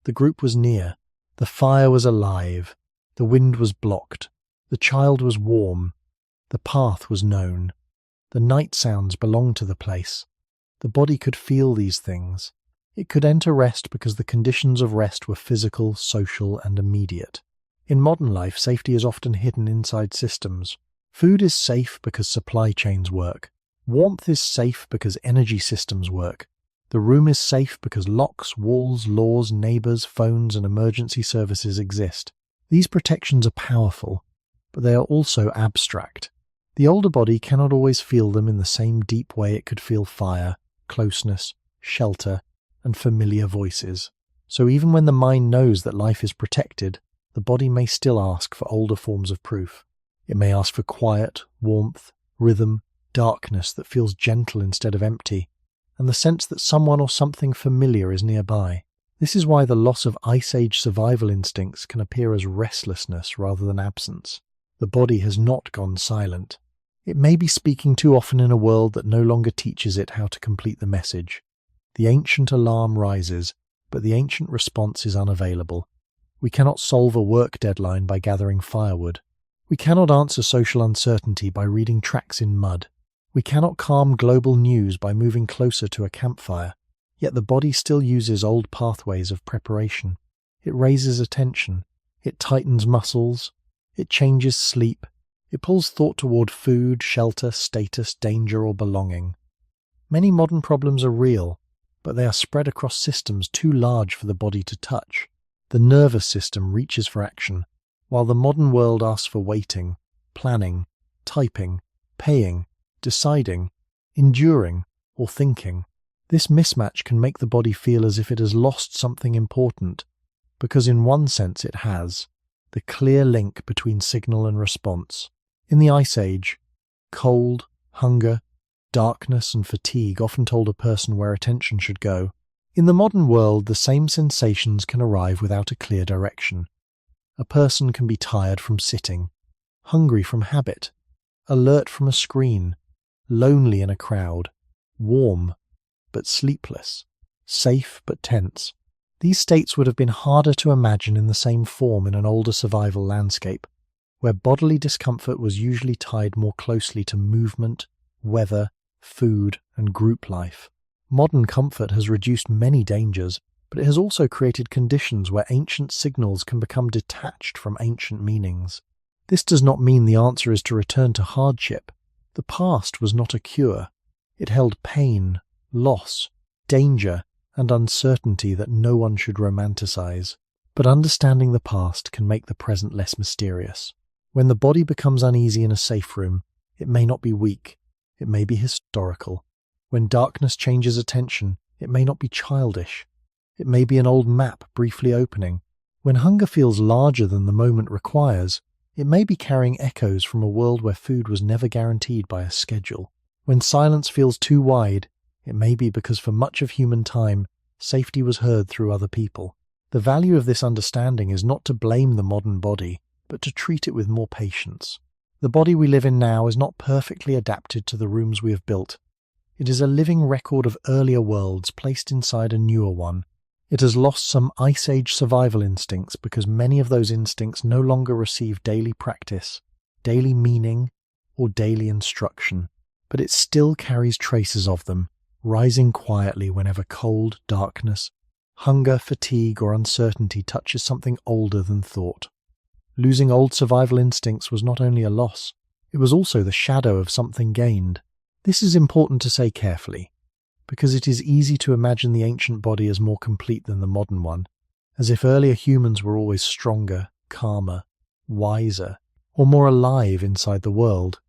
The group was near, the fire was alive, the wind was blocked, the child was warm, the path was known, the night sounds belonged to the place. The body could feel these things. It could enter rest because the conditions of rest were physical, social, and immediate. In modern life, safety is often hidden inside systems. Food is safe because supply chains work. Warmth is safe because energy systems work. The room is safe because locks, walls, laws, neighbors, phones, and emergency services exist. These protections are powerful, but they are also abstract. The older body cannot always feel them in the same deep way it could feel fire, closeness, shelter, and familiar voices. So even when the mind knows that life is protected, the body may still ask for older forms of proof. It may ask for quiet, warmth, rhythm, darkness that feels gentle instead of empty, and the sense that someone or something familiar is nearby. This is why the loss of Ice Age survival instincts can appear as restlessness rather than absence. The body has not gone silent. It may be speaking too often in a world that no longer teaches it how to complete the message. The ancient alarm rises, but the ancient response is unavailable. We cannot solve a work deadline by gathering firewood. We cannot answer social uncertainty by reading tracks in mud. We cannot calm global news by moving closer to a campfire. Yet the body still uses old pathways of preparation. It raises attention. It tightens muscles. It changes sleep. It pulls thought toward food, shelter, status, danger, or belonging. Many modern problems are real, but they are spread across systems too large for the body to touch. The nervous system reaches for action, while the modern world asks for waiting, planning, typing, paying, deciding, enduring, or thinking. This mismatch can make the body feel as if it has lost something important, because in one sense it has, the clear link between signal and response. In the Ice Age, cold, hunger, darkness, and fatigue often told a person where attention should go. In the modern world, the same sensations can arrive without a clear direction. A person can be tired from sitting, hungry from habit, alert from a screen, lonely in a crowd, warm but sleepless, safe but tense. These states would have been harder to imagine in the same form in an older survival landscape, where bodily discomfort was usually tied more closely to movement, weather, food, and group life. Modern comfort has reduced many dangers, but it has also created conditions where ancient signals can become detached from ancient meanings. This does not mean the answer is to return to hardship. The past was not a cure. It held pain, loss, danger, and uncertainty that no one should romanticize. But understanding the past can make the present less mysterious. When the body becomes uneasy in a safe room, it may not be weak, it may be historical. When darkness changes attention, it may not be childish. It may be an old map briefly opening. When hunger feels larger than the moment requires, it may be carrying echoes from a world where food was never guaranteed by a schedule. When silence feels too wide, it may be because for much of human time, safety was heard through other people. The value of this understanding is not to blame the modern body, but to treat it with more patience. The body we live in now is not perfectly adapted to the rooms we have built. It is a living record of earlier worlds placed inside a newer one. It has lost some Ice Age survival instincts because many of those instincts no longer receive daily practice, daily meaning, or daily instruction. But it still carries traces of them, rising quietly whenever cold, darkness, hunger, fatigue, or uncertainty touches something older than thought. Losing old survival instincts was not only a loss, it was also the shadow of something gained. This is important to say carefully, because it is easy to imagine the ancient body as more complete than the modern one, as if earlier humans were always stronger, calmer, wiser, or more alive inside the world.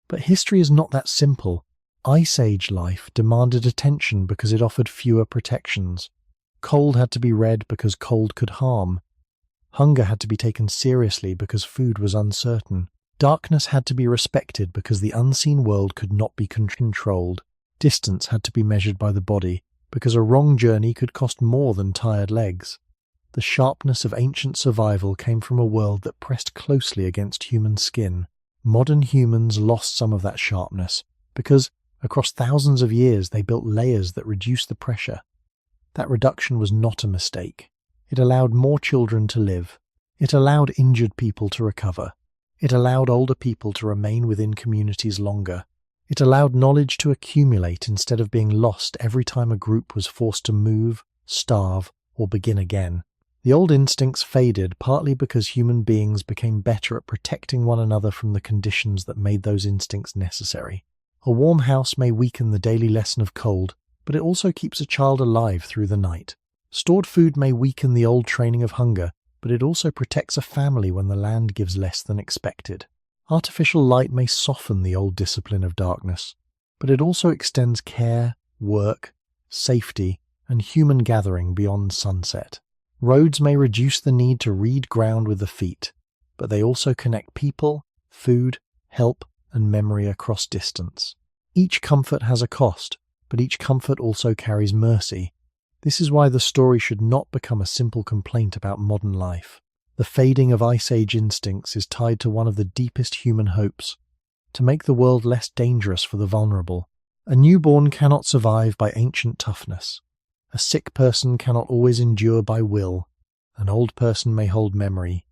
But history is not that simple. Ice Age life demanded attention because it offered fewer protections. Cold had to be read because cold could harm. Hunger had to be taken seriously because food was uncertain. Darkness had to be respected because the unseen world could not be controlled. Distance had to be measured by the body because a wrong journey could cost more than tired legs. The sharpness of ancient survival came from a world that pressed closely against human skin. Modern humans lost some of that sharpness because, across thousands of years, they built layers that reduced the pressure. That reduction was not a mistake. It allowed more children to live. It allowed injured people to recover. It allowed older people to remain within communities longer. It allowed knowledge to accumulate instead of being lost every time a group was forced to move, starve, or begin again. The old instincts faded partly because human beings became better at protecting one another from the conditions that made those instincts necessary. A warm house may weaken the daily lesson of cold, but it also keeps a child alive through the night. Stored food may weaken the old training of hunger, but it also protects a family when the land gives less than expected. Artificial light may soften the old discipline of darkness, but it also extends care, work, safety, and human gathering beyond sunset. Roads may reduce the need to read ground with the feet, but they also connect people, food, help, and memory across distance. Each comfort has a cost, but each comfort also carries mercy. This is why the story should not become a simple complaint about modern life. The fading of Ice Age instincts is tied to one of the deepest human hopes, to make the world less dangerous for the vulnerable. A newborn cannot survive by ancient toughness. A sick person cannot always endure by will. An old person may hold memory,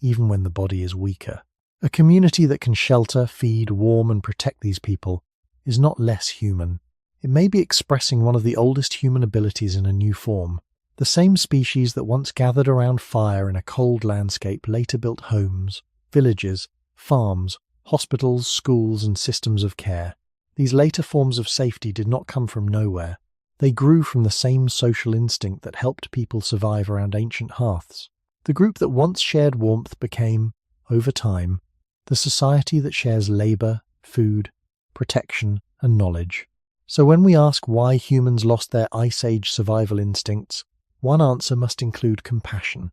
even when the body is weaker. A community that can shelter, feed, warm, and protect these people is not less human. It may be expressing one of the oldest human abilities in a new form. The same species that once gathered around fire in a cold landscape later built homes, villages, farms, hospitals, schools, and systems of care. These later forms of safety did not come from nowhere. They grew from the same social instinct that helped people survive around ancient hearths. The group that once shared warmth became, over time, the society that shares labour, food, protection, and knowledge. So when we ask why humans lost their Ice Age survival instincts, one answer must include compassion.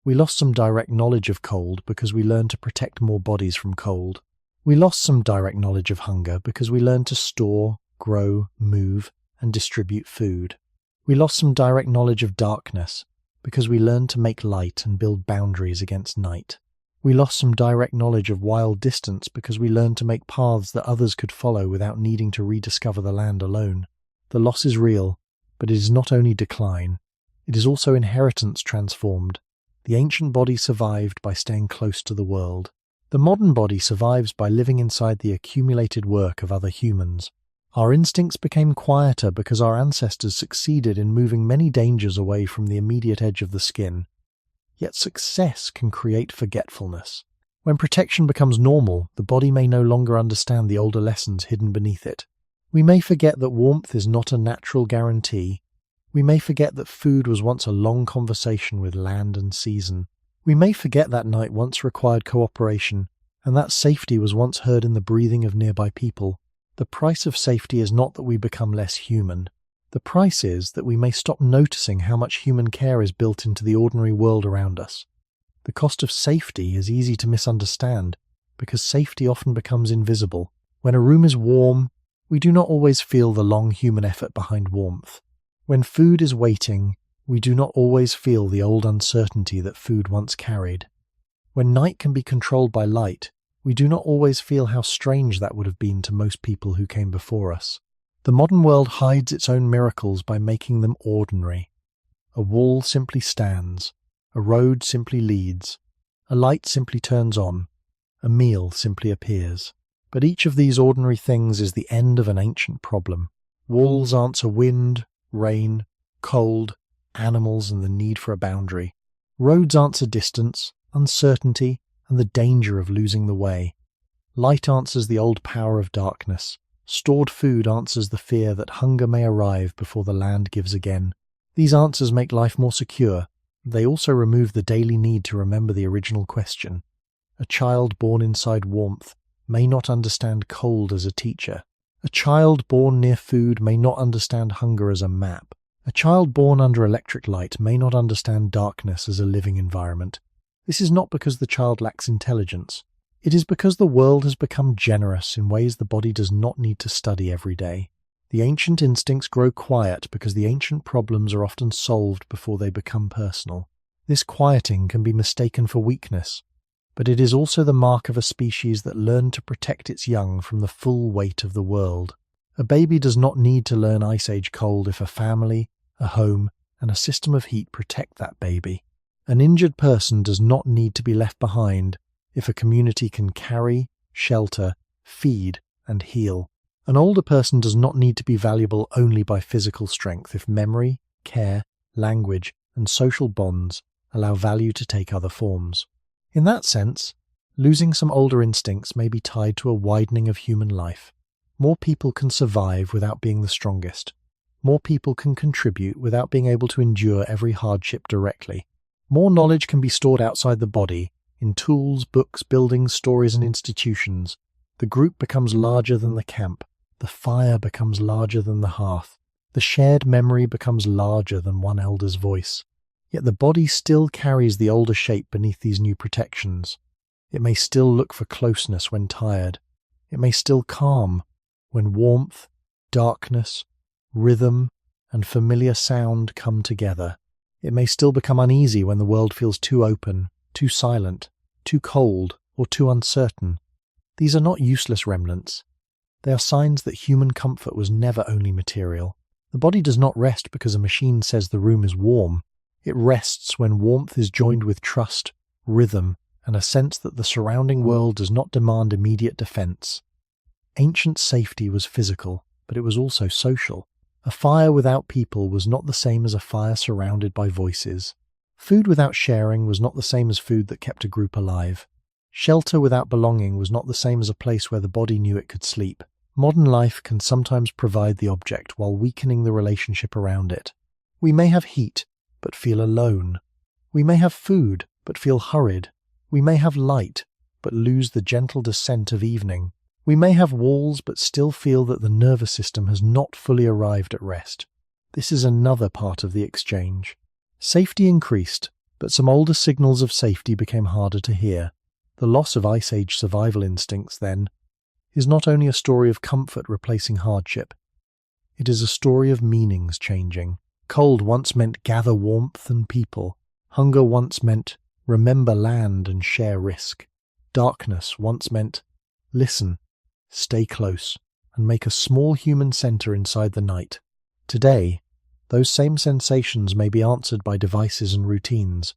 We lost some direct knowledge of cold because we learned to protect more bodies from cold. We lost some direct knowledge of hunger because we learned to store, grow, move, and distribute food. We lost some direct knowledge of darkness because we learned to make light and build boundaries against night. We lost some direct knowledge of wild distance because we learned to make paths that others could follow without needing to rediscover the land alone. The loss is real, but it is not only decline, it is also inheritance transformed. The ancient body survived by staying close to the world. The modern body survives by living inside the accumulated work of other humans. Our instincts became quieter because our ancestors succeeded in moving many dangers away from the immediate edge of the skin. Yet success can create forgetfulness. When protection becomes normal, the body may no longer understand the older lessons hidden beneath it. We may forget that warmth is not a natural guarantee. We may forget that food was once a long conversation with land and season. We may forget that night once required cooperation, and that safety was once heard in the breathing of nearby people. The price of safety is not that we become less human. The price is that we may stop noticing how much human care is built into the ordinary world around us. The cost of safety is easy to misunderstand because safety often becomes invisible. When a room is warm, we do not always feel the long human effort behind warmth. When food is waiting, we do not always feel the old uncertainty that food once carried. When night can be controlled by light, we do not always feel how strange that would have been to most people who came before us. The modern world hides its own miracles by making them ordinary. A wall simply stands, a road simply leads, a light simply turns on, a meal simply appears. But each of these ordinary things is the end of an ancient problem. Walls answer wind, rain, cold, animals, and the need for a boundary. Roads answer distance, uncertainty, and the danger of losing the way. Light answers the old power of darkness. Stored food answers the fear that hunger may arrive before the land gives again. These answers make life more secure. They also remove the daily need to remember the original question. A child born inside warmth may not understand cold as a teacher. A child born near food may not understand hunger as a map. A child born under electric light may not understand darkness as a living environment. This is not because the child lacks intelligence. It is because the world has become generous in ways the body does not need to study every day. The ancient instincts grow quiet because the ancient problems are often solved before they become personal. This quieting can be mistaken for weakness, but it is also the mark of a species that learned to protect its young from the full weight of the world. A baby does not need to learn Ice Age cold if a family, a home, and a system of heat protect that baby. An injured person does not need to be left behind if a community can carry, shelter, feed, and heal. An older person does not need to be valuable only by physical strength if memory, care, language, and social bonds allow value to take other forms. In that sense, losing some older instincts may be tied to a widening of human life. More people can survive without being the strongest. More people can contribute without being able to endure every hardship directly. More knowledge can be stored outside the body, in tools, books, buildings, stories, and institutions. The group becomes larger than the camp. The fire becomes larger than the hearth. The shared memory becomes larger than one elder's voice. Yet the body still carries the older shape beneath these new protections. It may still look for closeness when tired. It may still calm when warmth, darkness, rhythm, and familiar sound come together. It may still become uneasy when the world feels too open, too silent, too cold, or too uncertain. These are not useless remnants. They are signs that human comfort was never only material. The body does not rest because a machine says the room is warm. It rests when warmth is joined with trust, rhythm, and a sense that the surrounding world does not demand immediate defense. Ancient safety was physical, but it was also social. A fire without people was not the same as a fire surrounded by voices. Food without sharing was not the same as food that kept a group alive. Shelter without belonging was not the same as a place where the body knew it could sleep. Modern life can sometimes provide the object while weakening the relationship around it. We may have heat, but feel alone. We may have food, but feel hurried. We may have light, but lose the gentle descent of evening. We may have walls, but still feel that the nervous system has not fully arrived at rest. This is another part of the exchange. Safety increased, but some older signals of safety became harder to hear. The loss of Ice Age survival instincts, then, is not only a story of comfort replacing hardship. It is a story of meanings changing. Cold once meant gather warmth and people. Hunger once meant remember land and share risk. Darkness once meant listen, stay close, and make a small human center inside the night. Today, those same sensations may be answered by devices and routines,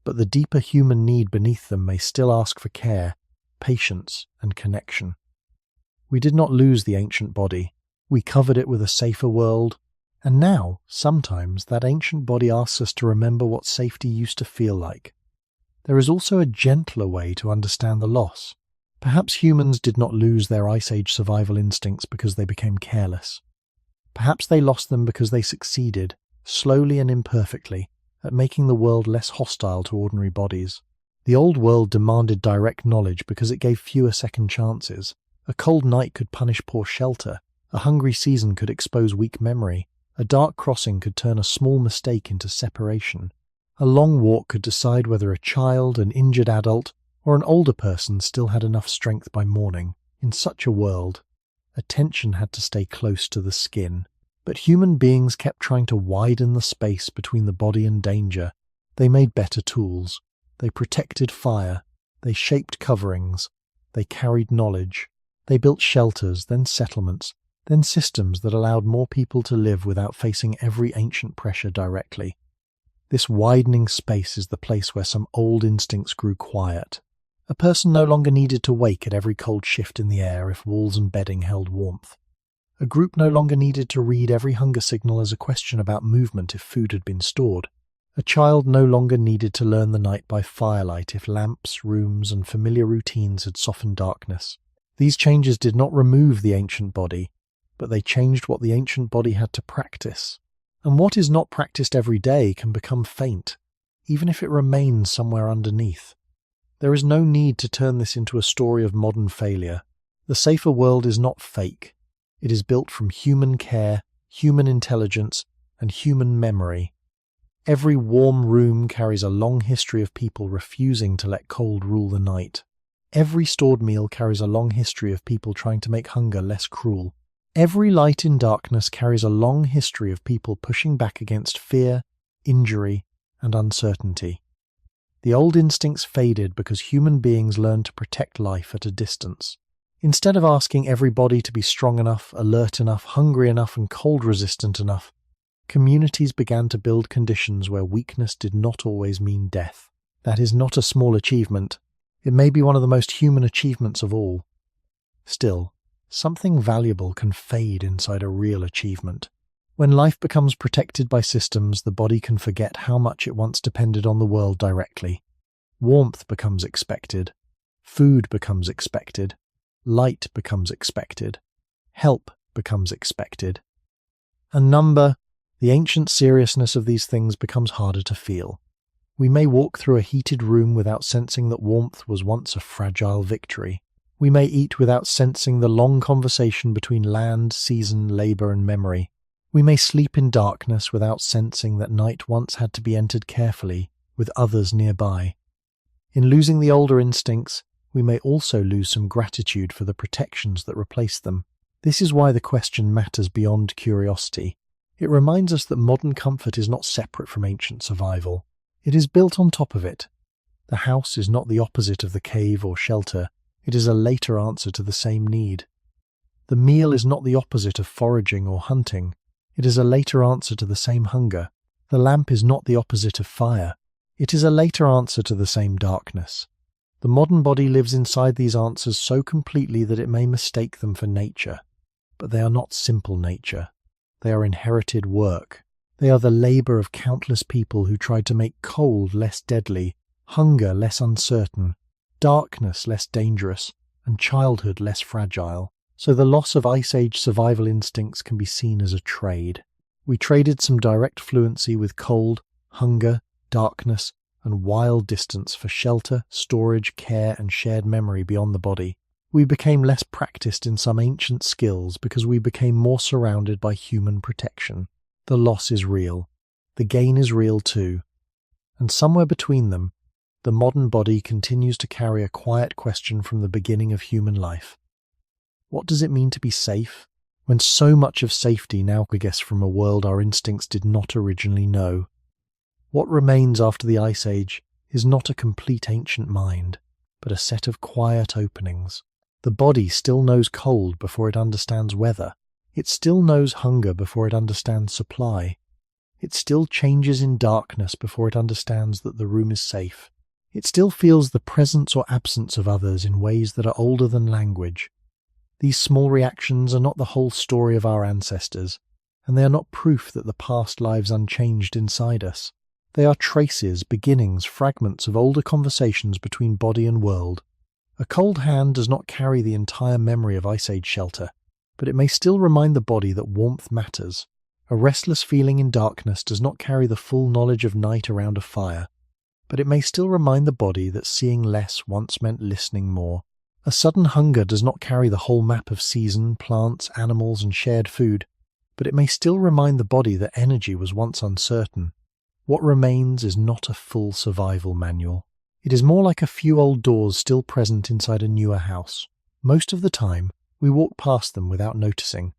but the deeper human need beneath them may still ask for care, patience, and connection. We did not lose the ancient body. We covered it with a safer world, and now, sometimes, that ancient body asks us to remember what safety used to feel like. There is also a gentler way to understand the loss. Perhaps humans did not lose their Ice Age survival instincts because they became careless. Perhaps they lost them because they succeeded, slowly and imperfectly, at making the world less hostile to ordinary bodies. The old world demanded direct knowledge because it gave fewer second chances. A cold night could punish poor shelter. A hungry season could expose weak memory. A dark crossing could turn a small mistake into separation. A long walk could decide whether a child, an injured adult, or an older person still had enough strength by morning. In such a world, attention had to stay close to the skin. But human beings kept trying to widen the space between the body and danger. They made better tools. They protected fire. They shaped coverings. They carried knowledge. They built shelters, then settlements, then systems that allowed more people to live without facing every ancient pressure directly. This widening space is the place where some old instincts grew quiet. A person no longer needed to wake at every cold shift in the air if walls and bedding held warmth. A group no longer needed to read every hunger signal as a question about movement if food had been stored. A child no longer needed to learn the night by firelight if lamps, rooms, and familiar routines had softened darkness. These changes did not remove the ancient body, but they changed what the ancient body had to practice. And what is not practiced every day can become faint, even if it remains somewhere underneath. There is no need to turn this into a story of modern failure. The safer world is not fake. It is built from human care, human intelligence, and human memory. Every warm room carries a long history of people refusing to let cold rule the night. Every stored meal carries a long history of people trying to make hunger less cruel. Every light in darkness carries a long history of people pushing back against fear, injury, and uncertainty. The old instincts faded because human beings learned to protect life at a distance. Instead of asking everybody to be strong enough, alert enough, hungry enough, and cold-resistant enough, communities began to build conditions where weakness did not always mean death. That is not a small achievement. It may be one of the most human achievements of all. Still, something valuable can fade inside a real achievement. When life becomes protected by systems, the body can forget how much it once depended on the world directly. Warmth becomes expected. Food becomes expected. Light becomes expected. Help becomes expected. A number, the ancient seriousness of these things becomes harder to feel. We may walk through a heated room without sensing that warmth was once a fragile victory. We may eat without sensing the long conversation between land, season, labor, and memory. We may sleep in darkness without sensing that night once had to be entered carefully, with others nearby. In losing the older instincts, we may also lose some gratitude for the protections that replaced them. This is why the question matters beyond curiosity. It reminds us that modern comfort is not separate from ancient survival. It is built on top of it. The house is not the opposite of the cave or shelter. It is a later answer to the same need. The meal is not the opposite of foraging or hunting. It is a later answer to the same hunger. The lamp is not the opposite of fire. It is a later answer to the same darkness. The modern body lives inside these answers so completely that it may mistake them for nature. But they are not simple nature. They are inherited work. They are the labor of countless people who tried to make cold less deadly, hunger less uncertain, darkness less dangerous, and childhood less fragile. So the loss of Ice Age survival instincts can be seen as a trade. We traded some direct fluency with cold, hunger, darkness, and wild distance for shelter, storage, care, and shared memory beyond the body. We became less practiced in some ancient skills because we became more surrounded by human protection. The loss is real. The gain is real too. And somewhere between them, the modern body continues to carry a quiet question from the beginning of human life. What does it mean to be safe, when so much of safety now we guess from a world our instincts did not originally know? What remains after the Ice Age is not a complete ancient mind, but a set of quiet openings. The body still knows cold before it understands weather. It still knows hunger before it understands supply. It still changes in darkness before it understands that the room is safe. It still feels the presence or absence of others in ways that are older than language. These small reactions are not the whole story of our ancestors, and they are not proof that the past lives unchanged inside us. They are traces, beginnings, fragments of older conversations between body and world. A cold hand does not carry the entire memory of Ice Age shelter, but it may still remind the body that warmth matters. A restless feeling in darkness does not carry the full knowledge of night around a fire, but it may still remind the body that seeing less once meant listening more. A sudden hunger does not carry the whole map of season, plants, animals, and shared food, but it may still remind the body that energy was once uncertain. What remains is not a full survival manual. It is more like a few old doors still present inside a newer house. Most of the time, we walk past them without noticing.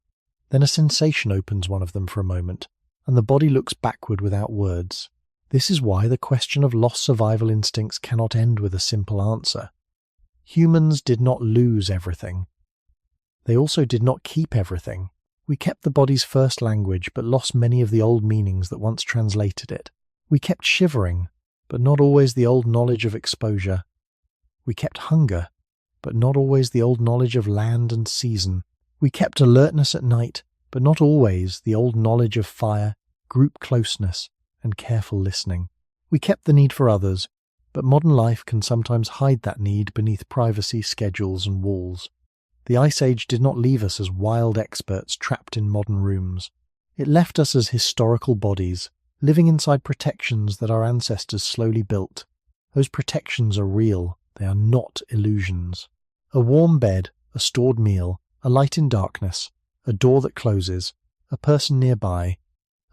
Then a sensation opens one of them for a moment, and the body looks backward without words. This is why the question of lost survival instincts cannot end with a simple answer. Humans did not lose everything. They also did not keep everything. We kept the body's first language, but lost many of the old meanings that once translated it. We kept shivering, but not always the old knowledge of exposure. We kept hunger, but not always the old knowledge of land and season. We kept alertness at night, but not always the old knowledge of fire, group closeness, and careful listening. We kept the need for others, but modern life can sometimes hide that need beneath privacy, schedules, and walls. The Ice Age did not leave us as wild experts trapped in modern rooms. It left us as historical bodies, living inside protections that our ancestors slowly built. Those protections are real, they are not illusions. A warm bed, a stored meal, a light in darkness, a door that closes, a person nearby,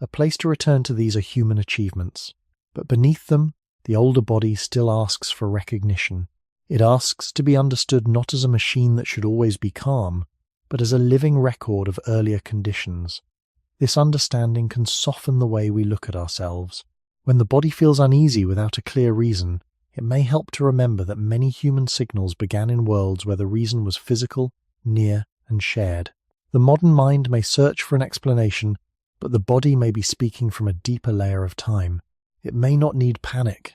a place to return to, these are human achievements. But beneath them, the older body still asks for recognition. It asks to be understood not as a machine that should always be calm, but as a living record of earlier conditions. This understanding can soften the way we look at ourselves. When the body feels uneasy without a clear reason, it may help to remember that many human signals began in worlds where the reason was physical, near, and shared. The modern mind may search for an explanation, but the body may be speaking from a deeper layer of time. It may not need panic.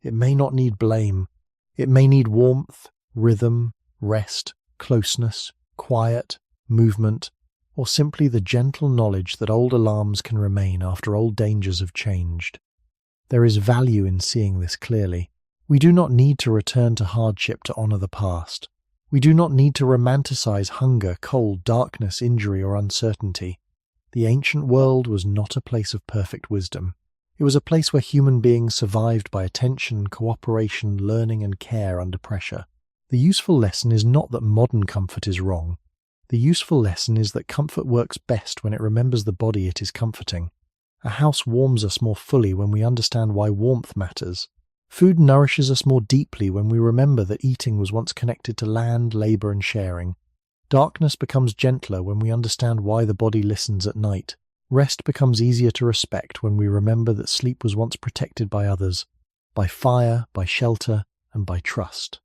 It may not need blame. It may need warmth, rhythm, rest, closeness, quiet, movement, or simply the gentle knowledge that old alarms can remain after old dangers have changed. There is value in seeing this clearly. We do not need to return to hardship to honor the past. We do not need to romanticize hunger, cold, darkness, injury, or uncertainty. The ancient world was not a place of perfect wisdom. It was a place where human beings survived by attention, cooperation, learning, and care under pressure. The useful lesson is not that modern comfort is wrong. The useful lesson is that comfort works best when it remembers the body it is comforting. A house warms us more fully when we understand why warmth matters. Food nourishes us more deeply when we remember that eating was once connected to land, labor, and sharing. Darkness becomes gentler when we understand why the body listens at night. Rest becomes easier to respect when we remember that sleep was once protected by others, by fire, by shelter, and by trust.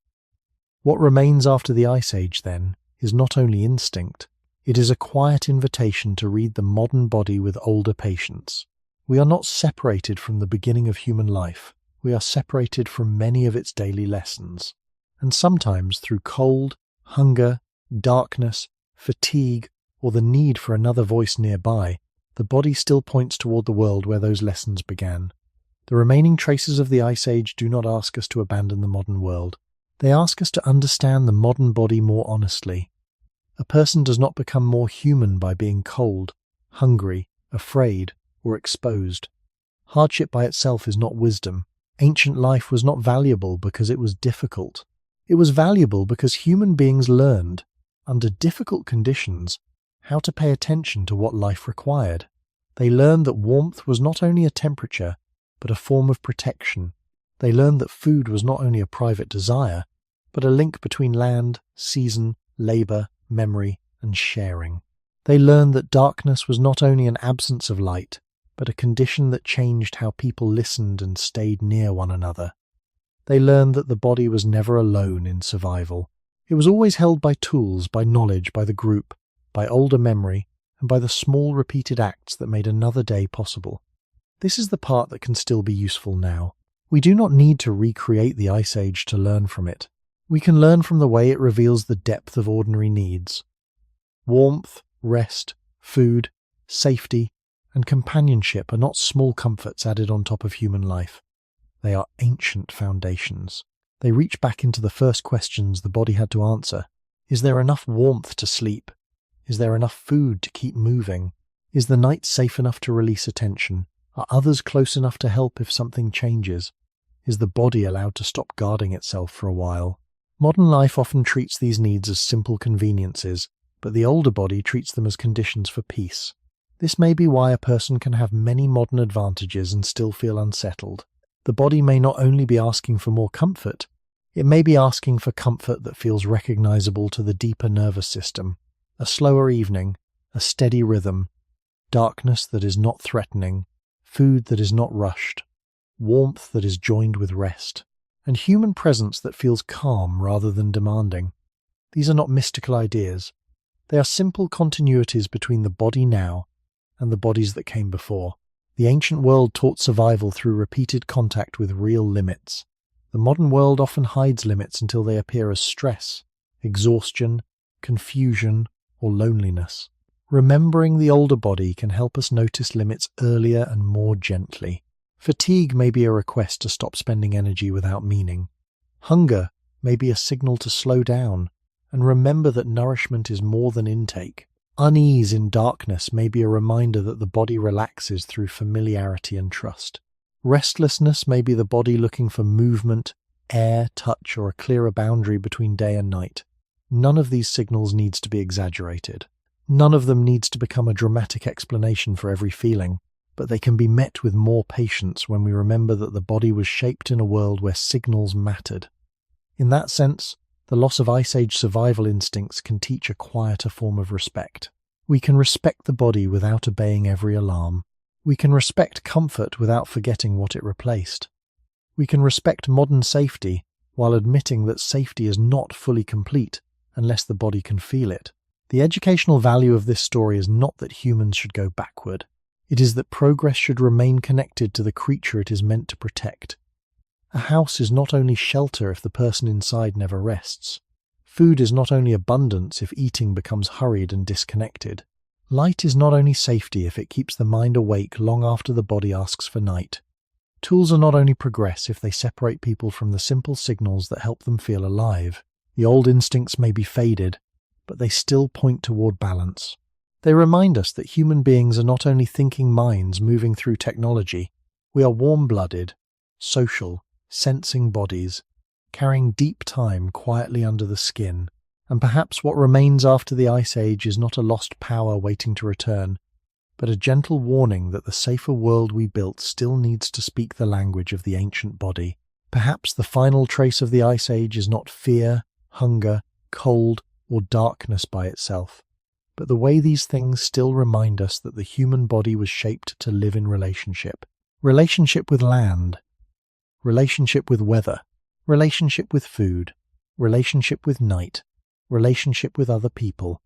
What remains after the Ice Age, then, is not only instinct, it is a quiet invitation to read the modern body with older patience. We are not separated from the beginning of human life. We are separated from many of its daily lessons. And sometimes through cold, hunger, darkness, fatigue, or the need for another voice nearby, the body still points toward the world where those lessons began. The remaining traces of the Ice Age do not ask us to abandon the modern world. They ask us to understand the modern body more honestly. A person does not become more human by being cold, hungry, afraid, or exposed. Hardship by itself is not wisdom. Ancient life was not valuable because it was difficult. It was valuable because human beings learned, under difficult conditions, how to pay attention to what life required. They learned that warmth was not only a temperature, but a form of protection. They learned that food was not only a private desire, but a link between land, season, labour, memory, and sharing. They learned that darkness was not only an absence of light, but a condition that changed how people listened and stayed near one another. They learned that the body was never alone in survival. It was always held by tools, by knowledge, by the group, by older memory, and by the small repeated acts that made another day possible. This is the part that can still be useful now. We do not need to recreate the Ice Age to learn from it. We can learn from the way it reveals the depth of ordinary needs. Warmth, rest, food, safety, and companionship are not small comforts added on top of human life. They are ancient foundations. They reach back into the first questions the body had to answer. Is there enough warmth to sleep? Is there enough food to keep moving? Is the night safe enough to release attention? Are others close enough to help if something changes? Is the body allowed to stop guarding itself for a while? Modern life often treats these needs as simple conveniences, but the older body treats them as conditions for peace. This may be why a person can have many modern advantages and still feel unsettled. The body may not only be asking for more comfort, it may be asking for comfort that feels recognizable to the deeper nervous system. A slower evening, a steady rhythm, darkness that is not threatening, food that is not rushed, warmth that is joined with rest, and human presence that feels calm rather than demanding. These are not mystical ideas. They are simple continuities between the body now and the bodies that came before. The ancient world taught survival through repeated contact with real limits. The modern world often hides limits until they appear as stress, exhaustion, confusion, or loneliness. Remembering the older body can help us notice limits earlier and more gently. Fatigue may be a request to stop spending energy without meaning. Hunger may be a signal to slow down and remember that nourishment is more than intake. Unease in darkness may be a reminder that the body relaxes through familiarity and trust. Restlessness may be the body looking for movement, air, touch, or a clearer boundary between day and night. None of these signals needs to be exaggerated. None of them needs to become a dramatic explanation for every feeling, but they can be met with more patience when we remember that the body was shaped in a world where signals mattered. In that sense, the loss of Ice Age survival instincts can teach a quieter form of respect. We can respect the body without obeying every alarm. We can respect comfort without forgetting what it replaced. We can respect modern safety while admitting that safety is not fully complete unless the body can feel it. The educational value of this story is not that humans should go backward. It is that progress should remain connected to the creature it is meant to protect. A house is not only shelter if the person inside never rests. Food is not only abundance if eating becomes hurried and disconnected. Light is not only safety if it keeps the mind awake long after the body asks for night. Tools are not only progress if they separate people from the simple signals that help them feel alive. The old instincts may be faded, but they still point toward balance. They remind us that human beings are not only thinking minds moving through technology. We are warm-blooded, social, sensing bodies, carrying deep time quietly under the skin. And perhaps what remains after the Ice Age is not a lost power waiting to return, but a gentle warning that the safer world we built still needs to speak the language of the ancient body. Perhaps the final trace of the Ice Age is not fear, hunger, cold, or darkness by itself, but the way these things still remind us that the human body was shaped to live in relationship. Relationship with land, relationship with weather, relationship with food, relationship with night, relationship with other people.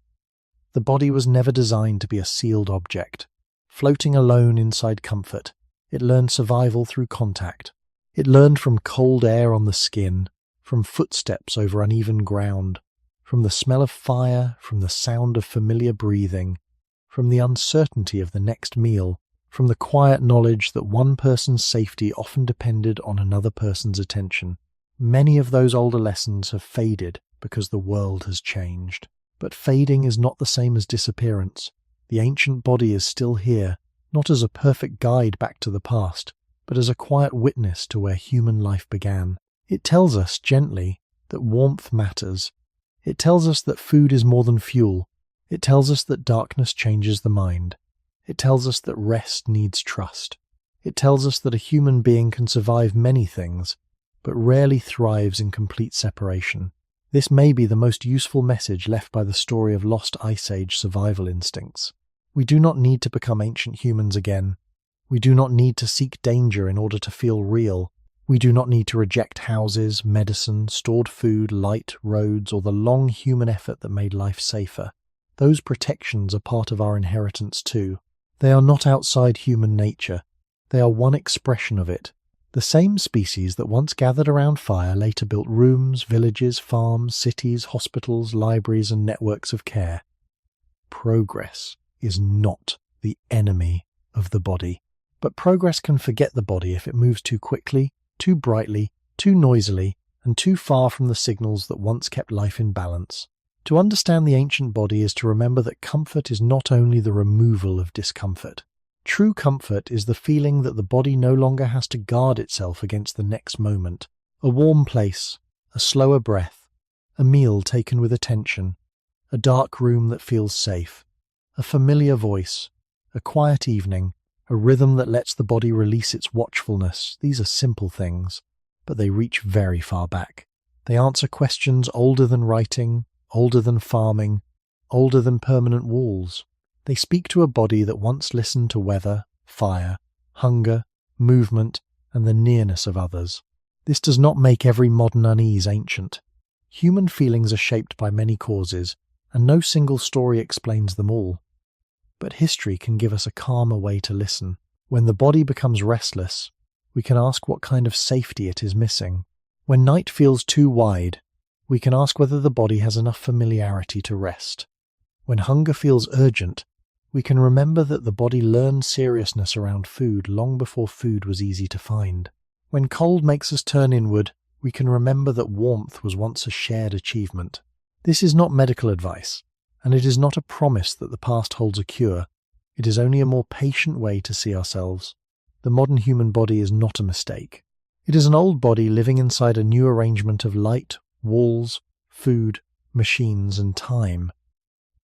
The body was never designed to be a sealed object, floating alone inside comfort. It learned survival through contact. It learned from cold air on the skin, from footsteps over uneven ground, from the smell of fire, from the sound of familiar breathing, from the uncertainty of the next meal, from the quiet knowledge that one person's safety often depended on another person's attention. Many of those older lessons have faded because the world has changed. But fading is not the same as disappearance. The ancient body is still here, not as a perfect guide back to the past, but as a quiet witness to where human life began. It tells us gently that warmth matters. It tells us that food is more than fuel. It tells us that darkness changes the mind. It tells us that rest needs trust. It tells us that a human being can survive many things, but rarely thrives in complete separation. This may be the most useful message left by the story of lost Ice Age survival instincts. We do not need to become ancient humans again. We do not need to seek danger in order to feel real. We do not need to reject houses, medicine, stored food, light, roads, or the long human effort that made life safer. Those protections are part of our inheritance too. They are not outside human nature. They are one expression of it. The same species that once gathered around fire later built rooms, villages, farms, cities, hospitals, libraries, and networks of care. Progress is not the enemy of the body. But progress can forget the body if it moves too quickly, too brightly, too noisily, and too far from the signals that once kept life in balance. To understand the ancient body is to remember that comfort is not only the removal of discomfort. True comfort is the feeling that the body no longer has to guard itself against the next moment. A warm place, a slower breath, a meal taken with attention, a dark room that feels safe, a familiar voice, a quiet evening, a rhythm that lets the body release its watchfulness. These are simple things, but they reach very far back. They answer questions older than writing, older than farming, older than permanent walls. They speak to a body that once listened to weather, fire, hunger, movement, and the nearness of others. This does not make every modern unease ancient. Human feelings are shaped by many causes, and no single story explains them all. But history can give us a calmer way to listen. When the body becomes restless, we can ask what kind of safety it is missing. When night feels too wide, we can ask whether the body has enough familiarity to rest. When hunger feels urgent, we can remember that the body learned seriousness around food long before food was easy to find. When cold makes us turn inward, we can remember that warmth was once a shared achievement. This is not medical advice, and it is not a promise that the past holds a cure. It is only a more patient way to see ourselves. The modern human body is not a mistake. It is an old body living inside a new arrangement of light, walls, food, machines, and time.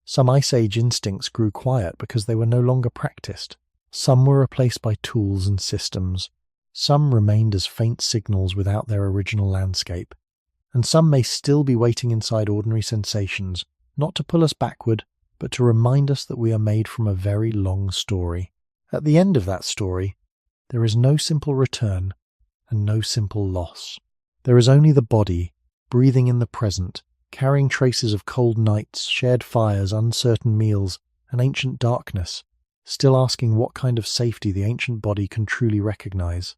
Some Ice Age instincts grew quiet because they were no longer practiced. Some were replaced by tools and systems. Some remained as faint signals without their original landscape. And some may still be waiting inside ordinary sensations, not to pull us backward, but to remind us that we are made from a very long story. At the end of that story, there is no simple return and no simple loss. There is only the body, breathing in the present, carrying traces of cold nights, shared fires, uncertain meals, and ancient darkness, still asking what kind of safety the ancient body can truly recognize.